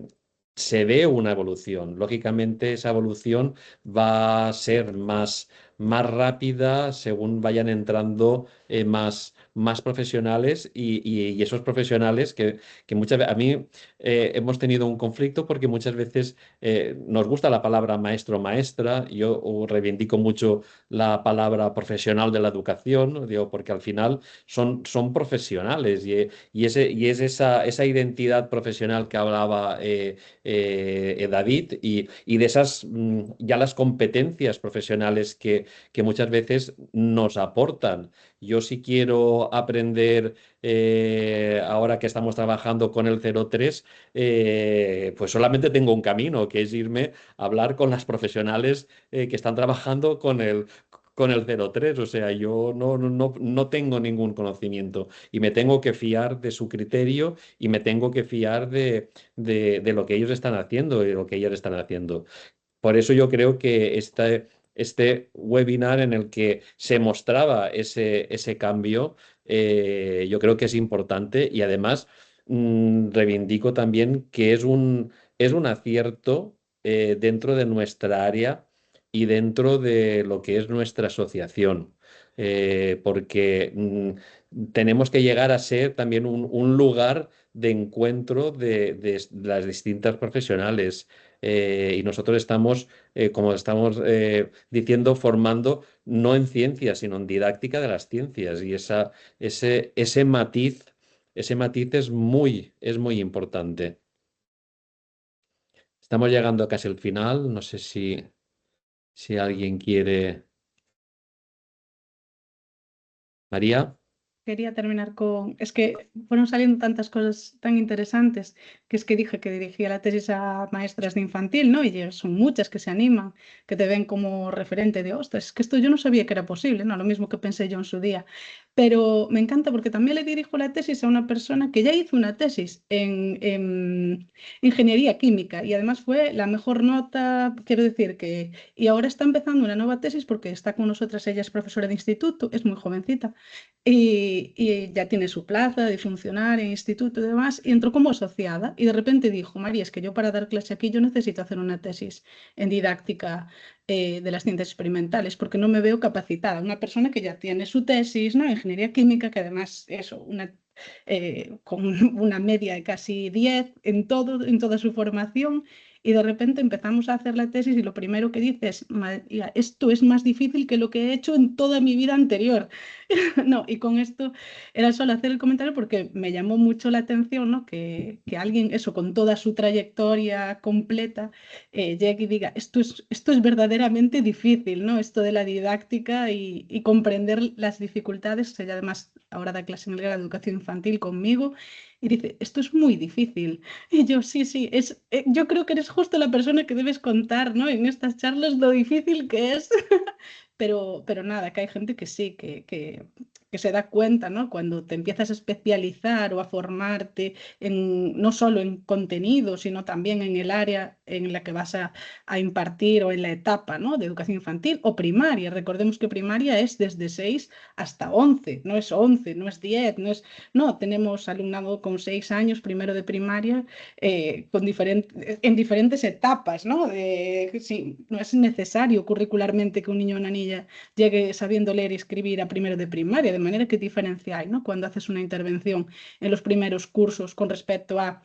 Se ve una evolución. Lógicamente, esa evolución va a ser más rápida según vayan entrando más profesionales y esos profesionales que muchas veces, a mí hemos tenido un conflicto porque muchas veces nos gusta la palabra maestro o maestra. Yo reivindico mucho la palabra profesional de la educación, digo, porque al final son profesionales y es esa identidad profesional que hablaba David y de esas ya las competencias profesionales que muchas veces nos aportan. Yo si quiero aprender, ahora que estamos trabajando con el 03, pues solamente tengo un camino, que es irme a hablar con las profesionales que están trabajando con el 03. O sea, yo no tengo ningún conocimiento y me tengo que fiar de su criterio y me tengo que fiar de lo que ellos están haciendo y de lo que ellas están haciendo. Por eso yo creo que este webinar en el que se mostraba ese cambio, yo creo que es importante y además reivindico también que es un acierto dentro de nuestra área y dentro de lo que es nuestra asociación, porque tenemos que llegar a ser también un lugar de encuentro de las distintas profesionales. Y nosotros estamos, como estamos diciendo, formando no en ciencias, sino en didáctica de las ciencias. Y ese matiz ese matiz es muy importante. Estamos llegando casi al final. No sé si alguien quiere. María. Quería terminar con... Es que fueron saliendo tantas cosas tan interesantes que es que dije que dirigía la tesis a maestras de infantil, ¿no? Y son muchas que se animan, que te ven como referente de, ostras, es que esto yo no sabía que era posible, ¿no? Lo mismo que pensé yo en su día. Pero me encanta porque también le dirijo la tesis a una persona que ya hizo una tesis en ingeniería química y además fue la mejor nota, quiero decir que... Y ahora está empezando una nueva tesis porque está con nosotras, ella es profesora de instituto, es muy jovencita y ya tiene su plaza de funcionaria, instituto y demás, y entró como asociada y de repente dijo, María, es que yo para dar clase aquí yo necesito hacer una tesis en didáctica de las ciencias experimentales porque no me veo capacitada. Una persona que ya tiene su tesis, ¿no? Ingeniería química, que además eso, con una media de casi 10 en todo, en toda su formación. Y de repente empezamos a hacer la tesis y lo primero que dice es, María, esto es más difícil que lo que he hecho en toda mi vida anterior. No, y con esto era solo hacer el comentario porque me llamó mucho la atención, ¿no? Que alguien, eso, con toda su trayectoria completa, llegue y diga, esto es verdaderamente difícil, ¿no? Esto de la didáctica y comprender las dificultades. Ella además ahora da clase en el grado de educación infantil conmigo y dice, esto es muy difícil. Y yo, sí, yo creo que eres justo la persona que debes contar, ¿no? En estas charlas lo difícil que es. Pero nada, que hay gente que sí, que se da cuenta, ¿no? Cuando te empiezas a especializar o a formarte no solo en contenido, sino también en el área en la que vas a impartir o en la etapa, ¿no? De educación infantil o primaria. Recordemos que primaria es desde 6 hasta 11, no es 11, no es 10, no, tenemos alumnado con 6 años, primero de primaria, en diferentes etapas, ¿no? Sí, no es necesario curricularmente que un niño o una niña llegue sabiendo leer y escribir a primero de primaria, de manera que diferenciáis, ¿no? Cuando haces una intervención en los primeros cursos con respecto a...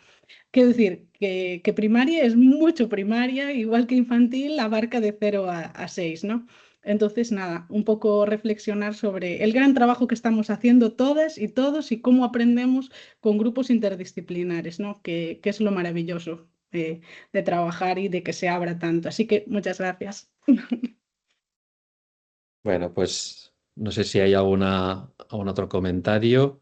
Quiero decir que primaria es mucho primaria, igual que infantil abarca de 0 a 6, ¿no? Entonces, nada, un poco reflexionar sobre el gran trabajo que estamos haciendo todas y todos y cómo aprendemos con grupos interdisciplinares, ¿no? Que es lo maravilloso de trabajar y de que se abra tanto. Así que muchas gracias. Bueno, pues no sé si hay algún otro comentario.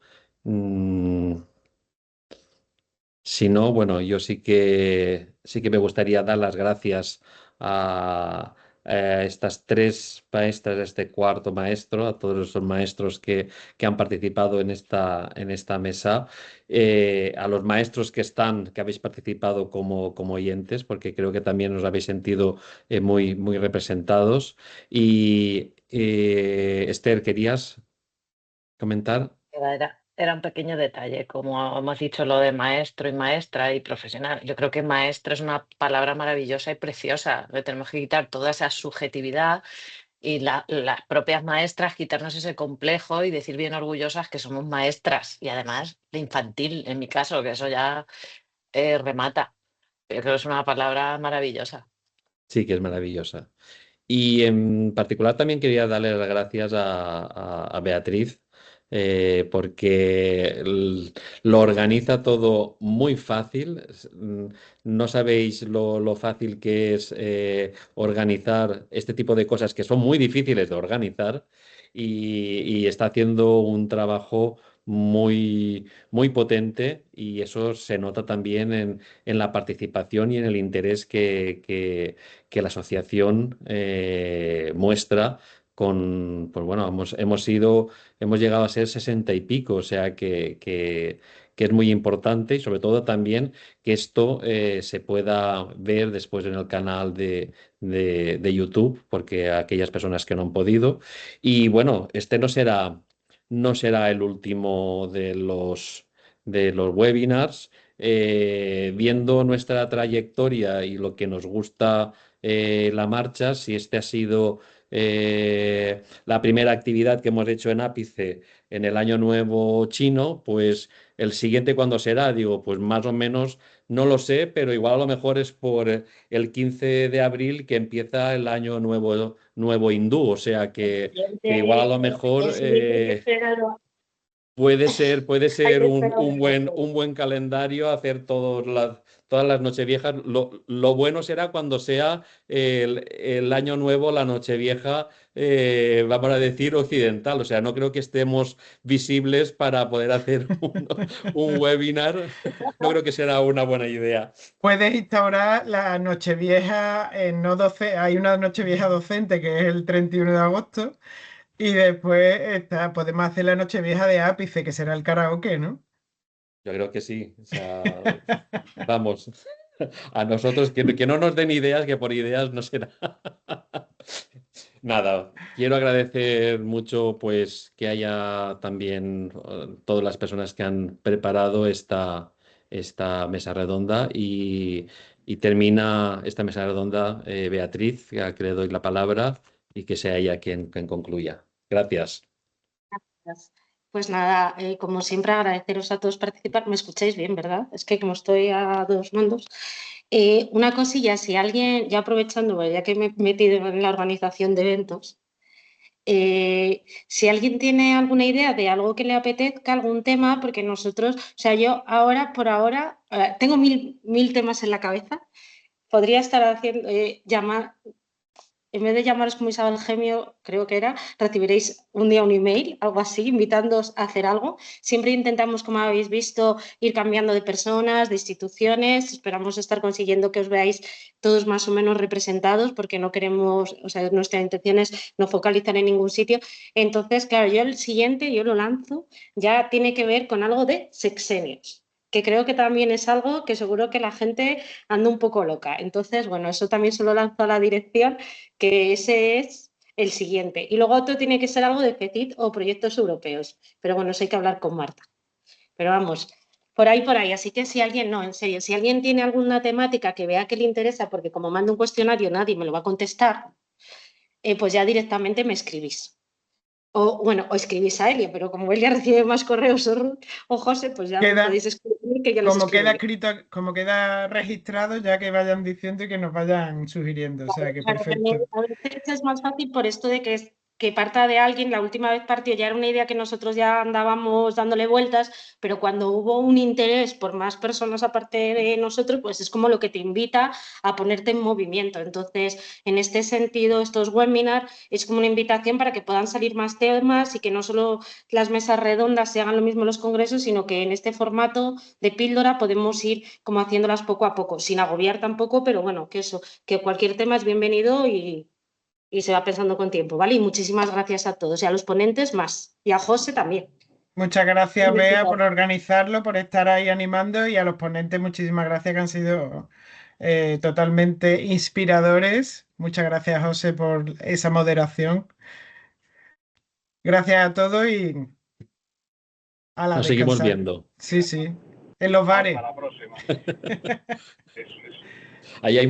Si no, bueno, yo sí que me gustaría dar las gracias a estas tres maestras, a este cuarto maestro, a todos esos maestros que han participado en esta mesa, a los maestros que habéis participado como oyentes, porque creo que también os habéis sentido muy representados. Y Esther, ¿querías comentar? Era un pequeño detalle, como hemos dicho lo de maestro y maestra y profesional. Yo creo que maestro es una palabra maravillosa y preciosa. Le tenemos que quitar toda esa subjetividad y las propias maestras quitarnos ese complejo y decir bien orgullosas que somos maestras y además de infantil, en mi caso, que eso ya remata. Yo creo que es una palabra maravillosa. Sí, que es maravillosa. Y en particular también quería darle las gracias a Beatriz, porque lo organiza todo muy fácil. No sabéis lo fácil que es organizar este tipo de cosas que son muy difíciles de organizar y está haciendo un trabajo muy potente y eso se nota también en la participación y en el interés que la asociación muestra pues bueno, hemos llegado a ser 60 y pico, o sea que es muy importante y sobre todo también que esto se pueda ver después en el canal de YouTube, porque aquellas personas que no han podido. Y bueno, este no será el último de los webinars. Viendo nuestra trayectoria y lo que nos gusta la marcha, si este ha sido la primera actividad que hemos hecho en Ápice en el Año Nuevo chino, pues el siguiente cuándo será, digo, pues más o menos no lo sé, pero igual a lo mejor es por el 15 de abril que empieza el Año Nuevo hindú, o sea que igual a lo mejor... puede ser Ay, un buen calendario hacer todas las Nocheviejas. Lo bueno será cuando sea el Año Nuevo, la Nochevieja, vamos a decir, occidental. O sea, no creo que estemos visibles para poder hacer un webinar. No creo que será una buena idea. Puedes instaurar la Nochevieja, no hay una Nochevieja docente que es el 31 de agosto y después podemos hacer la Nochevieja de ápice, que será el karaoke, ¿no? Yo creo que sí. O sea, vamos, a nosotros que no nos den ideas, que por ideas no será. Nada, quiero agradecer mucho pues que haya también todas las personas que han preparado esta mesa redonda y termina esta mesa redonda Beatriz, a que le doy la palabra y que sea ella quien concluya. Gracias. Pues nada, como siempre agradeceros a todos participar. ¿Me escucháis bien, verdad? Es que como estoy a dos mandos. Una cosilla, si alguien, ya aprovechando, ya que me he metido en la organización de eventos, si alguien tiene alguna idea de algo que le apetezca, algún tema, porque nosotros, o sea, yo ahora, por ahora, tengo mil temas en la cabeza, podría estar haciendo, en vez de llamaros como Isabel Gemio, creo que era, recibiréis un día un email, algo así, invitándoos a hacer algo. Siempre intentamos, como habéis visto, ir cambiando de personas, de instituciones. Esperamos estar consiguiendo que os veáis todos más o menos representados, porque no queremos, o sea, nuestra intención es no focalizar en ningún sitio. Entonces, claro, yo el siguiente, yo lo lanzo, ya tiene que ver con algo de sexenios, que creo que también es algo que seguro que la gente anda un poco loca. Entonces, bueno, eso también se lo lanzo a la dirección, que ese es el siguiente. Y luego otro tiene que ser algo de FECIT o proyectos europeos. Pero bueno, eso hay que hablar con Marta. Pero vamos, por ahí. Así que si alguien, no, en serio, si alguien tiene alguna temática que vea que le interesa, porque como mando un cuestionario nadie me lo va a contestar, pues ya directamente me escribís. O bueno, o escribís a Elia, pero como Elia recibe más correos o José, pues ya me podéis escribir que yo les Como queda escribo. escrito, como queda registrado, ya que vayan diciendo y que nos vayan sugiriendo. O sea, que Claro, perfecto. a veces es más fácil por esto de que parta de alguien. La última vez partió, ya era una idea que nosotros ya andábamos dándole vueltas, pero cuando hubo un interés por más personas aparte de nosotros, pues es como lo que te invita a ponerte en movimiento. Entonces, en este sentido, estos webinars es como una invitación para que puedan salir más temas y que no solo las mesas redondas se hagan lo mismo en los congresos, sino que en este formato de píldora podemos ir como haciéndolas poco a poco, sin agobiar tampoco, pero bueno, que eso, que cualquier tema es bienvenido y se va pensando con tiempo, ¿vale? Y muchísimas gracias a todos y a los ponentes más y a José también. Muchas gracias, Bea, por organizarlo, por estar ahí animando y a los ponentes muchísimas gracias que han sido totalmente inspiradores. Muchas gracias, José, por esa moderación. Gracias a todos y a la Nos seguimos descansar. viendo. Sí, sí. En los bares. Hasta la próxima. Ahí hay